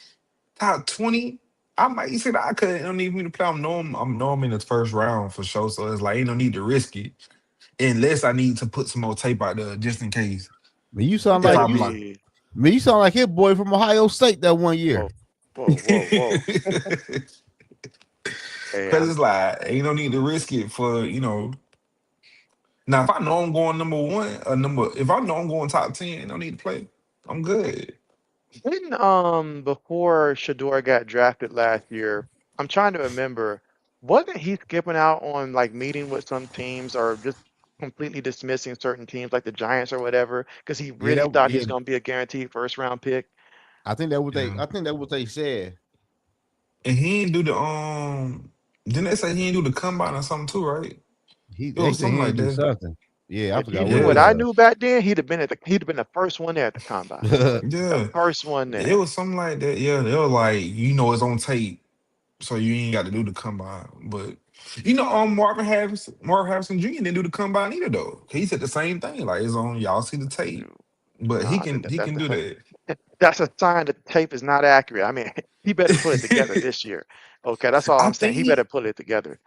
top 20. I might say that I could don't need me to play. Know I'm in the first round for sure. So it's like ain't no need to risk it unless I need to put some more tape out there just in case. Man, you You sound If like better I'm you. like, be, Man, you sound like his boy from Ohio State that one year. whoa, whoa, whoa, whoa. because Hey, it's like ain't no need to risk it for Now if I know I'm going number one, if I know I'm going top 10, ain't no need to play. I'm good. didn't before Shador got drafted last year, I'm trying to remember, wasn't he skipping out on like meeting with some teams or just completely dismissing certain teams like the Giants or whatever because he Yeah, really that thought he yeah. was going to be a guaranteed first round pick? I think that what they. Yeah. I think that what they said. And he ain't do didn't they say he ain't do the combine or something too, right? It They was said something he like ain't do that. something. Yeah, I If he forgot what knew it what Yeah. I was. knew back then, he'd have been the first one there at the combine, the Yeah. first one It there. was something like that. Yeah. They were like, it's on tape, so you ain't got to do the combine. But Marvin Harrison Jr. didn't do the combine either though. He said the same thing. Like it's on y'all see the tape. But he Nah, can he can do that. that's a sign that the tape is not accurate. I mean, he better put it together this year. Okay, that's all I I'm saying. think He better put it together.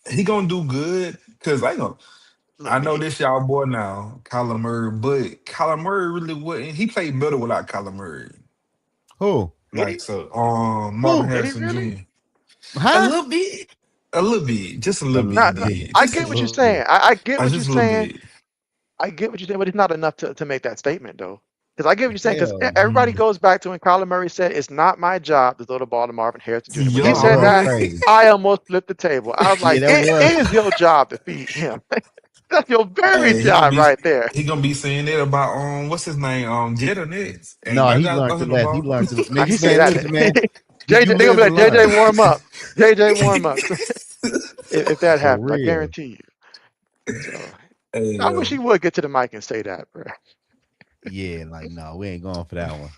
he gonna do good because Look, I man, know this y'all boy now, Kyler Murray, but Kyler Murray really wasn't. He played better without Kyler Murray. Who? did Like he? so, Marvin Who? Did he Harrison really? Jr. Huh? A little bit, just a A little bit. little He Not, not- did bit. I just A get a, what you're little bit. saying. I get what you're just a little saying. bit. I get what you're saying, but it's not enough to make that statement, though. Because I get what you're saying. Because Hell, everybody Mhm. goes back to when Kyler Murray said, "It's not my job to throw the ball to Marvin Harrison Jr." When he no, said that's Yo, that, crazy. I almost flipped the table. I was Yeah, like, that "It was. is your job to feed him. That's your very hey, he gonna job be right there." he gonna be saying that about what's his name Jetta next. Ain't No, my he job to learned throw it him the last. He ball. learned it. Now he say Man, that. listen, man. You JJ, they're gonna be live to like, learn. JJ warm up. JJ warm up. If that For happens, I real. guarantee you. So Hey I wish he would get to the mic and say that, bro. Yeah, like no, we ain't going for that one.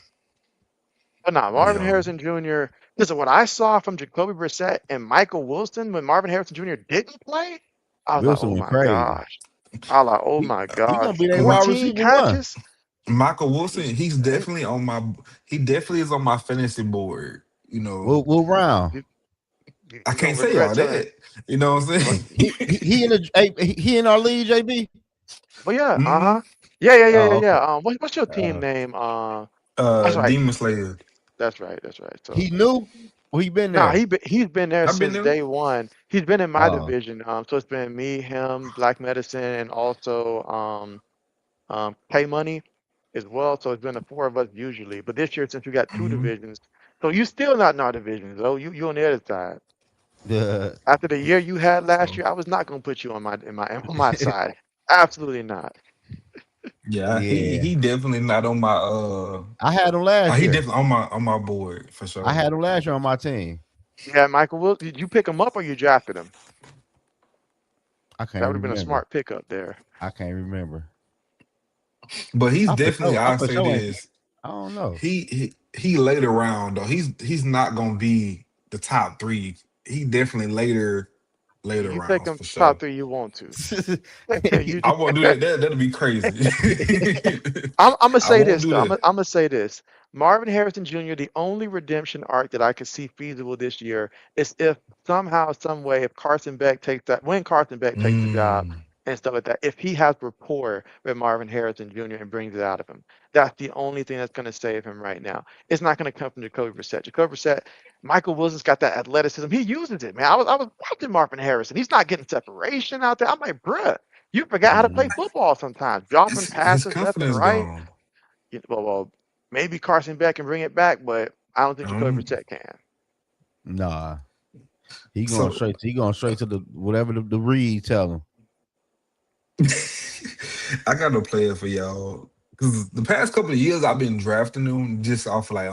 But nah, Marvin yo, Harrison Jr. Listen, what I saw from Jacoby Brissett and Michael Wilson when Marvin Harrison Jr. didn't play, I was like, Wilson oh went my crazy. gosh. I was like, oh He, my he gosh. gonna be their wide 14 receiver one. catches? Michael Wilson, He's he's hey, definitely on my he definitely is on my fantasy board. What round? you, I you're gonna can't say regret all telling. that. You know what I'm Well, saying? He in the he in our league, JB. but yeah, hmm uh-huh. Yeah. Oh, okay. What's your team Uh, name? That's right. Demon Slayer. That's right. So he knew. Well, he been nah, there. he's been there I've been since there. day one. He's been in my Oh, division. So it's been me, him, Black Medicine, and also K Money as well. So it's been the four of us usually. But this year, since we got two hmm divisions, so you still not in our division, though. You on the other side. the After the year you had last So year, I was not gonna put you on my in my on my side. Absolutely not. yeah, yeah. he definitely not on my I had him last he year. definitely on my board for I sure. had him last year on my team. Yeah, Michael Wilson. Did you pick him up or you drafted him? I That can't would have been a remember. smart pickup there. I can't remember. But he's definitely I I for say sure ain't. this. I don't know. He later round though. He's not gonna be the top three. He definitely later later You take rounds them for sure. top three, you want to. You I won't do that. That'll be crazy. I'm gonna I say won't this do though. that. I'm gonna say this. Marvin Harrison Jr. The only redemption arc that I could see feasible this year is if somehow, some way, if Carson Beck takes that, when Carson Beck takes the job Mm, and stuff like that, if he has rapport with Marvin Harrison Jr. and brings it out of him, that's the only thing that's gonna save him right now. It's not gonna come from Jacoby Brissett. Jacoby Brissett, Michael Wilson's got that athleticism. He uses it, man. I was watching Marvin Harrison. He's not getting separation out there. I'm like, bruh. You forgot how to play mm. football sometimes, dropping His passes left and confidence right. gone. Well, maybe Carson Beck can bring it back, but I don't think Jacoby Um, Brissett can. Nah, so he going straight to the whatever the read tell him. I got a player for y'all because the past couple of years I've been drafting them just off like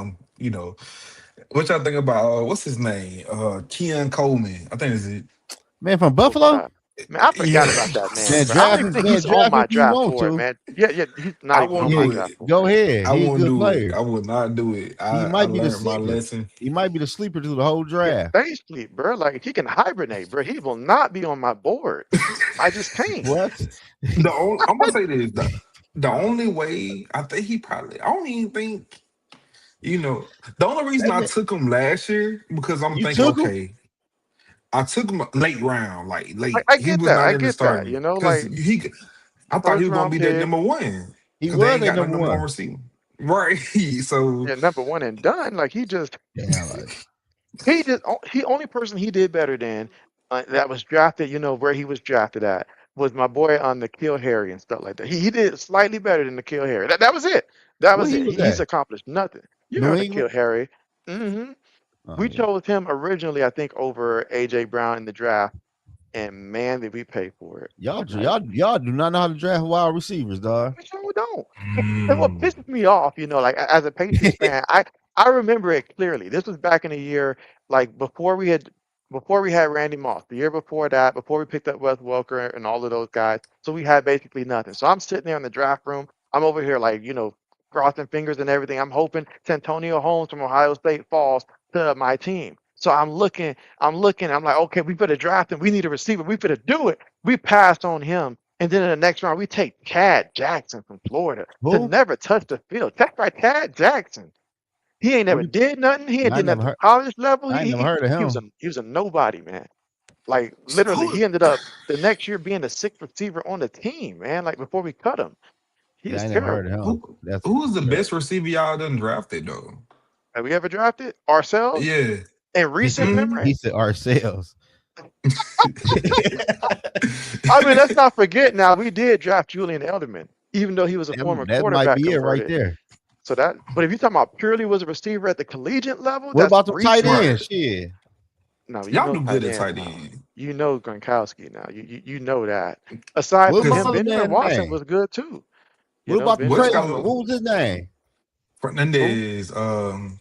what y'all think about what's his name? Keon Coleman. I think is it. Man from Oh Buffalo. God, man, I Yeah. forgot about that man, Man, bro. I don't even think he's on draft him my if you draft want board, to. man. Yeah, he's not I even won't on my Yeah, do draft it. board. go ahead. I He a won't good do it. player. I will not do it. He I might be the learned my sleeper. lesson. He might be the sleeper through the whole Yeah, draft. stay sleep, bro. Like he can hibernate, bro. He will not be on my board. I just can't. What? I'm gonna say this. The only way I think he probably I don't even think the only reason That I man- took him last year because I'm you thinking, took him? okay, I took him late round, like late. I He get was that. not I in the get that. starting You know, because like I thought he first was gonna round be that pick. number one He because they was ain't a got no number number one one. receiver, right? So Yeah, number one and done. Like he just Damn, like, he only person he did better than that was drafted. You know where he was drafted at was my boy on the Kill Harry and stuff like that. He did slightly better than the Kill Harry. That was it. That where was he it. was He's at? accomplished nothing. You New remember the Kill England? Harry? hmm Oh We yeah. chose him originally, I think, over AJ Brown in the draft, and man, did we pay for it. Like Y'all do not know how to draft wide receivers, dog. we sure don't. And what mm, pisses me off, like as a Patriots fan, I remember it clearly. This was back in the year like before we had Randy Moss, the year before that, before we picked up Wes Welker and all of those guys. So we had basically nothing. So I'm sitting there in the draft room. I'm over here like, crossing fingers and everything. I'm hoping Santonio Holmes from Ohio State falls to my team. So I'm looking, I'm like, okay, we better draft him. We need a receiver. We better do it. We passed on him. And then in the next round, we take Chad Jackson from Florida to Who? never touch the field. That's right, Chad Jackson. He ain't What never you, did nothing. He ain't I did never nothing to heard. college level. I He ain't never he heard of he was him. a he was a nobody, man. Like literally, who he ended up the next year being the sixth receiver on the team, man. Like before we cut him, he Yeah, was I ain't never heard of terrible. him. who That's who was the that. best receiver y'all done drafted though? Have we ever drafted ourselves Yeah. in He said recent Mm. memory? he said ourselves. I mean, let's not forget now we did draft Julian Edelman, even though he was a former That might quarterback be it right converted. there. So but if you're talking about purely was a receiver at the collegiate level, What that's about the tight recent. Right. end? Shit. No, Y'all do good tight at ends tight now. end. Gronkowski now. You know that. Aside What from my Because him, other Benjamin man Watson name? was good too. What about the what's Benjamin crazy Watson one? called was What was his name? who? Fernandez,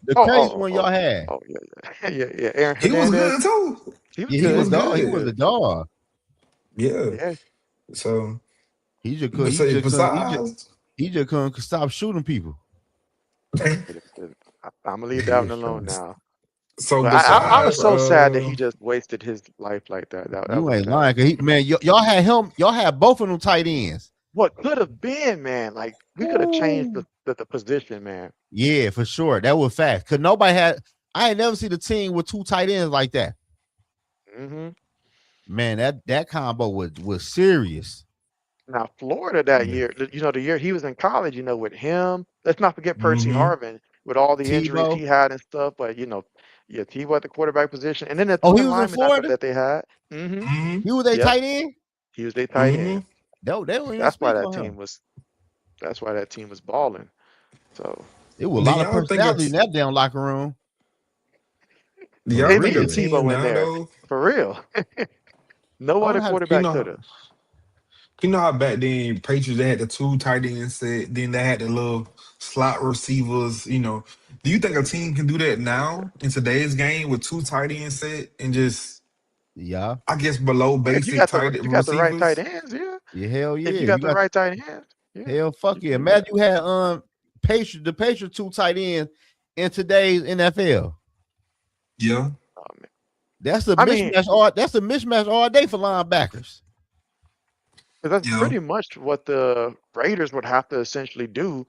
The Oh, crazy oh, one oh, y'all had. oh, yeah. Yeah. Aaron he was Hernandez. good too. He was Yeah, He he good. was was dog. He He was was good. a good. dog. Yeah. Yeah. So, He just could. but He say just couldn't. besides, He just couldn't stop shooting people. I'm gonna leave that one alone now. so But I was besides, so sad that he just wasted his life like that. That You was ain't sad. lying, cause man, y'all had him. Y'all had both of them tight ends. What could have been, man? Like we could have changed Ooh. the position, man. Yeah, for sure. That was fast. Cause nobody had. I ain't never seen a team with two tight ends like that. hmm Man, that combo was serious. Now, Florida that yeah. year, the year he was in college, with him, let's not forget Percy Mm-hmm. Harvin with all the injuries Tebow. he had and stuff. But, yeah, Tebow at the quarterback position. And then the Oh, he twin was in lineman that, Florida. that they had. hmm Mm-hmm. He was a Yep. tight end. He was their tight Mm-hmm. end. They don't even That's why speak that on team him. was that's why that team was balling. So It was a Do lot of y'all think personality in it's that damn locker room. do For y'all they think a needed real. team Tebow in now there. though? For real. No I other don't have. You quarterback could know, have. how back then Patriots they had the two tight end set, then they had the little slot receivers. Do you think a team can do that now in today's game with two tight end set and just Yeah. I guess below If you basic got the tight you got the right tight receivers? ends, yeah. Yeah. Hell If yeah. you got You the got right tight ends, yeah, hell. Fuck you can yeah. do that. Imagine you had the Patriots two tight ends in today's NFL. Yeah. Oh, man. That's a I mean, mismatch. All day for linebackers. 'cause that's Yeah, pretty much what the Raiders would have to essentially do.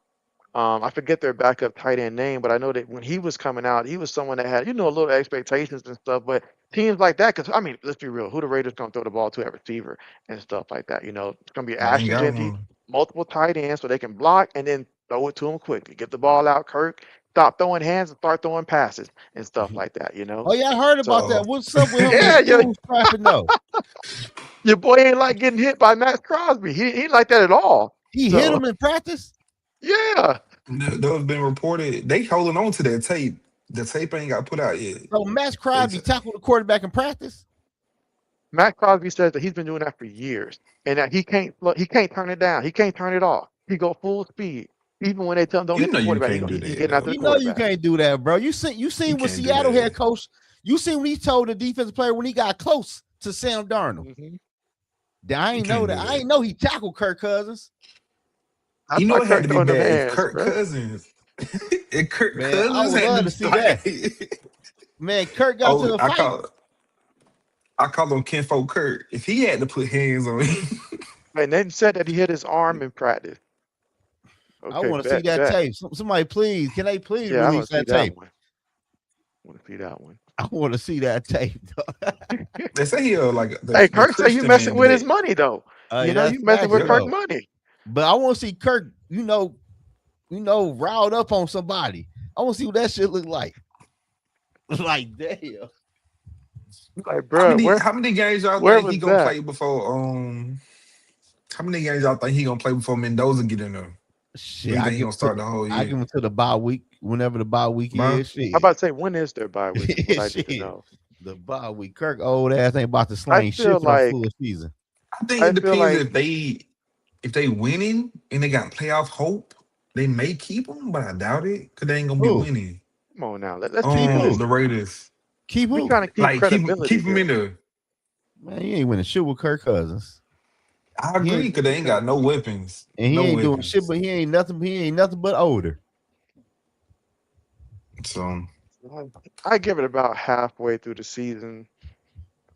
I forget their backup tight end name, but I know that when he was coming out, he was someone that had, a little expectations and stuff. But teams like that, because I mean, let's be real, who the Raiders gonna throw the ball to at receiver and stuff like that? It's gonna be they ain't Ashton got Jeff, one. multiple tight ends so they can block and then throw it to him quickly. Get the ball out, Kirk. Stop throwing hands and start throwing passes and stuff like that. Oh yeah, I heard about So that. What's up with him and Yeah, shoes strapping though? your boy ain't like getting hit by Max Crosby. He ain't like that at all. He hit So him in practice. yeah. those been reported. They holding on to that tape. The tape ain't got put out yet. So Max They Crosby t- tackled the quarterback in practice. Matt Crosby says that he's been doing that for years, and that he can't turn it down. He can't turn it off. He go full speed, even when they tell him don't you hit the know you quarterback. can't do He that getting after the You know though. you quarterback. can't do that, bro. You You seen what can't do Seattle head that. coach. You seen what he told the defensive player when he got close to Sam Darnold. Hmm. I You ain't know can't that. do I that. ain't know he tackled Kirk Cousins. I You know thought it had Kirk to be throwing them bad if hands, Kirk bro. Cousins, if Kirk Man, I Cousins would had love them to see that. like, Man, Kirk got to oh, the fight. I call him Kinfolk Kirk. If he had to put hands on him, And then said that he hit his arm in practice. I Okay, want to see that bet. tape. Somebody please, can they please Yeah, I release want to see that that tape? one. I want to see that one. I want to see that tape. they say he like Hey, the Kirk say you Christian messing man, but with his they money though. That's You messing facts with yeah. Kirk though. money. But I want to see Kirk, riled up on somebody. I want to see what that shit look like. Like, damn. Like, bro, How many games y'all where think he was gonna that? play before how many games y'all think he gonna play before Mendoza get in there? Or Shit, you think he gonna start the whole I give year? him to the bye week, whenever the bye week Bro, is. I'm Shit. about to say when is their bye week is what I need to Shit. know. The bye week. Kirk old ass ain't about to I sling shit feel for no like full season. I think I it feel depends like if they winning and they got playoff hope, they may keep him, but I doubt it because they ain't gonna be Who? winning. come on now. Let's be Keep who? The realistic. Raiders. Keep We who? trying to keep Like credibility keep him in here. there. Man, you ain't winning shit with Kirk Cousins. I He agree ain't because they ain't got no weapons. and he No ain't doing shit, weapons. but he ain't nothing but older. So I give it about halfway through the season.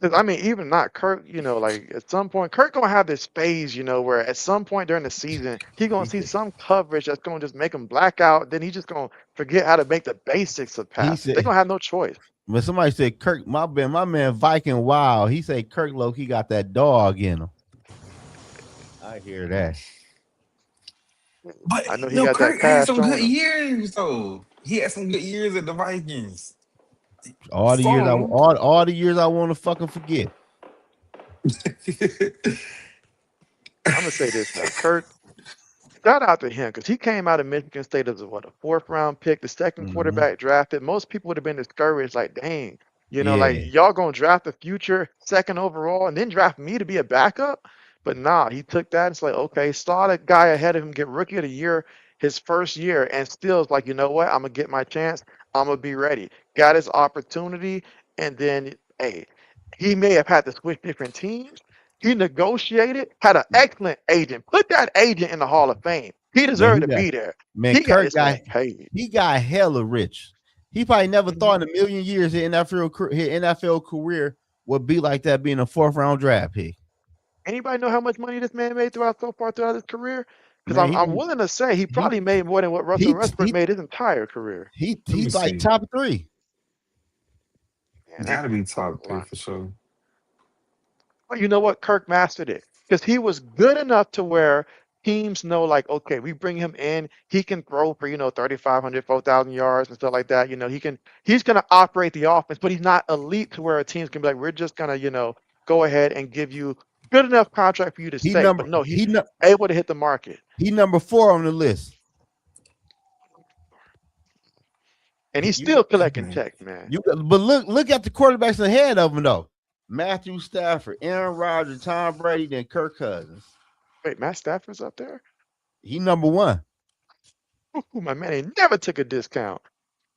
'Cause, I mean, even not Kirk, like at some point, Kirk gonna have this phase, where at some point during the season, he gonna He see said some coverage that's gonna just make him black out. Then he just gonna forget how to make the basics of he passes. They said gonna have no choice. when somebody said Kirk, my man Viking Wild, he said Kirk low, he got that dog in him. I hear that. but I know he no, got that Kirk had cash some good on him. years though. He had some good years at the Vikings. All the years Some. all the years I want to fucking forget. I'm gonna say this now, Kirk. Shout out to him because he came out of Michigan State as a fourth round pick, the second Mhm. quarterback drafted. Most people would have been discouraged, like, dang, like Yeah. y'all gonna draft the future second overall and then draft me to be a backup. But nah, he took that. It's like, okay, saw the guy ahead of him get rookie of the year his first year, and still is like, you know what? I'm gonna get my chance. I'm gonna be ready. Got his opportunity, and then hey, he may have had to switch different teams. He negotiated, had an excellent agent. Put that agent in the Hall of Fame. He Man, deserved to be there. man, He got Kirk his ass got paid. he got hella rich. He probably never Mhm. thought in a million years his NFL career would be like that, being a fourth round draft pick. Anybody know how much money this man made throughout his career? Because Man, I'm willing to say he he probably made more than what Russell he Westbrook he made his entire career. Let me he's like see. top three. Man, Gotta be that's top a three lot. for sure. But you know what? Kirk mastered it because he was good enough to where teams know, like, okay, we bring him in, he can throw for 3,500, 4,000 yards and stuff like that. He's gonna operate the offense, but he's not elite to where a team's gonna be like, we're just gonna go ahead and give you good enough contract for you to He stay. number But no, he's he nu- able to hit the market, he number 4 on the list. and he's You still collecting Man. checks, man. but look at the quarterbacks ahead of him though. Matthew Stafford, Aaron Rodgers, Tom Brady, then Kirk Cousins. Wait, Matt Stafford's up there? He number 1. Ooh, my man ain't never took a discount.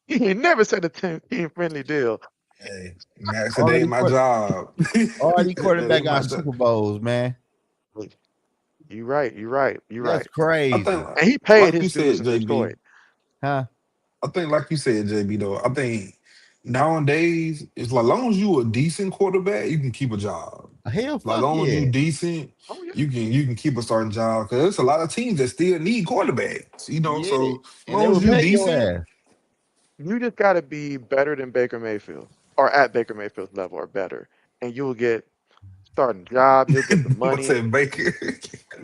He ain't never said a team friendly deal. Hey, Max, that All ain't these my job. all these That quarterbacks ain't my got job. Super Bowls, man. You right, you right, you That's right. I crazy. think, And he paid like you his dues said, in JB. Detroit. Huh? I think, like you said, JB. Though, I think nowadays, it's like long as you a decent quarterback, you can keep a job. Hell, Like fuck long as you yeah, decent, Oh yeah. you can keep a starting job because there's a lot of teams that still need quarterbacks. yeah, So as and they long will as you pay your decent, ass You just got to be better than Baker Mayfield or at Baker Mayfield's level or better, and you will get starting job. You'll get the what's money. that Baker?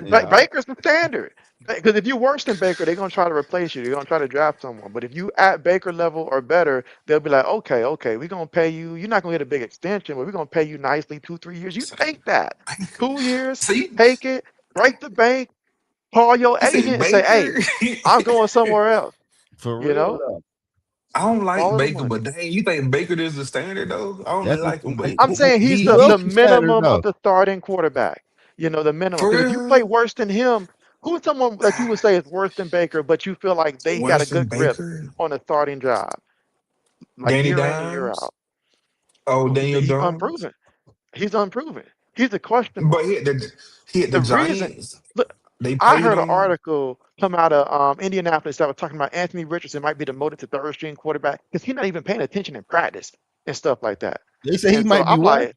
yeah. Baker's the standard. Because if you're worse than Baker, they're gonna try to replace you. They're gonna try to draft someone. But if you at Baker level or better, they'll be like, okay, okay, we're gonna pay you. You're not gonna get a big extension, but we're gonna pay you nicely 2, 3 years. You take that. 2 years, See, take it, break the bank, call your I said agent and say, hey, Baker. I'm going somewhere else. For You real know, though. I don't like follow the Baker, money. but dang, you think Baker is the standard though? I don't really That's a, like him, but I'm saying he's he the is the standard minimum of though. the starting quarterback. The minimum. for Because if you play real, worse than him, who's someone that you would say is worse than Baker, but you feel like they got a Weston good grip Baker, on a starting job, like Danny year in and year Dimes, out? oh Daniel He's Jones, unproven. He's unproven. He's a question but mark. he had the The reason, Giants. look, They I paid heard an him. article come out of Indianapolis that was talking about Anthony Richardson might be demoted to third string quarterback because he's not even paying attention in practice and stuff like that. They say he And so might be I'm what? like,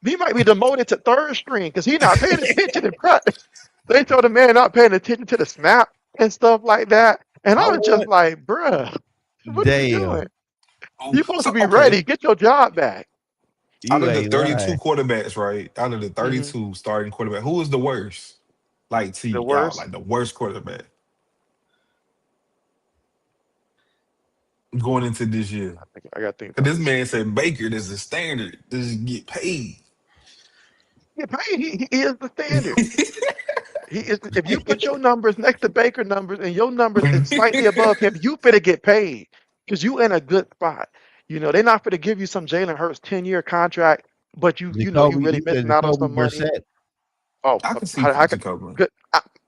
he might be demoted to third string because he's not paying attention in practice. They told the man not paying attention to the snap and stuff like that. And I I was just want like, bruh, what are you damn. doing? Oh, You're supposed so to be okay. ready. Get your job back. Out You of the ain't 32 lying. quarterbacks, right? Out of the Hmm. 32 starting quarterback, who is the worst? Like to The y'all, worst. like the worst quarterback going into this year. I got to think Cause about this this man one. said Baker is the standard. This is get paid. Yeah, Payne, he is the standard. He is. If you put your numbers next to Baker numbers and your numbers is slightly above him, you finna get paid because you in a good spot. They're not finna give you some Jalen Hurts 10-year contract, but you Jacoby, really you said missing out on Jacoby some money. Brissett. Oh, I can see how could Jacoby. good?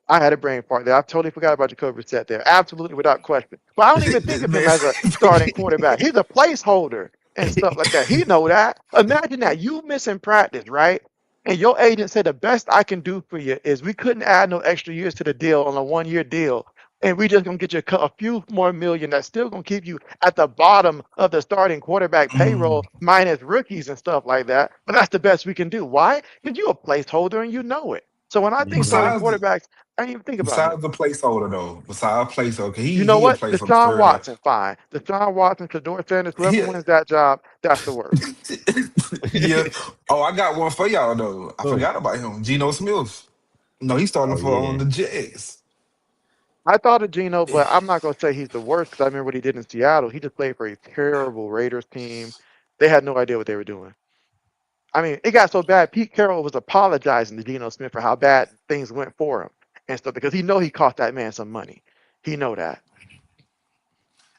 I had a brain fart there. I totally forgot about Jacoby Brissett there. Absolutely, without question. But I don't even think This of him man as a starting quarterback. He's a placeholder and stuff like that. He know that. Imagine that you missing practice, right? And your agent said the best I can do for you is we couldn't add no extra years to the deal on a 1-year deal. And we just gonna get you a few more million. That's still gonna keep you at the bottom of the starting quarterback mm, payroll, minus rookies and stuff like that. But that's the best we can do. Why? Because you're a placeholder and you know it. So when I think Mhm. starting besides the quarterbacks, I didn't even think about him. besides the placeholder though, besides placeholder, 'cause You know he a what? placeholder Deshaun for real. Watson, fine. Deshaun Watson, Shador Sanders, whoever He, wins that job, that's the worst. yeah. Oh, I got one for y'all though. I Oh, forgot about him. Geno Smith. No, he's starting oh for yeah. the Jets. I thought of Geno, but I'm not gonna say he's the worst because I remember what he did in Seattle. He just played for a terrible Raiders team. They had no idea what they were doing. I mean, it got so bad. Pete Carroll was apologizing to Geno Smith for how bad things went for him and stuff because he know he cost that man some money. He know that.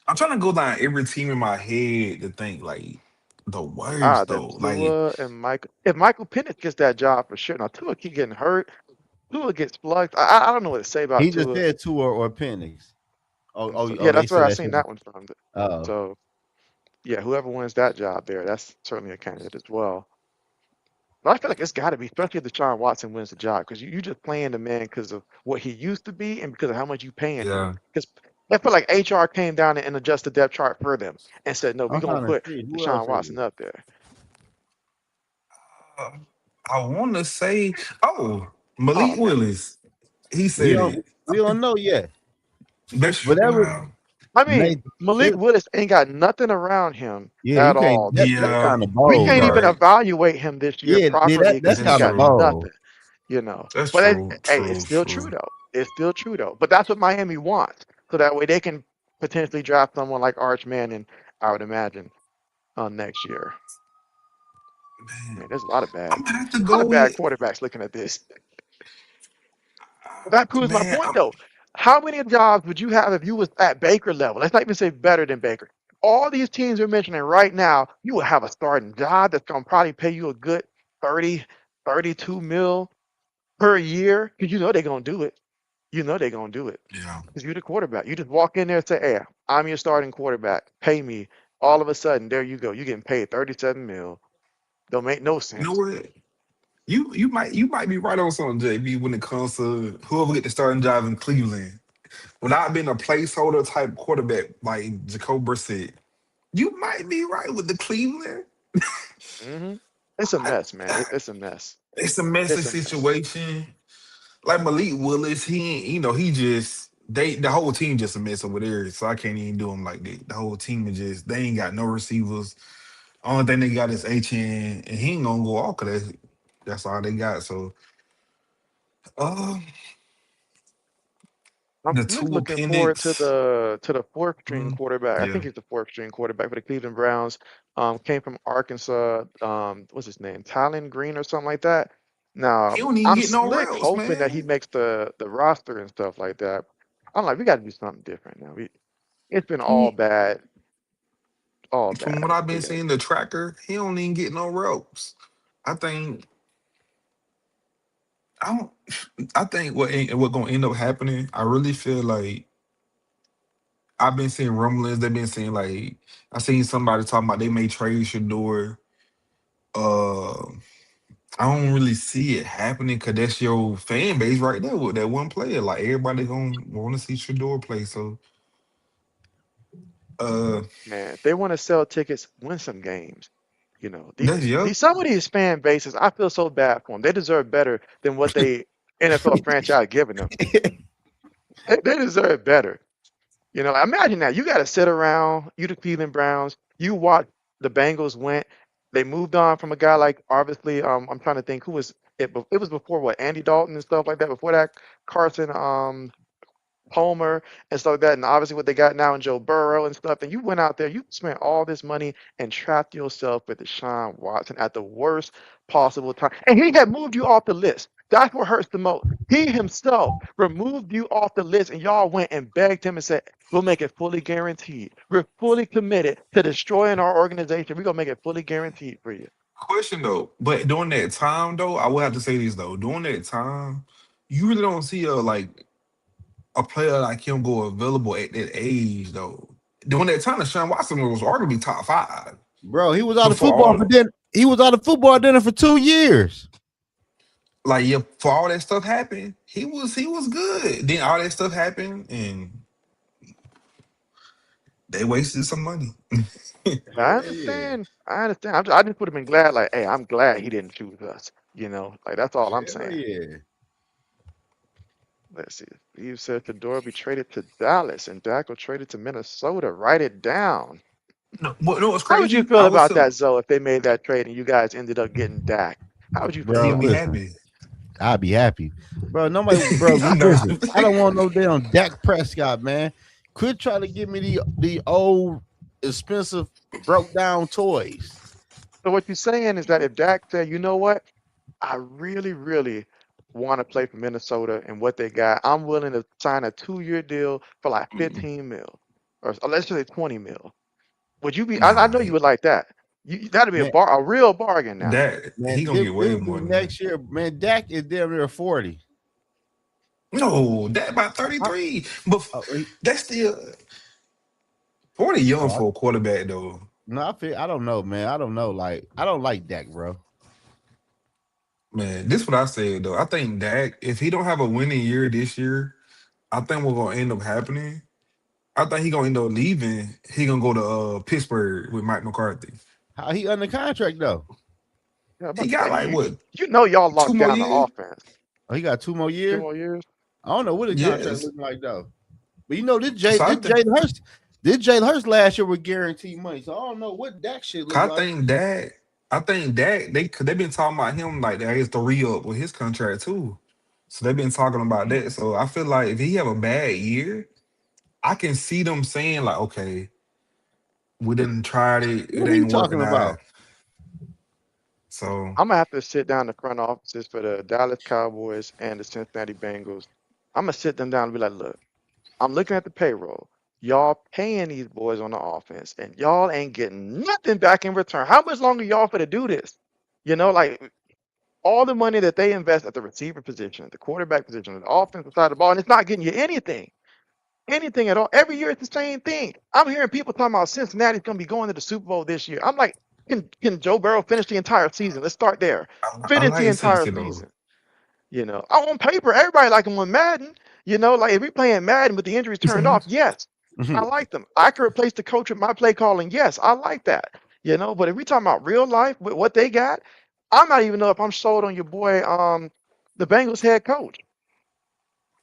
I'm trying to go down every team in my head to think like the Ah, worst then though. Like Tua and Michael. If Michael Penix gets that job for sure. Now Tua keep getting hurt. Tua gets plugged. I don't know what to say about He just Tua. said two or Penix. And so, Oh, yeah, they that's where said I that seen shit. that one from. Oh, So yeah, whoever wins that job there, that's certainly a candidate as well. But I feel like it's got to be, especially if Deshaun Watson wins the job, because you just playing the man because of what he used to be and because of how much you paying him. yeah. Because I feel like HR came down and adjusted the depth chart for them and said, no, we're I'm gonna trying to put see who else Deshaun is it. Watson up there. Uh, I want to say, oh, Oh Malik man, Willis. He We said don't it. we don't know yet. That's Whatever wow. I mean made Malik it, Willis ain't got nothing around him yeah, you at can't all this that's year. Yeah, kind of We bold you can't though. even right. evaluate him this year Yeah, properly because that's he ain't That's kind of got true. bold. nothing. That's But true. hey, it's True. still True. true though. It's still true though. But that's what Miami wants, so that way they can potentially draft someone like Arch Manning, I would imagine, next year. Man, Man, there's I'm gonna have to a lot of go bad with quarterbacks looking at this. But that proves my man. point though. How many jobs would you have if you was at Baker level? Let's not even say better than Baker. All these teams you're mentioning right now, you will have a starting job that's gonna probably pay you a good 30, 32 mil per year because you know they're gonna do it. You know they're gonna do it Yeah. because you're the quarterback. You just walk in there and say, "Hey, I'm your starting quarterback. Pay me." All of a sudden, there you go. You're getting paid 37 mil. Don't make no You know sense. what? You might be right on something, JB, when it comes to whoever get the starting job in Cleveland. Without being a placeholder type quarterback like Jacob Brissett, You might be right with the Cleveland. Hmm. It's a mess, man. It's a mess. It's a messy It's a mess. situation. Like Malik Willis, he ain't- he just the whole team just a mess over there. So I can't even do him like that. The whole team is just they ain't got no receivers. Only thing they got is HN, and he ain't gonna go off because that's all they got. So uh I'm the really two looking forward appendix. to the fourth string quarterback. I Yeah. think he's the fourth string quarterback for the Cleveland Browns. Came from Arkansas. What's his name? Tylen Green or something like that. Now, He don't even I'm get no slick reps, hoping that he man. makes the roster and stuff like that. I'm like, we got to do something different now. It's been He all from bad. what I've been Yeah. seeing the tracker, he don't even get no reps. I think I don't I think what gonna end up happening, I really feel like I've been seeing rumblings. They've been saying like I seen somebody talking about they may trade Shador. Uh, I don't really see it happening because that's your fan base right there with that one player. Like everybody gonna want to see Shador play. So uh, Man, if they want to sell tickets, win some games. You know, that's yeah. some of these fan bases, I feel so bad for them. They deserve better than what they NFL franchise giving them. They deserve better. You know, imagine that. You got to sit around, you the Cleveland Browns, you watch the Bengals went. They moved on from a guy like obviously, I'm trying to think who was it. It was before what Andy Dalton and stuff like that. Before that, Carson, Homer and stuff like that, and obviously what they got now in Joe Burrow and stuff. And you went out there, you spent all this money and trapped yourself with Deshaun Watson at the worst possible time. And he had moved you off the list. That's what hurts the most. He himself removed you off the list, and y'all went and begged him and said, "We'll make it fully guaranteed. We're fully committed to destroying our organization. We're gonna make it fully guaranteed for you." Question though, but during that time though, I will have to say this though. During that time, you really don't see a player like him go available at that age though. During that time, Deshaun Watson was arguably top five Bro, he was out of before football for all dinner. He was out of football dinner for 2 years. like yeah, for all that stuff happened, he was good. Then all that stuff happened and they wasted some money. I Yeah, yeah. understand. I understand. I just would have been glad, like, hey, I'm glad he didn't choose us. You know, like that's all I'm Hell saying. yeah. Let's see. You said Fedora be traded to Dallas and Dak will traded to Minnesota. Write it down. No, what's How would you crazy? feel I was about that, telling Zoe, if they made that trade and you guys ended up getting Dak? How would you feel Bro, he'll about be that? listen. happy. I'd be happy. Bro, nobody, bro, I know. listen. I don't want no damn Dak Prescott, man. Quit trying to give me the old expensive broke down toys. So what you're saying is that if Dak said, you know what, I really, really want to play for Minnesota and what they got, I'm willing to sign a 2-year deal for like 15 mil, or let's just say 20 mil. Would you be? I Nah, know you would like that. That'd be Man, a real bargain now. that he man, gonna get this way will be more than that. next year. Man, Dak is damn near 40. No, that about I, 33. But Oh, that's still 40 young oh, for a quarterback though. no, I don't know, man. I don't know. Like, I don't like Dak, bro. Man, this what I said though. I think Dak, if he don't have a winning year this year, I think what's gonna end up happening. I think he gonna end up leaving. He gonna go to Pittsburgh with Mike McCarthy. How he under contract though? yeah, I'm He about to got say like what you know y'all two locked more down the years? offense. Oh, he got 2 more years. 2 more years. I don't know what his contract Yes. looking like though. But you know, So I think This Jalen Hurst last year with guaranteed money. So I don't know what that shit look I like. think Dak, I think Dak, they cause they been talking about him like that is the re-up with his contract too. So they've been talking about that. So I feel like if he have a bad year, I can see them saying like, okay, we didn't try it, it What are you ain't working talking out. about? So I'm gonna have to sit down the front offices for the Dallas Cowboys and the Cincinnati Bengals. I'm gonna sit them down and be like, look, I'm looking at the payroll. Y'all paying these boys on the offense, and y'all ain't getting nothing back in return. How much longer y'all for to do this? You know, like all the money that they invest at the receiver position, the quarterback position, the offensive side of the ball, and it's not getting you anything at all. Every year it's the same thing. I'm hearing people talking about Cincinnati's going to be going to the Super Bowl this year. I'm like, can Joe Burrow finish the entire season? Let's start there. I Finish the like entire Cincy though. season. You know, on paper, everybody like him on Madden. You know, like if we playing Madden with the injuries You say turned huh? off, yes. I like them. I could replace the coach with my play calling. Yes, I like that. But if we talking about real life with what they got, I'm not even know if I'm sold on your boy, the Bengals head coach,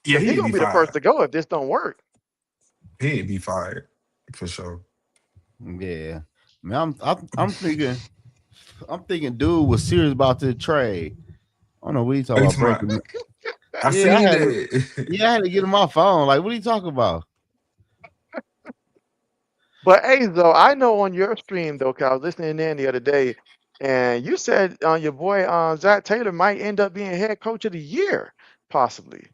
Yeah, because he he need to gonna be be the first fired. to go if this don't work. He need to be fired for sure. Yeah, man, I'm thinking, dude was serious about the trade. I don't know what he Are talking you about talking about? breaking. I Yeah, I seen had to. that. Yeah, I had to get in my phone. Like, what are you talking about? But hey, though, I know on your stream though, 'cause I was listening in the other day, and you said your boy Zach Taylor might end up being head coach of the year, possibly.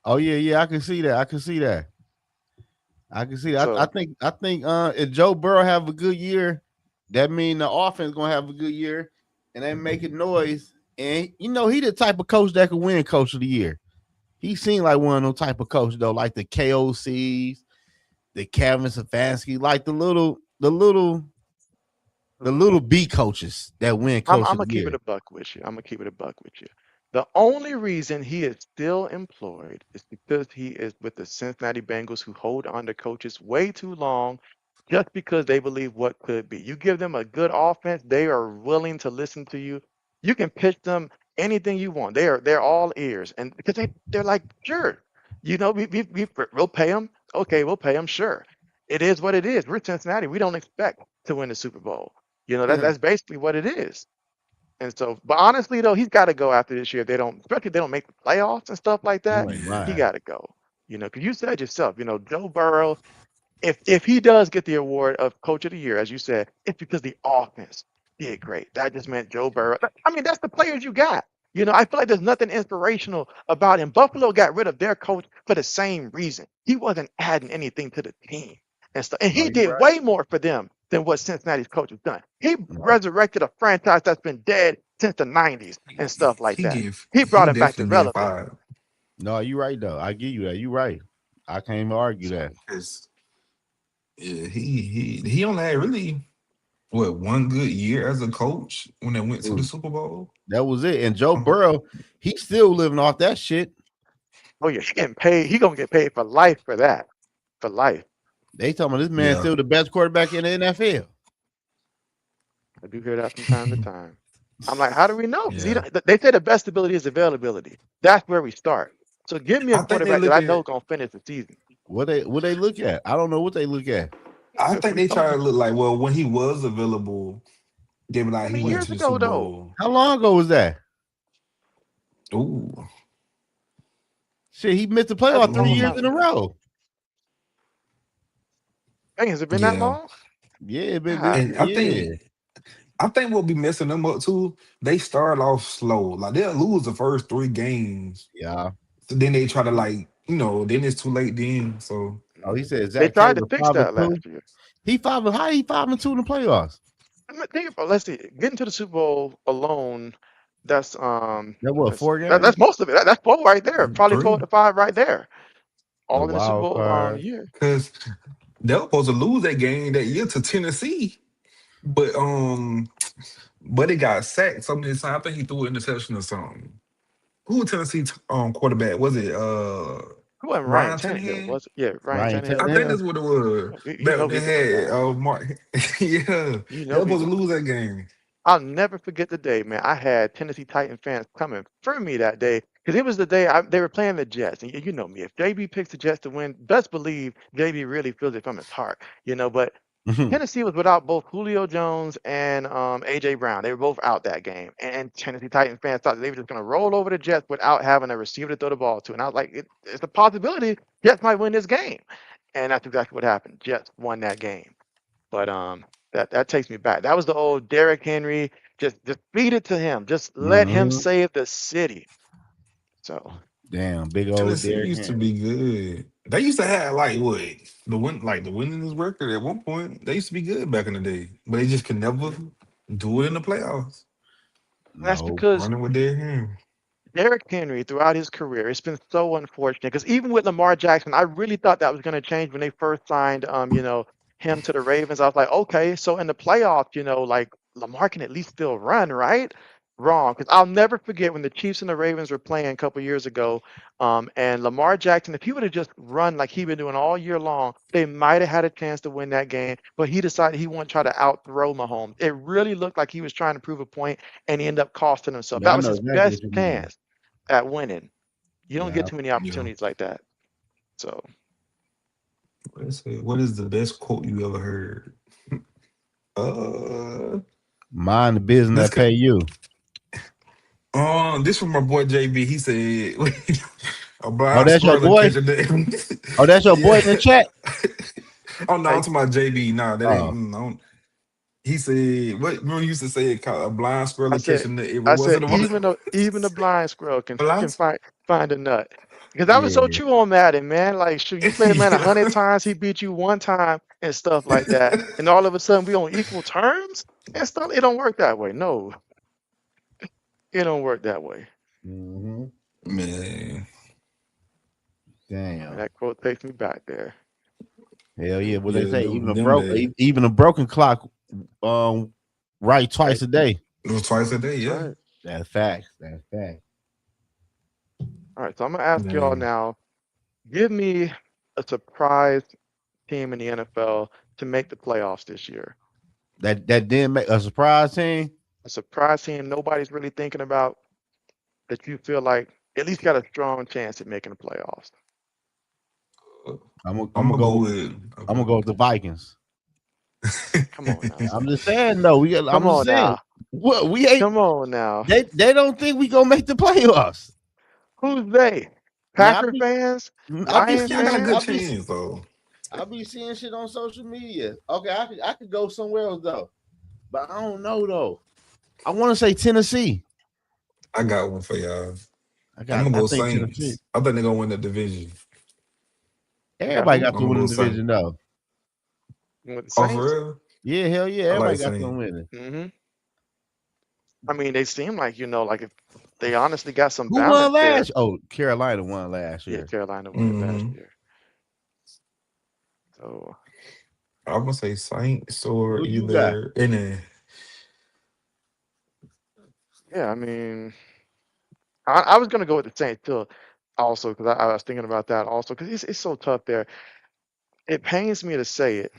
Oh yeah, yeah, I can see that. I can see that. I can see that. I So think. I think. If Joe Burrow have a good year, that mean the offense gonna have a good year, and they making noise. And he the type of coach that can win Coach of the Year. He seemed like one of those type of coach though, like the KOCs, the Kevin Stefanski, like the little B coaches that win I'm Coach I'm of gonna the keep it Year. a buck with you. I'm gonna keep it a buck with you. The only reason he is still employed is because he is with the Cincinnati Bengals, who hold on to coaches way too long, just because they believe what could be. You give them a good offense, they are willing to listen to you. You can pitch them anything you want. They're all ears, and because they're like, sure, we'll pay them. Okay, we'll pay them. Sure, it is what it is. We're Cincinnati. We don't expect to win the Super Bowl. That's basically what it is. And so, but honestly though, he's got to go after this year. If they don't, especially if they don't make the playoffs and stuff like that, You ain't he lying. got to go. Because you said yourself, Joe Burrow, if he does get the award of Coach of the Year, as you said, it's because the offense did great. That just meant Joe Burrow. I mean, that's the players you got. I feel like there's nothing inspirational about him. Buffalo got rid of their coach for the same reason. He wasn't adding anything to the team and stuff. And No, he you did right. way more for them than what Cincinnati's coach has done. He No, resurrected a franchise that's been dead since the 90s and stuff like he that. give He he brought it back to definitely getting relevance. fired. no, you right though. I give you that. You right. I can't even argue So, that. 'Cause, yeah, he only had really what one good year as a coach when they went to the Dude, Super Bowl. that was it. And Joe Um, Burrow, he's still living off that shit. oh yeah, he getting paid. He gonna get paid for life for that. For life. They talking about this man yeah, still the best quarterback in the NFL. I do hear that from time to time. I'm like, how do we know? Because yeah. they say the best ability is availability. That's where we start. So give me a I think they quarterback that look I know at. is gonna finish the season. What they look at? I don't know what they look at. I think We they told try you to look like well when he was available. They were how like he many went When? years to the ago Super though? Bowl. How long ago was that? Ooh, Shit, he missed the That's playoff a three long years time um, in a ago. row. Dang, has it been that yeah. long? Yeah, it been this. God And damn. Yeah, I think what be messing them up too. They start off slow. Like they'll lose the first three games. yeah. So then they try to like then it's too late then. So Oh, he Mhm. said They Zach tried to Taylor fix five and that two. last year. He five and how he 5-2 in the playoffs? I mean, think about let's see, getting to the Super Bowl alone, that's That what let's see, 4 games? that's most of it. That's four right there. Probably four three. to five right there. The All in the Super wild Bowl card. year. Because they were supposed to lose that game that year to Tennessee. But but it got sacked so many times. I think he threw an interception or something. Who was Tennessee quarterback? Was it It wasn't Ryan Ryan Tannehill, Tannehill? was it? Yeah, Ryan Ryan Tannehill. I Yeah. think Tannehill. that's what it was. You Back know when we they looking at had that. Mark. Yeah, You they know were we supposed to looking lose at that that. game. I'll never forget the day, man. I had Tennessee Titan fans coming for me that day because it was the day they were playing the Jets. And you know me, if JB picks the Jets to win, best believe JB really feels it from his heart. But Tennessee was without both Julio Jones and AJ Brown. They were both out that game, and Tennessee Titans fans thought they were just going to roll over the Jets without having a receiver to throw the ball to. And I was like, it's a possibility Jets might win this game, and that's exactly what happened. Jets won that game. But that takes me back. That was the old Derrick Henry. Just feed it to him. Just let him hmm save the city. So Damn, big old Tennessee Derrick used to Henry. be good. They used to have like what the winningest record at one point. They used to be good back in the day, but they just could never do it in the playoffs. that's No. because Running with their hand. Derrick Henry, throughout his career, it's been so unfortunate. Because even with Lamar Jackson, I really thought that was going to change when they first signed, him to the Ravens. I was like, okay, so in the playoffs, like Lamar can at least still run, right? wrong, because I'll never forget when the Chiefs and the Ravens were playing a couple years ago, and Lamar Jackson, if he would have just run like he been doing all year long, they might have had a chance to win that game. But he decided he wanted to try to outthrow Mahomes. It really looked like he was trying to prove a point, and he ended up costing himself. Yeah, That I was know his exactly best what you mean. chance at winning. You don't get Yeah. too many Yeah. opportunities like that. So What is the best quote you ever heard? Uh, Mind the business this that pay could. you. This from my boy JB. He said, "A Oh, blind that's your squirrel will boy? catch a nut." Oh, that's your boy Yeah. in the chat? Oh no, I'm hey, talking about JB. Nah, that ain't. Oh, No. He said, "What remember you used to say? It called a blind squirrel I will catch said, a nut. If it I said, wasn't a even a blind squirrel can blind." find a nut. Because that was so yeah. true on Madden, man. Like, shoot, you play a man 100 times, he beat you one time and stuff like that, and all of a sudden we on equal terms and stuff. It don't work that way. No, it don't work that way. Hmm. Man, And Damn. that quote takes me back there. Hell yeah. What they yeah, say, them days. even a broken clock um right Right. twice a day. It was twice a day. That's Yeah. right. That's facts. That's facts. All right. So I'm gonna ask y'all Man. now. Give me a surprise team in the NFL to make the playoffs this year. That didn't make a surprise team. A surprise team nobody's really thinking about that you feel like at least got a strong chance at making the playoffs. I'm gonna I'm I'm gonna gonna go go. with. I'm gonna Okay. go with the Vikings. Come on now. I'm just saying though. I'm Come just on saying. now. What we ain't. Come on now. They don't think we gonna make the playoffs. Who's they? Man, Packer fans? I be Lion Y'all got a seeing good I fans? be chance though. I be seeing shit on social media. Okay, I could go somewhere else though, but I don't know though. I want to say Tennessee. I got one for y'all. I'm gonna I go think Tennessee. Saints. I think they're gonna win the division. You got Everybody who? got I'm to gonna win go the Saints. division though. With the Oh, for Saints? real? Yeah, hell yeah. I like Everybody got to Saints. win it. Hmm. I mean, they seem like, like if they honestly got some Who won balance there. last? Oh, Carolina won last Yeah, year. Carolina won it last Hmm. year. So, I'm gonna say Saints or Who you got? either in a yeah, I mean, I was going to go with the Saints too, also, because I was thinking about that also, because it's so tough there. It pains me to say it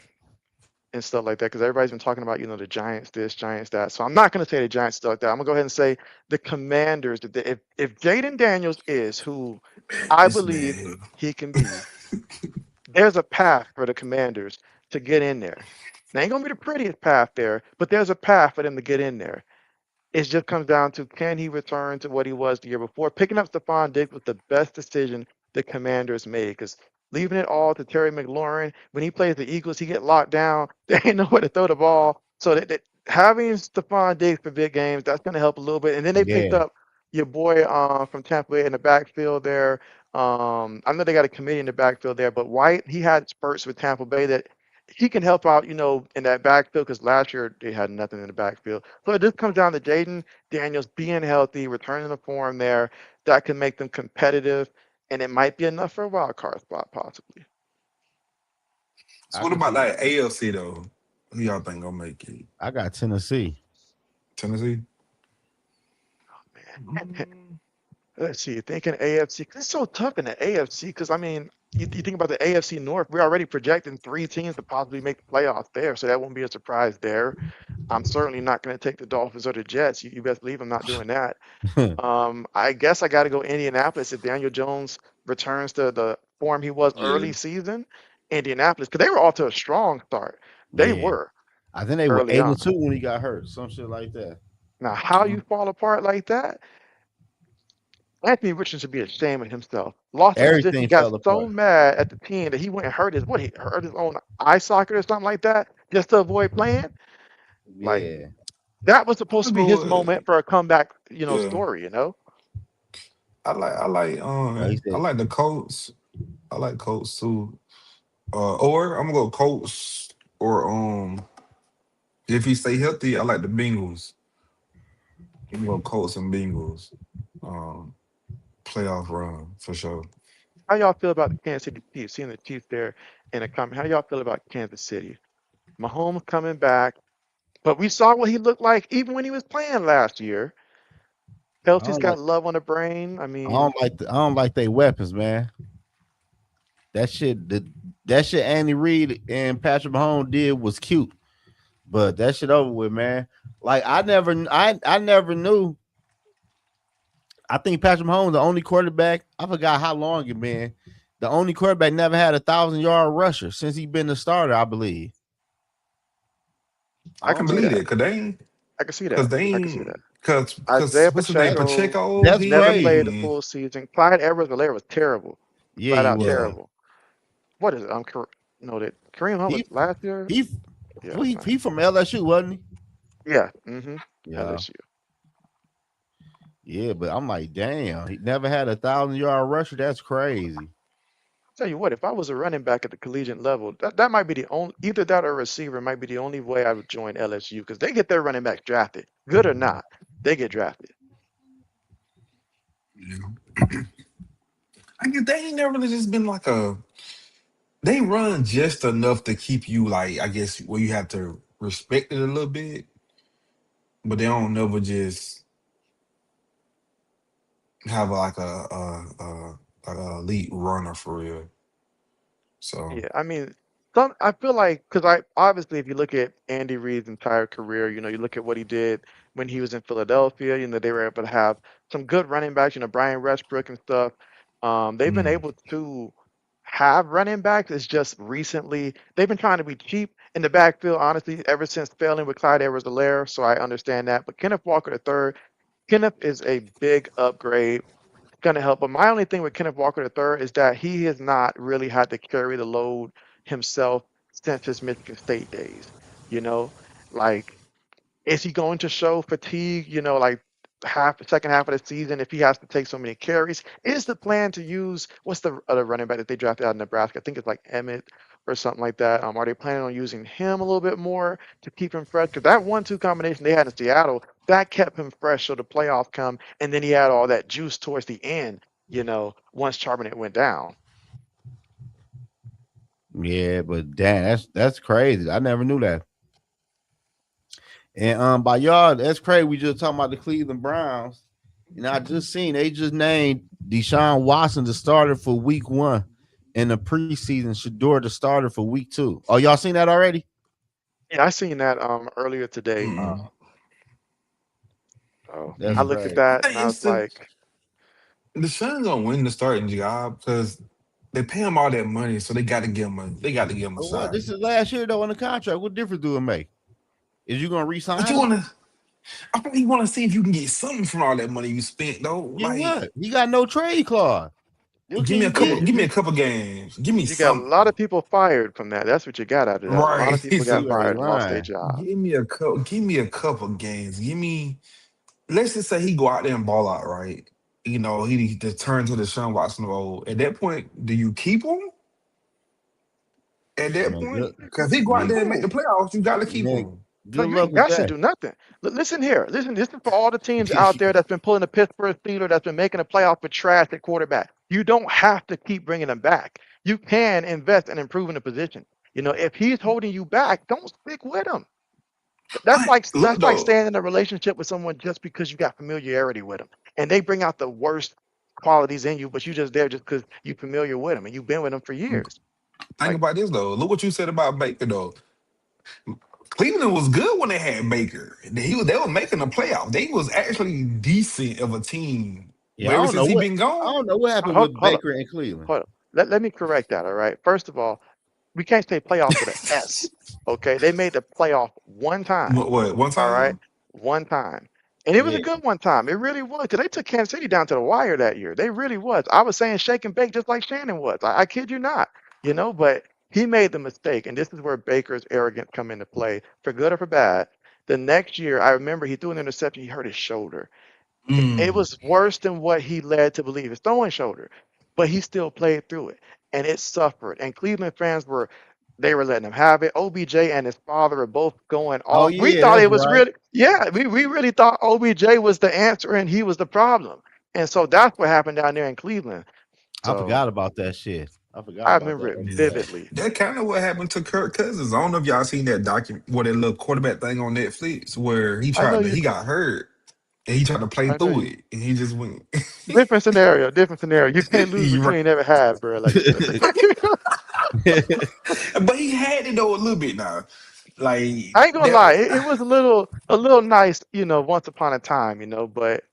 and stuff like that because everybody's been talking about, the Giants this, Giants that. So I'm not going to say the Giants stuff like that. I'm going to go ahead and say the Commanders. If Jaden Daniels is who I this believe man. he can be, there's a path for the Commanders to get in there. Now, ain't going to be the prettiest path there, but there's a path for them to get in there. It just comes down to can he return to what he was the year before? Picking up Stephon Diggs was the best decision the Commanders made because leaving it all to Terry McLaurin, when he plays the Eagles, he get locked down. They ain't nowhere to throw the ball. So that having Stephon Diggs for big games, that's going to help a little bit. And then they picked Yeah, up your boy from Tampa Bay in the backfield there. I know they got a committee in the backfield there, but White, he had spurts with Tampa Bay that he can help out, in that backfield because last year they had nothing in the backfield. So it just comes down to Jaden Daniels being healthy, returning to form there. That can make them competitive, and it might be enough for a wild card spot, possibly. So I what can about see. like AFC though? Who y'all think gonna make it? I got Tennessee. Tennessee? Man, Mm, let's see. Thinking AFC, 'cause it's so tough in the AFC. Because I mean, you think about the AFC North, we're already projecting three teams to possibly make the playoffs there, so that won't be a surprise there. I'm certainly not going to take the Dolphins or the Jets. You best believe I'm not doing that. I guess I got to go Indianapolis if Daniel Jones returns to the form he was yeah. early season. Indianapolis, because they were off to a strong start. They Yeah, were I think they were early eight and on. two when he got hurt. Some shit like that. Now, how you Mm, fall apart like that? Anthony Richardson should be ashamed of himself. Lost his position. He Everything got fell so apart. mad at the team that he went and he hurt his own eye socket or something like that just to avoid playing. Like Yeah. that was I'm supposed to gonna be go his moment for a comeback, yeah. story. He I said, like the Colts. I like Colts too. Or I'm gonna go Colts or if he stay healthy, I like the Bengals. I'm gonna go Colts and Bengals. Um Playoff run for sure. How y'all feel about the Kansas City Chiefs? Seeing the Chiefs there in the comment. How y'all feel about Kansas City? Mahomes coming back, but we saw what he looked like even when he was playing last year. I Kelsey's don't got like. love on the brain. I I mean, don't like. I don't like they weapons, man. That shit. That shit Andy Reid and Patrick Mahomes did was cute, but that shit over with, man. Like I never knew. I think Patrick Mahomes the only quarterback. I forgot how long it been. The only quarterback never had 1,000 yard rusher since he been the starter, I believe. I I I can can don't see know. believe that. it, cause they ain't, I can see cause that. they I can see that. ain't, cause Isaiah what's his name, Pacheco Pacheco, That's never he played the crazy. full season. Clyde Edwards-Helaire was terrible, Yeah, flat he out was. yeah. terrible. What is it? No, that Kareem Hunt was He last year. he Yeah, he man. from LSU, wasn't Yeah. Mm-hmm. he? Yeah. LSU. Yeah, but I'm like, damn, he never had 1,000 yard rusher. That's crazy. Tell you what, if I was a running back at the collegiate level, that might be the only either that or a receiver might be the only way I would join LSU because they get their running backs drafted, good or not, they get drafted. Yeah. I guess they ain't never really just been like a. They run just enough to keep you like, I guess, where you have to respect it a little bit, but they don't never just have like like a elite runner for real. So Yeah, I mean, I feel like because I obviously if you look at Andy Reid's entire career, you look at what he did when he was in Philadelphia, they were able to have some good running backs, Brian Westbrook and stuff. They've been mm, able to have running backs. It's just recently they've been trying to be cheap in the backfield, honestly, ever since failing with Clyde Edwards-Helaire. So I understand that. But Kenneth Walker III, Kenneth is a big upgrade gonna help. But my only thing with Kenneth Walker III is that he has not really had to carry the load himself since his Michigan State days. You know, like is he going to show fatigue? Like second half of the season if he has to take so many carries? Is the plan to use what's the other running back that they drafted out of Nebraska? I think it's like Emmett or something like that. Are they planning on using him a little bit more to keep him fresh? Because that 1-2 combination they had in Seattle that kept him fresh so the playoffs come, and then he had all that juice towards the end. Once Charbonnet went down. Yeah, but damn, that's crazy. I never knew that. And by y'all, that's crazy. We just talking about the Cleveland Browns. And I just seen they just named Deshaun Watson the starter for week 1. In the preseason, Shador the starter for week 2. Oh, y'all seen that already? Yeah, I seen that earlier today. mm. So I That's looked at crazy. I that and think I was it's like, the Suns gonna win the starting job because they pay him all that money, so they got to give him a But what? shot. This is last year though on the contract. What difference do it make? Is you gonna But re-sign you him? wanna, I really want to see if you can get something from all that money you spent though. Get Like, what? He got no trade clause. What can you get? give me a couple games, give me you got a lot of something. people fired from that. That's what you got out of that. A lot Right. of people got So You ain't fired and lost their lying. job. give me a couple games. Give me. Let's just say he go out there and ball out, right? You know, he just turn to the Sean Watson role. At that point, do you keep him? At that Man, good. point, because he go out Yeah, there and make the No, playoffs, you got to keep man, him. no, good you luck ain't with got to that. do nothing. Listen here. Listen, this is for all the teams out there that's been pulling the Pittsburgh Steelers, that's been making a playoff with trash at quarterback. You don't have to keep bringing them back. You can invest and improve in the position. If he's holding you back, don't stick with him. That's But like look that's like though, staying in a relationship with someone just because you got familiarity with them, and they bring out the worst qualities in you, but you just there just because you're familiar with them and you've been with them for years. think Like about this though. Look what you said about Baker though. Cleveland was good when they had Baker. They were making the playoff. They was actually decent of a team. Yeah, But ever since he been I gone, don't know what happened hold, with hold up, Baker in Cleveland. hold up. Let me correct that. All right. First of all, we can't say playoff with an S. Okay, they made the playoff one time. what one All right, time? one time, and it was Yeah, a good one time. It really was. 'Cause they took Kansas City down to the wire that year. They really was. I was saying shake and bake just like Shannon was. I kid you not. But he made the mistake, and this is where Baker's arrogance come into play, for good or for bad. The next year, I remember he threw an interception. He hurt his shoulder. It Mm. was worse than what he led to believe. His throwing shoulder, but he still played through it, and it suffered. And Cleveland fans were letting him have it. OBJ and his father are both going oh off. We yeah, thought that's it was right. really, yeah, we really thought OBJ was the answer and he was the problem. And so that's what happened down there in Cleveland. I So forgot about that shit. I forgot I about remember that. it That's Yeah. sad. vividly. That kind of what happened to Kirk Cousins. I don't know if y'all seen that document, what that little quarterback thing on Netflix where I know he got hurt. And he tried to play I know through you. it, and he just went. Different scenario. Different scenario. You can't lose You what you right. ain't never had, bro. Like you said. But he had it though a little bit now. Like I ain't gonna that. lie. It was a little nice, once upon a time, but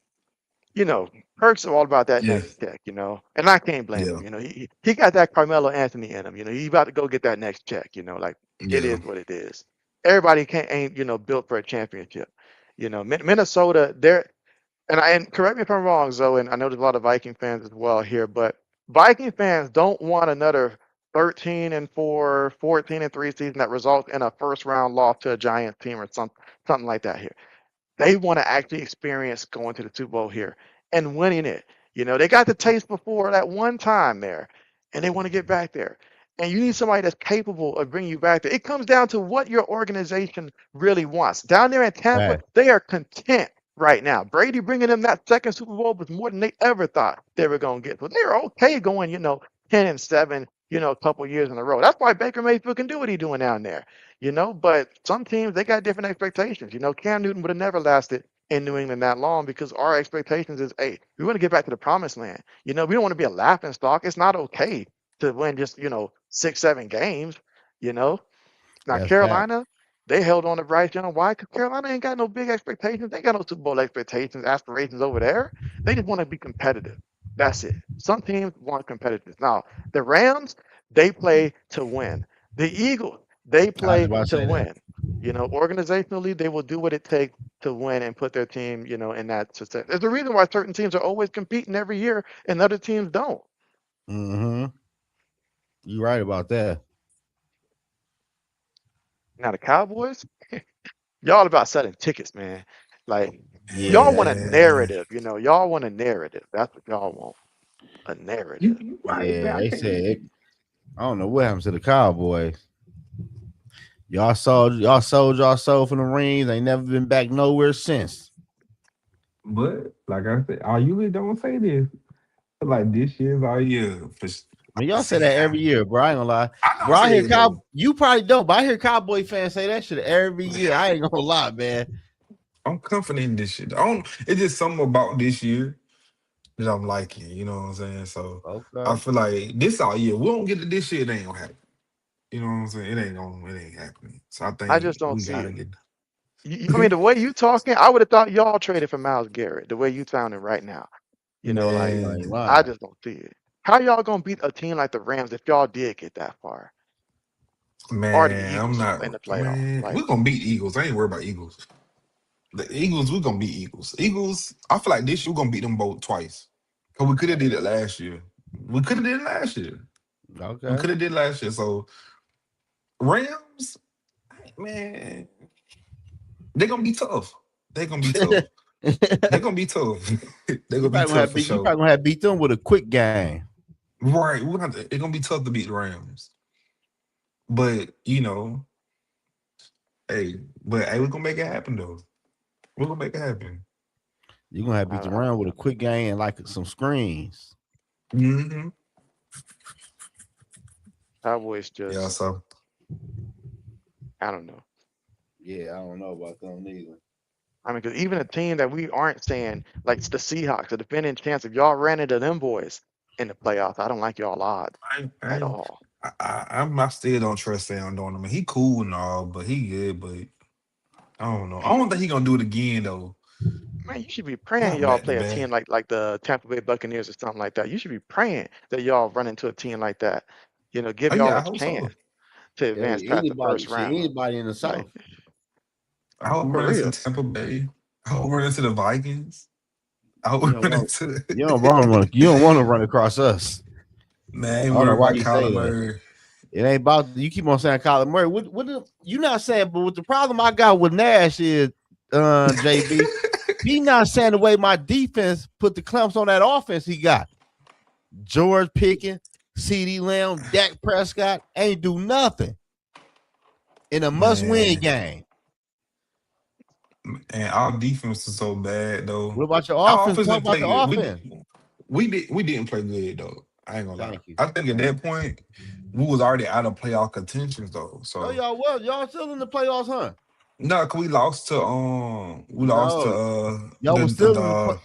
Kirk's all about that Yeah, next check, and I can't blame yeah, him. He got that Carmelo Anthony in him. He about to go get that next check. Like it yeah. is what it is. Everybody can't ain't built for a championship. Minnesota, and correct me if I'm wrong, Zoe, and I know there's a lot of Viking fans as well here, but Viking fans don't want another 13-4, 14-3 season that results in a first round loss to a Giants team or something like that here. They want to actually experience going to the Super Bowl here and winning it. They got the taste before that one time there, and they want to get back there. And you need somebody that's capable of bringing you back there. It comes down to what your organization really wants. Down there in Tampa, Right. they are content right now. Brady bringing them that second Super Bowl was more than they ever thought they were going to get. So they're okay going, 10-7, a couple years in a row. That's why Baker Mayfield can do what he's doing down there. But some teams they got different expectations. Cam Newton would have never lasted in New England that long because our expectations is, hey, we want to get back to the promised land. We don't want to be a laughing stock. It's not okay to win just 6-7 games. You know. Now That's fact. Carolina, they held on to Bryce Young. Why? Because Carolina ain't got no big expectations. They ain't got no Super Bowl expectations, aspirations over there. They just want to be competitive. That's it. Some teams want competitiveness. Now the Rams, they play to win. The Eagles, they I was play about to to say that. win. Organizationally, they will do what it takes to win and put their team, in that success. There's a reason why certain teams are always competing every year and other teams don't. Mm-hmm. You're right about that. Now the Cowboys, y'all about selling tickets, man. Like y'all want a Man, narrative, y'all want a narrative. That's what y'all want. A narrative. you right, man. Yeah, I they can't. said I don't know what happened to the Cowboys. Y'all sold for the rings. Ain't never been back nowhere since. But like I said, I usually don't say this. But like this year's our year I mean, for y'all say seeing that every happen. year, bro. I ain't gonna lie. I Bro, don't I say hear it though. you probably don't, but I hear Cowboy fans say that shit every year. I ain't gonna lie, man. I'm confident in this shit. I don't. It's just something about this year that I'm liking. You know what I'm saying? So I Okay. feel like this all year. We don't get to this year, it ain't gonna happen. You know what I'm saying? It ain't happening. So I I just think don't we see gotta it. get. I mean, the way you talking, I would have thought y'all traded for Miles Garrett. The way you sounding right now, like You ain't Man, I lying. just don't see it. How y'all gonna beat a team like the Rams if y'all did get that far, or the I'm Eagles not. in the playoffs? Man, Like we're gonna beat Eagles. I ain't worried about Eagles. The Eagles, we're gonna beat Eagles. Eagles, I feel like this year we're gonna beat them both twice. Cause we could have did it last year. We could have did it last year. We Okay. could have did last year. So Rams, man, they're gonna be tough. They're gonna be tough. They're gonna be tough. They're gonna be tough for You sure. probably gonna have beat them with a quick game. Right. It's gonna be tough to beat the Rams. But hey, we're gonna make it happen though. We're gonna make it happen. You're gonna have I, beat them I around don't with a know. quick game and like some screens. Hmm. Cowboys Yeah, just, so I don't know. Yeah, I don't know about them neither. I mean, because even a team that we aren't saying, like the Seahawks, the defending chance, if y'all ran into them boys in the playoffs, I don't like y'all odds at I all. I still don't trust Sam Darnold. I mean, he cool and all, but he good, but I don't know. I don't think he gonna do it again though. Man, you should be praying Not y'all back to play a team back. like the Tampa Bay Buccaneers or something like that. You should be praying that y'all run into a team like that. Give Oh y'all yeah, I a hope chance so. to Yeah, advance past the first round. anybody in the Like south. I hope we for run into real. Tampa Bay. I hope we run into the Vikings. I hope we You don't run want into you don't want to run across us. Man, I I ain't don't know worried why about you say Kyler that. Murray. It ain't about you keep on saying Kyler Murray. You not saying, but what the problem I got with Nash is JB, he not saying the way my defense put the clamps on that offense he got. George Pickens, CD Lamb, Dak Prescott ain't do nothing in a must-win Man, game. and our defense is so bad though. What about your Our offense? offense Talk didn't about play the good. offense. We didn't play good though. I ain't gonna lie. Thank you. I think at that point we was already out of playoff contentions though. No, So y'all was. Y'all still in the playoffs, huh? No, 'cause we lost to No, y'all was still in the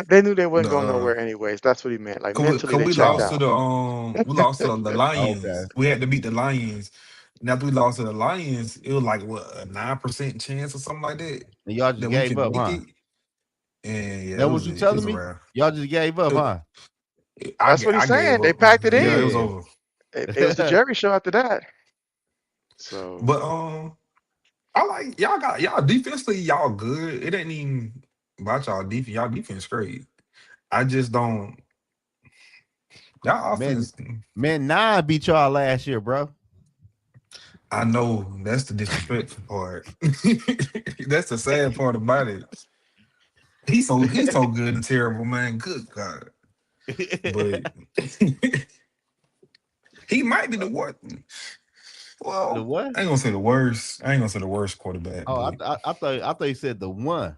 They knew they wasn't going the nowhere anyways. That's what he meant. Like mentally, cause they we checked lost to out. we lost to the okay. Lions. We had to beat the Lions. And after we lost to the Lions, it was like what, a 9% chance or something like that And y'all just that we gave could up, make huh? it. And yeah, That it what was you it. It was telling me? around. Y'all just gave up, It, huh? That's what he's I gave saying. They up. packed it Yeah, it in. was Yeah. over. It was the Jerry show after that. So But I like y'all defensively, y'all good. It ain't even about y'all defense. Y'all defense great. I just don't y'all man, offense. man, 9 beat y'all last year, bro. I know that's the disrespectful part. That's the sad part about it. He's so good and terrible, man. Good God. But he might be the what? The Well, what? I ain't gonna say the worst. I ain't gonna say the worst quarterback, Oh, but I thought you said the one.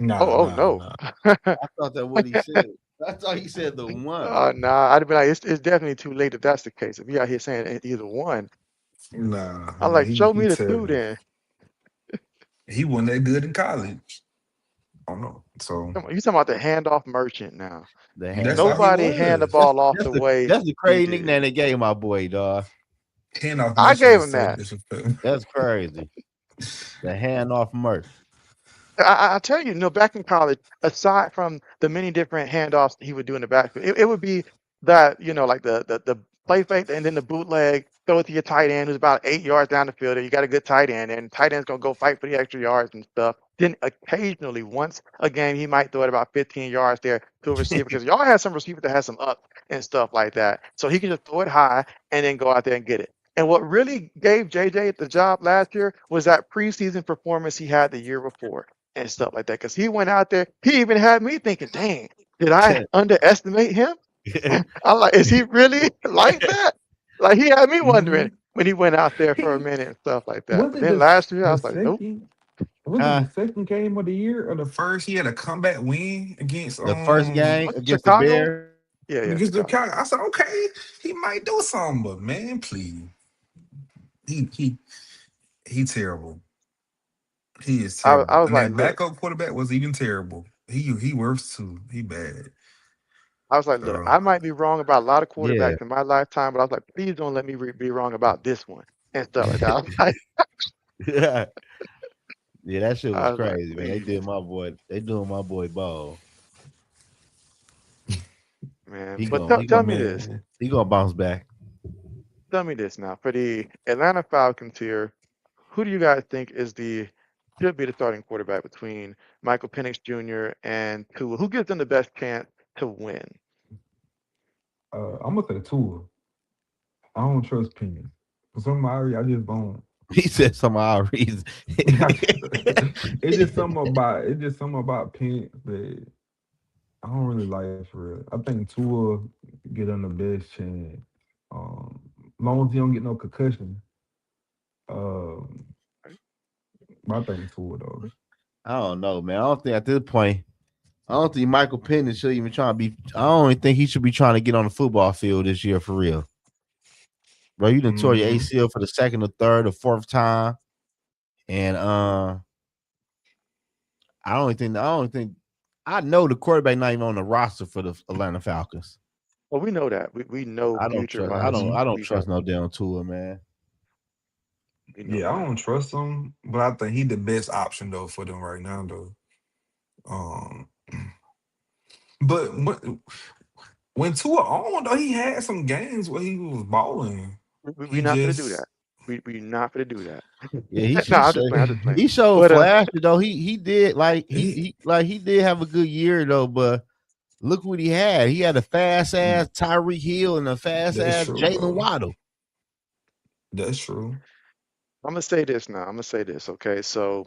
nah, oh nah, no. nah. I thought that what he said. I thought he said the one. Nah, I'd be like, it's definitely too late if that's the case. If you out here saying either one, Nah, I'm nah, like, show he me the two terrible. then. He wasn't that good in college. I don't know. So Come on, you talking about the handoff merchant now. The that's how he handoff. Nobody hand the was. That's ball off that's the the way that's the he crazy did. nickname they gave my boy, dog. Handoff I merchant gave is him so that. disrespectful. That's crazy. The handoff merch. I tell you, back in college, aside from the many different handoffs he would do in the backfield, it would be that, like the play fake and then the bootleg, throw it to your tight end who's about 8 yards down the field. And you got a good tight end, and tight end's gonna go fight for the extra yards and stuff. Then occasionally, once a game, he might throw it about 15 yards there to a receiver because y'all had some receivers that had some up and stuff like that. So he can just throw it high and then go out there and get it. And what really gave JJ the job last year was that preseason performance he had the year before and stuff like that. Because he went out there, he even had me thinking, dang, did I underestimate him? I'm like, is he really like that? Like he had me wondering Mhm. when he went out there for a He minute and stuff like that. was But it then last year, I the was like, nope. second was it Huh? the second game of the year or the first? He had a comeback win against The first game Was it against the Chicago? Bears. Yeah, against the Chicago. Cowboys. I said, okay, he might do something, but man, please, he he he terrible. He is I terrible, was and like, that look, backup quarterback was even terrible. He worse too. He bad. I So might be wrong about a lot of Yeah. quarterbacks in my lifetime, but I was like, please don't let me be wrong about this one and stuff like that. Yeah. Yeah, that shit was I was like, crazy, man. They please, did my boy. They doing my boy ball. man. He But going he tell going me this. man, he gonna bounce back. Tell me this now. For the Atlanta Falcons here, who do you guys think should be the starting quarterback between Michael Penix Jr. and Tua? Who gives them the best chance to win? I'm gonna say Tua. I don't trust Penny. For some odd reason, I just don't. He said some odd reason. It's just something about Penny that I don't really like for real. I think Tua get on the best chance. Long as he don't get no concussion. Um, but I think Tua though. I don't know, man. I don't think at this point, I don't think Michael Penix should even try to be. I don't even think he should be trying to get on the football field this year for real, bro. You done tore your Hmm. ACL for the second or third or fourth time, and I don't think I know the quarterback not even on the roster for the Atlanta Falcons. Well, we know that. We know I don't future trust. I wise. don't. Hmm. I don't We know trust no that. damn Tua, man. We know Yeah, I that. don't trust him, but I think he the best option though for them right now though. Um, but when Tua on though, he had some games where he was balling. We He not gonna do just that. We not gonna do that. Yeah, he No, he I'm showed just playing. I'm just playing. he showed But flash though. He did like he, he did have a good year though, but look what he had. He had a fast ass Tyreek Hill and a fast that's ass true Jalen though. Waddle. That's true. I'm gonna say this now. I'm gonna say this. Okay, so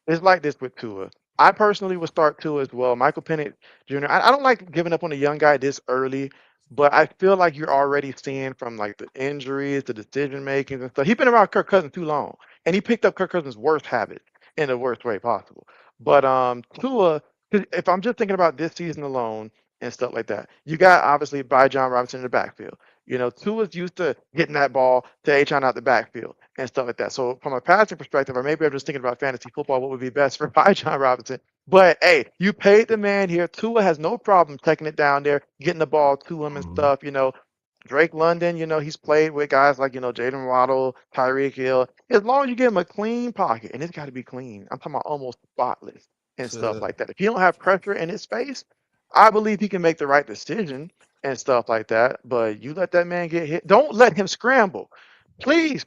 it's like this with Tua. I personally would start Tua as well. Michael Penix Jr. I don't like giving up on a young guy this early, but I feel like you're already seeing from like the injuries, the decision making and stuff. He's been around Kirk Cousins too long, and he picked up Kirk Cousins' worst habit in the worst way possible. But Tua, 'cause if I'm just thinking about this season alone and stuff like that, you got obviously by John Robinson in the backfield. Tua's used to getting that ball to Achane out the backfield and stuff like that. So from a passing perspective, or maybe I'm just thinking about fantasy football, what would be best for John Robinson? But hey, you paid the man here. Tua has no problem taking it down there, getting the ball to him and Mhm. stuff. Drake London, he's played with guys like, Jaden Waddle, Tyreek Hill. As long as you give him a clean pocket, and it's got to be clean. I'm talking about almost spotless and stuff So, like that. If he don't have pressure in his face, I believe he can make the right decision and stuff like that. But you let that man get hit. Don't let him scramble. Please,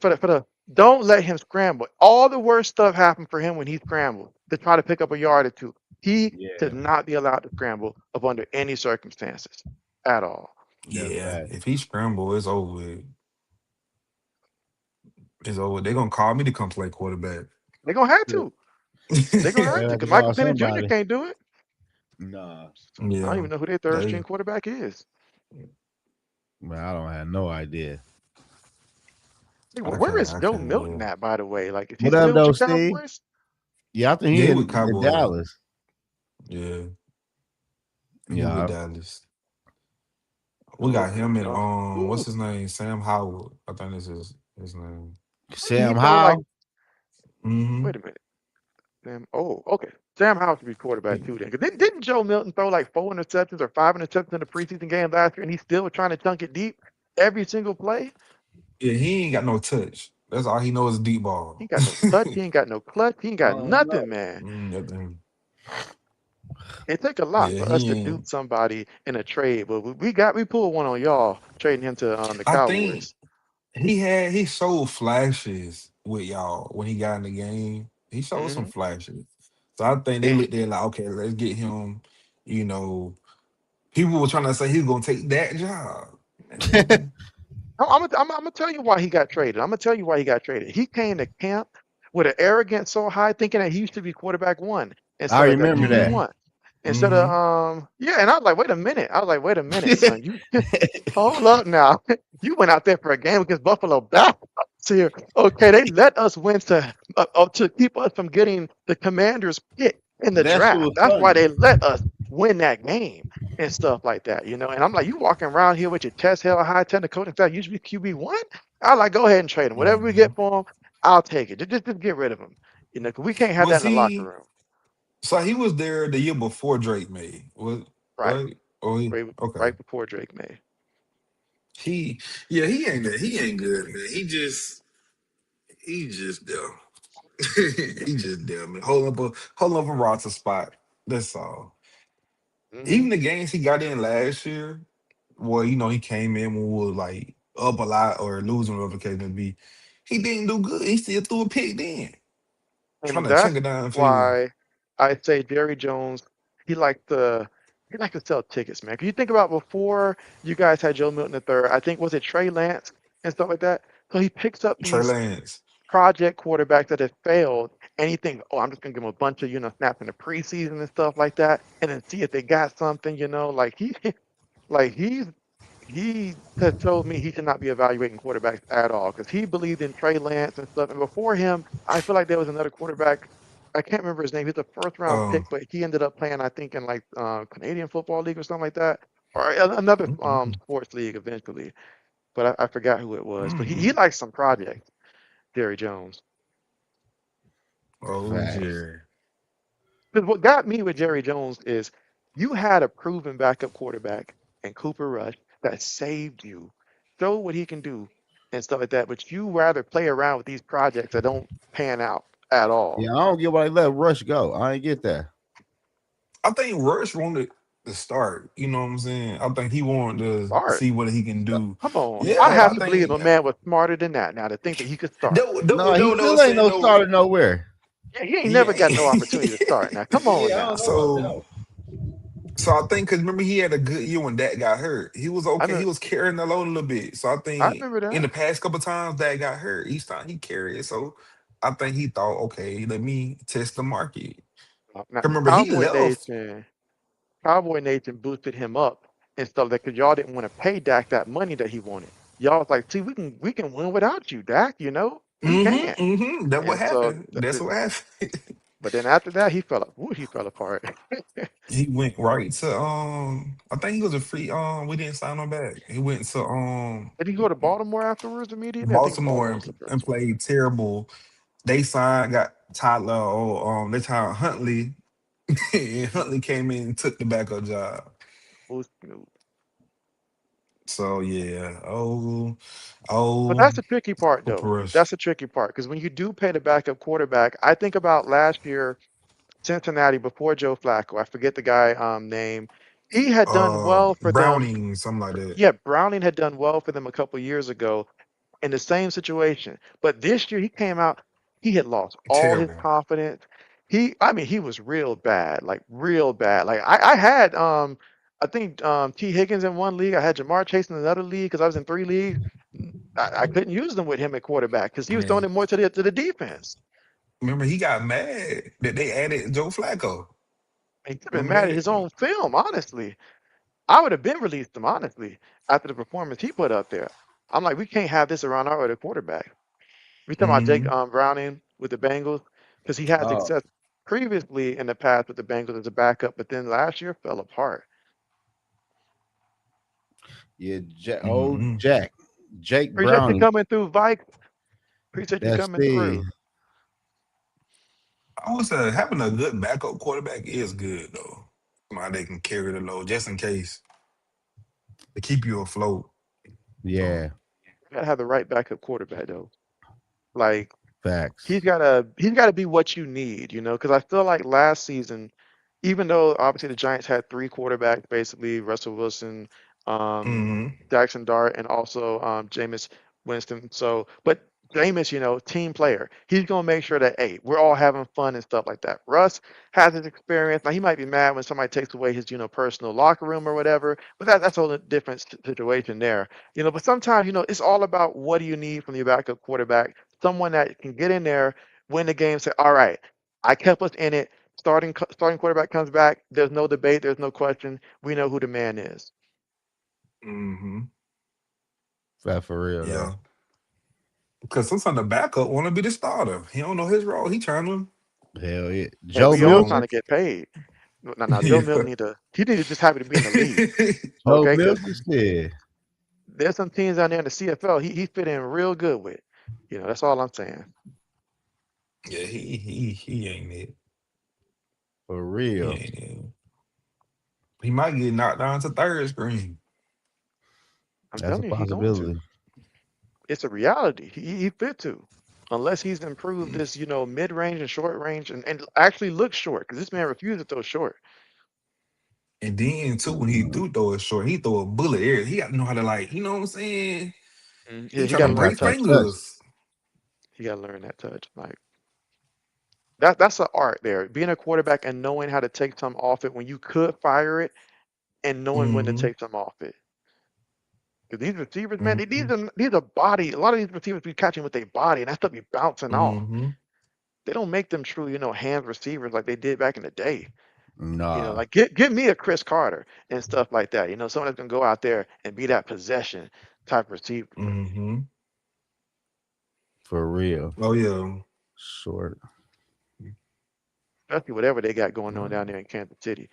don't let him scramble. All the worst stuff happened for him when he scrambled to try to pick up a yard or two. He should yeah, not be allowed to scramble up under any circumstances at all. that's Yeah, fact. if he scramble, it's over with. It's over. They're gonna call me to come play quarterback. They're gonna have Yeah. to. They're gonna have They to have to because Michael call Penix Jr. somebody. can't do it. Nah, I don't Yeah, even know who their third string they. quarterback is. man, I don't have no idea. Like, I where can't. is I Joe can't. Milton at, by the way? Like, is he What up, still with though, your Steve? Cowboys? Yeah, I think Yeah, he he with in Cowboys. Dallas. Yeah, he with Yeah, Dallas. We got Okay. him and what's Ooh, his name? Sam Howell. I think this is his name. didn't he Sam throw like? Howell. Mm-hmm. Wait a minute. Sam. Oh, okay. Sam Howell should be quarterback too. Then, 'cause didn't Joe Milton throw like 4 interceptions or 5 interceptions in the preseason game last year, and he still was trying to chunk it deep every single play? Yeah, he ain't got no touch. That's all he knows is deep He ball. ain't got no touch. He ain't got no clutch. He ain't got No. nothing, man. Nothing. It take a lot Yeah, for us he to do ain't. somebody in a trade, but we pulled one on y'all trading him to the I think Cowboys. he showed flashes with y'all when he got in the game. He showed some Hmm. flashes. So I think they And looked there like, okay, let's get him. You know, people were trying to say he's gonna take that job. And I'm gonna tell you why he got traded. I'm gonna tell you why he got traded. He came to camp with an arrogance so high, thinking that he used to be quarterback one and I stuff like that, remember QB mm-hmm, that. one. Instead of mm-hmm. yeah, and I was like, wait a minute. I was like, wait a minute, son. You hold up now. You went out there for a game against Buffalo Bills here. Okay, they let us win to keep us from getting the Commanders pick in the That shit draft. was That's why funny. they let us win that game and stuff like that. And I'm like, you walking around here with your chest held high, telling the coaching staff you should be QB1. I like, go ahead and trade him. Whatever we Mm-hmm. get for him, I'll take it. Just get rid of him. 'Cause we can't have that Was in the locker he? room. So he was there the year before Drake made. Was Right. right? Oh, he Right, okay. right before Drake May. He yeah, he ain't good, man. He just there. He just there, man. Hold up a roster spot. That's all. Hmm. Even the games he got in last year, well, he came in when we were like up a lot or losing whatever the case may be. He didn't do good. He still threw a pick then. Trying And to chunk that's it downfield. why I say Jerry Jones, he liked to he liked to sell tickets, man. Can you think about before you guys had Joe Milton III? I think was it Trey Lance and stuff like that. So he picks up Trey these Lance. project quarterbacks that have failed, and he thinks, oh, I'm just gonna give them a bunch of snaps in the preseason and stuff like that, and then see if they got something. Like he like he has told me he should not be evaluating quarterbacks at all because he believed in Trey Lance and stuff. And before him, I feel like there was another quarterback. I can't remember his name. He's a first round pick, Um, but he ended up playing, I think, in like Canadian Football League or something like that, or another mm, mm, sports league eventually. But I forgot who it was. But he mm. likes some projects, Jerry Jones. Oh, Facts. Jerry. Because what got me with Jerry Jones is you had a proven backup quarterback in Cooper Rush that saved you, showed what he can do and stuff like that. But you rather play around with these projects that don't pan out at all. Yeah, I don't get why they let Rush go. I ain't get that. I think Rush wanted to start. You know what I'm saying? I think he wanted to Start. see what he can do. Come on. I Yeah, have I to believe think a man was smarter than that now to think that he could start. No, he no still ain't saying no no. starter nowhere. Yeah, he ain't never got no opportunity to Yeah. start now. Come on Yeah, I don't now. know about so that. so I think because remember he had a good year when Dak got hurt. He was I okay. He remember, was carrying the load a little bit. So I I think remember in that. the past couple times Dak got hurt, each time he carried it. So I think he thought, okay, let me test the market. Now, Remember he Cowboy left. Nation. Cowboy Nation boosted him up and stuff like because y'all didn't want to pay Dak that money that he wanted. Y'all was like, see, we can win without you, Dak. We can. That what And so, happened. That's what happened. but then after that, he fell apart. He went right to I think he was a free we didn't sign him back. He went to Did he go to Baltimore afterwards immediately? I think Baltimore Baltimore was the and first one. played terrible. They signed got Tyler they signed Huntley and Huntley came in and took the backup job. Who's new? So yeah. But Oh that's the tricky part, though. Rush. That's the tricky part because when you do pay the backup quarterback, I think about last year, Cincinnati before Joe Flacco. I forget the guy name. He had done well for them. Browning, something like that. Yeah, Browning had done well for them a couple years ago in the same situation. But this year he came out, he had lost all his Terrible. confidence. I mean, he was real bad, like real bad. Like I had I think T Higgins in one league. I had Jamar Chase in another league because I was in three leagues. I couldn't use them with him at quarterback because he was throwing Man, it more to the defense. remember he got mad that they added Joe Flacco. And he could have been Remember mad at that? his own film, honestly. I would have been released him, honestly, after the performance he put up there. I'm like, we can't have this around our other quarterback. We talking about Jake Mm-hmm. Browning with the Bengals because he had Oh success previously in the past with the Bengals as a backup, but then last year fell apart. yeah, Mm-hmm. Jake Appreciate you Browning. coming through, Vike. Appreciate you That's coming the through. I would say having a good backup quarterback is good though. Somebody they can carry the load just in case to keep you afloat. So yeah You gotta have the right backup quarterback though. Like facts. he's gotta be what you need, because I feel like last season, even though obviously the Giants had three quarterbacks, basically Russell Wilson, um, mm-hmm. Jackson Dart, and also Jameis Winston. So, but Jameis, team player. He's gonna make sure that hey, we're all having fun and stuff like that. Russ has his experience. Now he might be mad when somebody takes away his, personal locker room or whatever, but that's a whole different situation there. But sometimes, it's all about what do you need from your backup quarterback, someone that can get in there, win the game, say, all right, I kept us in it. Starting quarterback comes back. There's no debate. There's no question. We know who the man is. Mm-hmm. That for real though. Yeah. Because sometimes the backup want to be the starter. He don't know his role. He trying to. Hell yeah. And Joe we all So trying Milton. to get paid. Now Joe yeah. Milton he need to just happy to be in the league. Joe Okay, because Milton said. there's some teams down there in the CFL he fit in real good with. That's all I'm saying. Yeah, he ain't it. For He real. ain't it. He might get knocked down to third screen. I'm That's a telling you, he going to. possibility. It's a reality. He fit to. Unless he's improved this, mid range and short range and actually looks short, because this man refused to throw short. And then too, when he do throw it short, he throw a bullet air. He got to know how to like, you know what I'm saying? Yeah, He he trying got to to He learn got break that touch. touch. fingers. He got to learn that touch. Like that's an art there. Being a quarterback and knowing how to take some off it when you could fire it and knowing when to Mm-hmm. take some off it. Because these receivers, man, Mm-hmm. these are body. A lot of these receivers be catching with their body, and that stuff be bouncing off. Mm-hmm. They don't make them true, hands receivers like they did back in the day. Nah, Like give me a Chris Carter and stuff like that. Someone that's gonna go out there and be that possession type receiver. Mm-hmm. for real. Oh yeah. Short. Especially whatever they got going on down there in Kansas City.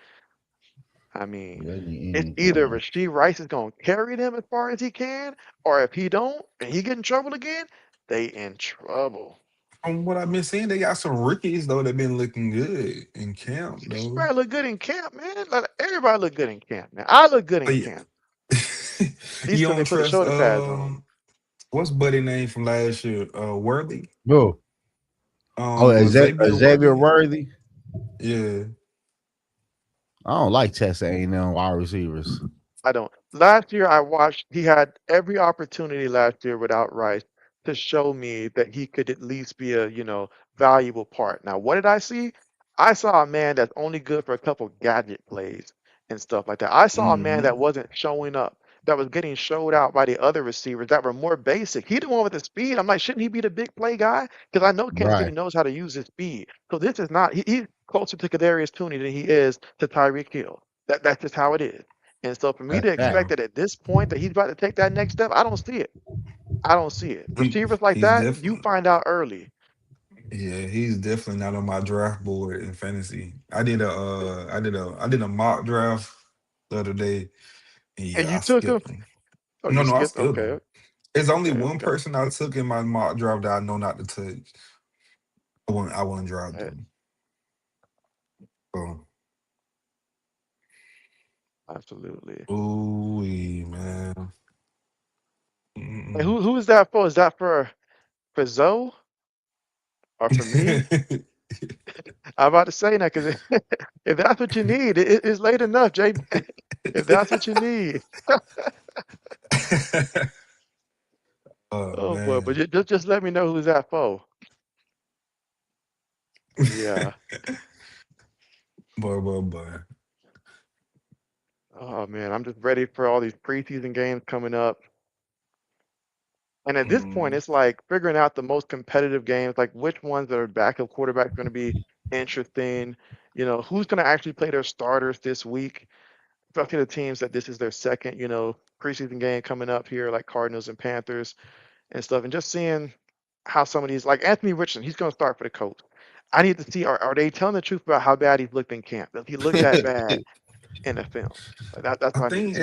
I mean, Yeah, it's either anything. Rasheed Rice is gonna carry them as far as he can, or if he don't and he get in trouble again, they in trouble. From what I've been seeing, they got some rookies though that been looking good in camp though. Everybody look good in camp, man. Like, everybody look good in camp, man. I look good Oh, in yeah. camp. At least You till don't they put the trust shoulder pads on. what's buddy name from last year? Worthy? Bro. Oh, Xavier Xavier Worthy? Worthy. Yeah. I don't like Texas A&M wide receivers. I don't. Last year, I watched. He had every opportunity last year without Rice to show me that he could at least be a valuable part. Now, what did I see? I saw a man that's only good for a couple gadget plays and stuff like that. I saw a man Mm-hmm. that wasn't showing up, that was getting showed out by the other receivers that were more basic. He the one with the speed. I'm like, shouldn't he be the big play guy? Because I know Kansas City Right. knows how to use his speed. So this is not. He's closer to Kadarius Tooney than he is to Tyreek Hill. That's just how it is. And so for me That's to fact. expect Yeah. that at this point that he's about to take that next step, I don't see it. I don't see it. He Receivers like he's that, you definitely find out early. Yeah, he's definitely not on my draft board in fantasy. I did a mock draft the other day. And And yeah, you I took him? skipped him. Oh, No, you no, I skipped? skipped Okay, him. There's only okay, one okay. person I took in my mock draft that I know not to touch. I wouldn't draft Eh, them. So, absolutely. ooh, man. And Mm-mm. who is that for? Is that for Zoe or for me? I'm about to say that because if that's what you need, it's late enough, Jay. If that's what you need. Oh Oh boy, but man. just let me know who's that for. Yeah. Boy. Oh man, I'm just ready for all these preseason games coming up. And at this point, Mm. it's like figuring out the most competitive games, like which ones that are backup quarterbacks going to be interesting. Who's going to actually play their starters this week, especially the teams that this is their second, preseason game coming up here, like Cardinals and Panthers and stuff. And just seeing how some of these, like Anthony Richardson, he's going to start for the Colts. I need to see, are they telling the truth about how bad he's looked in camp? Does he look that bad in the film? Like that's I what I need to think see.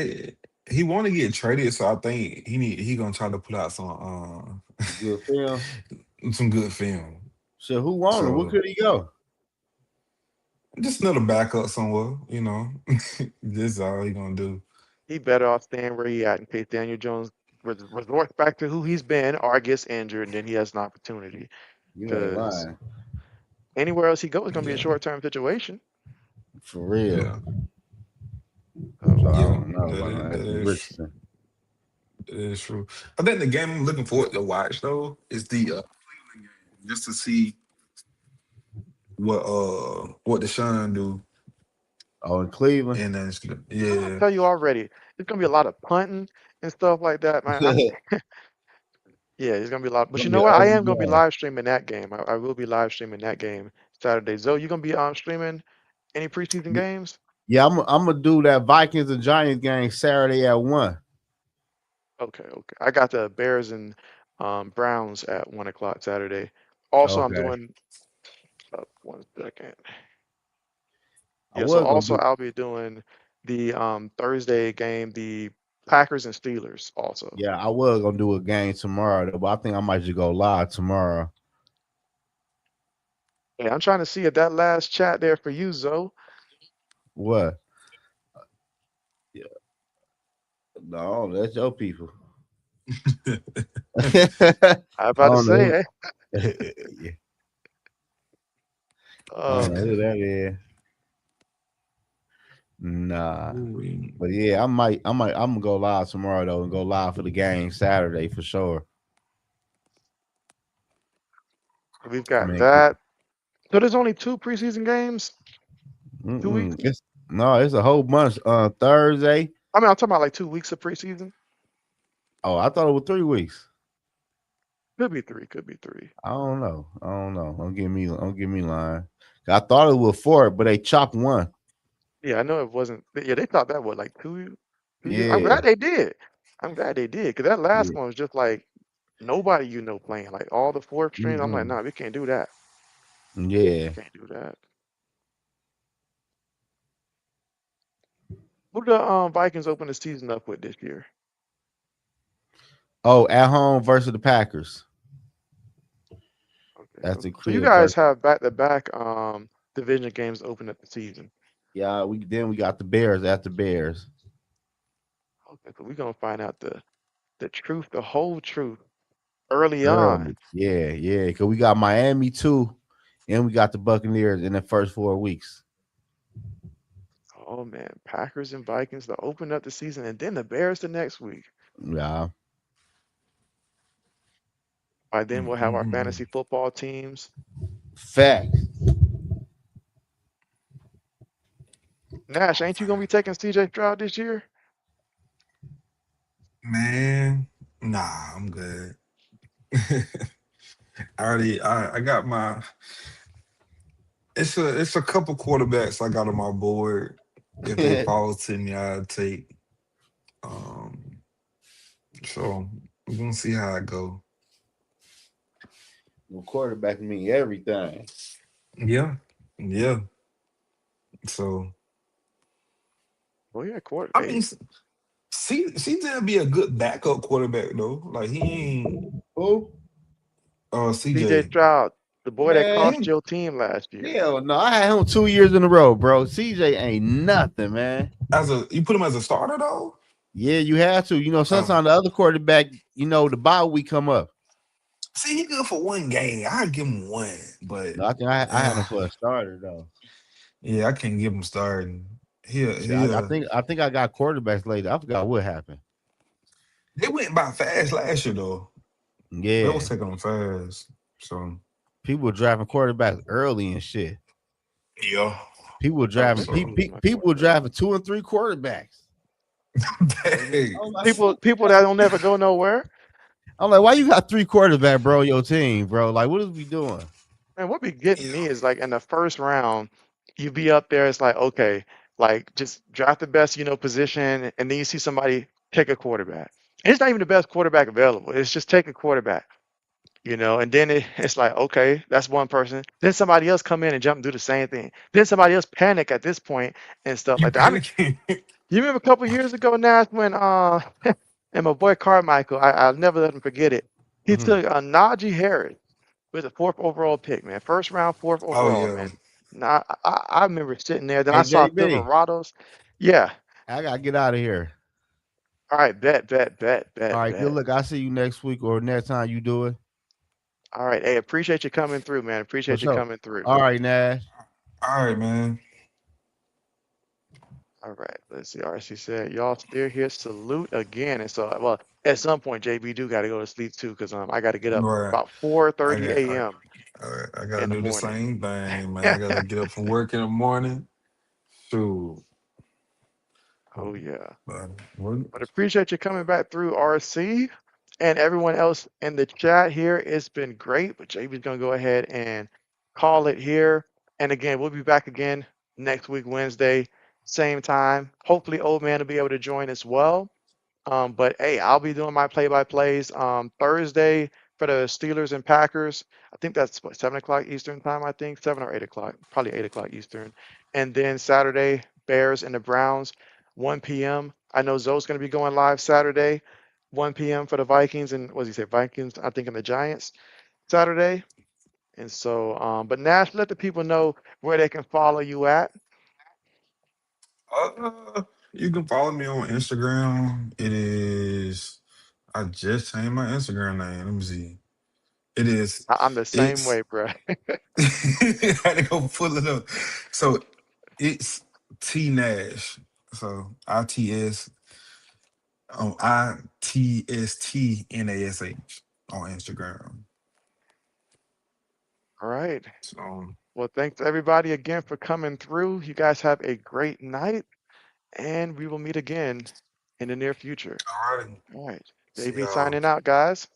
he want to get traded, so I think he gonna try to put out Good film. some good film. So who won him? Where So could he go? just another backup somewhere. This is all he gonna do. He better off staying where he at in case Daniel Jones resorts back to who he's been or gets injured, and then he has an opportunity. You ain't Because lying. anywhere else he goes is going to be a Yeah, short-term situation. For real. yeah, So So I yeah. don't know That about no is that Anthony is Richardson. that is true. I think the game I'm looking forward to watch though is the Cleveland game, just to see what Deshaun do. Oh, in Cleveland. And then I'll yeah, tell you already, it's going to be a lot of punting and stuff like that, man. Yeah, it's going to be a lot. But Gonna you be know an what? I ugly am going to be game. live streaming that game. I will be live streaming that game Saturday. Zoe, you going to be streaming any preseason Y- games? Yeah, I'm gonna do that Vikings and Giants game Saturday at 1. Okay, okay. I got the Bears and Browns at 1 o'clock Saturday. Also, I'm Okay. doing 1 second. I Yeah, so was gonna also do I'll be doing the Thursday game, the Packers and Steelers also. yeah, I was gonna do a game tomorrow though, but I think I might just go live tomorrow. Yeah, I'm trying to see if that last chat there for you, Zoe. What? Yeah, no, that's your people. I I about to don't say, know. Yeah, I don't oh know who man, that is. Nah. ooh, But yeah, I'm gonna go live tomorrow though and go live for the game Saturday for sure. we've got Man, that. So there's only two preseason games, 2 weeks. it's no, it's a whole bunch. Thursday. I mean, I'm talking about like 2 weeks of preseason. Oh, I thought it was 3 weeks. Could be three, could be three. I don't know. I don't know. Don't give me lying. I thought it was 4, but they chopped one. Yeah, I know it wasn't. Yeah, they thought that was like 2 years. I'm Yeah. glad they did. I'm glad they did because that last Yeah. one was just like nobody playing. Like all the fourth strings. I'm like, Mm-mm. nah, we can't do that. Yeah. Can't do that. Who the Vikings open the season up with this year? Oh, at home versus the Packers. Okay, That's the okay. So you crib guys versus. have back-to-back division games open up the season. Yeah, we got the Bears at the Bears. Okay, so we're gonna find out the truth, the whole truth early on. Early. Yeah, yeah. Because we got Miami too, and we got the Buccaneers in the first 4 weeks. Oh man, Packers and Vikings to open up the season, and then the Bears the next week. Yeah. By then we'll have our mm. fantasy football teams. Fact. Nash, ain't you gonna be taking CJ Stroud this year? Man, nah, I'm good. I got my it's a couple quarterbacks I got on my board. If they fall to me, I'll take. Um, so we're gonna see how it go. Well, quarterback mean everything. Yeah, yeah. So Well, yeah, quarter. I mean, Hey, CJ be a good backup quarterback though. Like he ain't Who? CJ CJ. Stroud, the boy that Man, cost Him your team last year. hell no. I had him 2 years in a row, bro. CJ ain't nothing, man. as a you put him as a starter though. Yeah, you have to. Um, Sometimes the other quarterback, the bye week come up. see, he good for one game. I give him one, but No, I think I had uh, him for a starter though. yeah, I can't give him starting. See, I He'll. think I got quarterbacks later. I forgot what happened. They went by fast last year though. They was Yeah, taking them fast. So people were drafting quarterbacks early and shit. yeah. People were Oh, driving. let me Pe- So see pe- my people were quarterback. driving 2 and 3 quarterbacks. dang. I'm like, People that don't never go nowhere. why you got 3 quarterback, bro? Your team, bro. Like, what is we doing? Man, what be getting Yeah. me is like in the first round, you be up there. It's like okay, like just draft the best, position, and then you see somebody take a quarterback. And it's not even the best quarterback available. It's just take a quarterback, and then it's like okay, that's one person. Then somebody else come in and jump and do the same thing. Then somebody else panic at this point and stuff You like that. panicking. You remember a couple years ago, Nash, when and my boy Carmichael, I'll never let him forget it. He Mhm. took Najee Harris with the fourth overall pick, man. First round, fourth Oh overall, yeah. man. Now I remember sitting there. Then I Hey, saw JB, Silverados. Yeah. I gotta get out of here. All right. Bet, bet, bet, All bet, right, good bet. luck. I'll see you next week or next time you do it. All right. Hey, appreciate you coming through, man. For Appreciate you sure. coming through. All right, Nash. All right, man. All right. Let's see. RC said, y'all still here. Salute again. And so, well, at some point, JB do got to go to sleep too, because I got to get up Right. about I 4:30 got I, a.m. I gotta in the do the morning. same thing, man. I gotta get up from work in the morning. Shoot. Oh yeah. What? But appreciate you coming back through, RC, and everyone else in the chat here. It's been great, but JB's gonna go ahead and call it here. And again, we'll be back again next week, Wednesday, same time. Hopefully, old man will be able to join as well. But hey, I'll be doing my play-by-plays Thursday for the Steelers and Packers. I think that's what, 7 o'clock Eastern time, I think 7 or 8 o'clock, probably 8 o'clock Eastern. And then Saturday, Bears and the Browns, 1 p.m. I know Zoe's going to be going live Saturday, 1 p.m. for the Vikings and what does he say, Vikings? I think and the Giants Saturday. And so, but Nash, let the people know where they can follow you at. You can follow me on Instagram. It is. I just changed my Instagram name. Let me see. It is. I'm the same It's. way, bro. I had to go pull it up. So it's T Nash. So ITSTNASH on Instagram. All right. So Well, thanks everybody again for coming through. You guys have a great night, and we will meet again in the near future. all right. All right. See JB y'all. signing out, guys.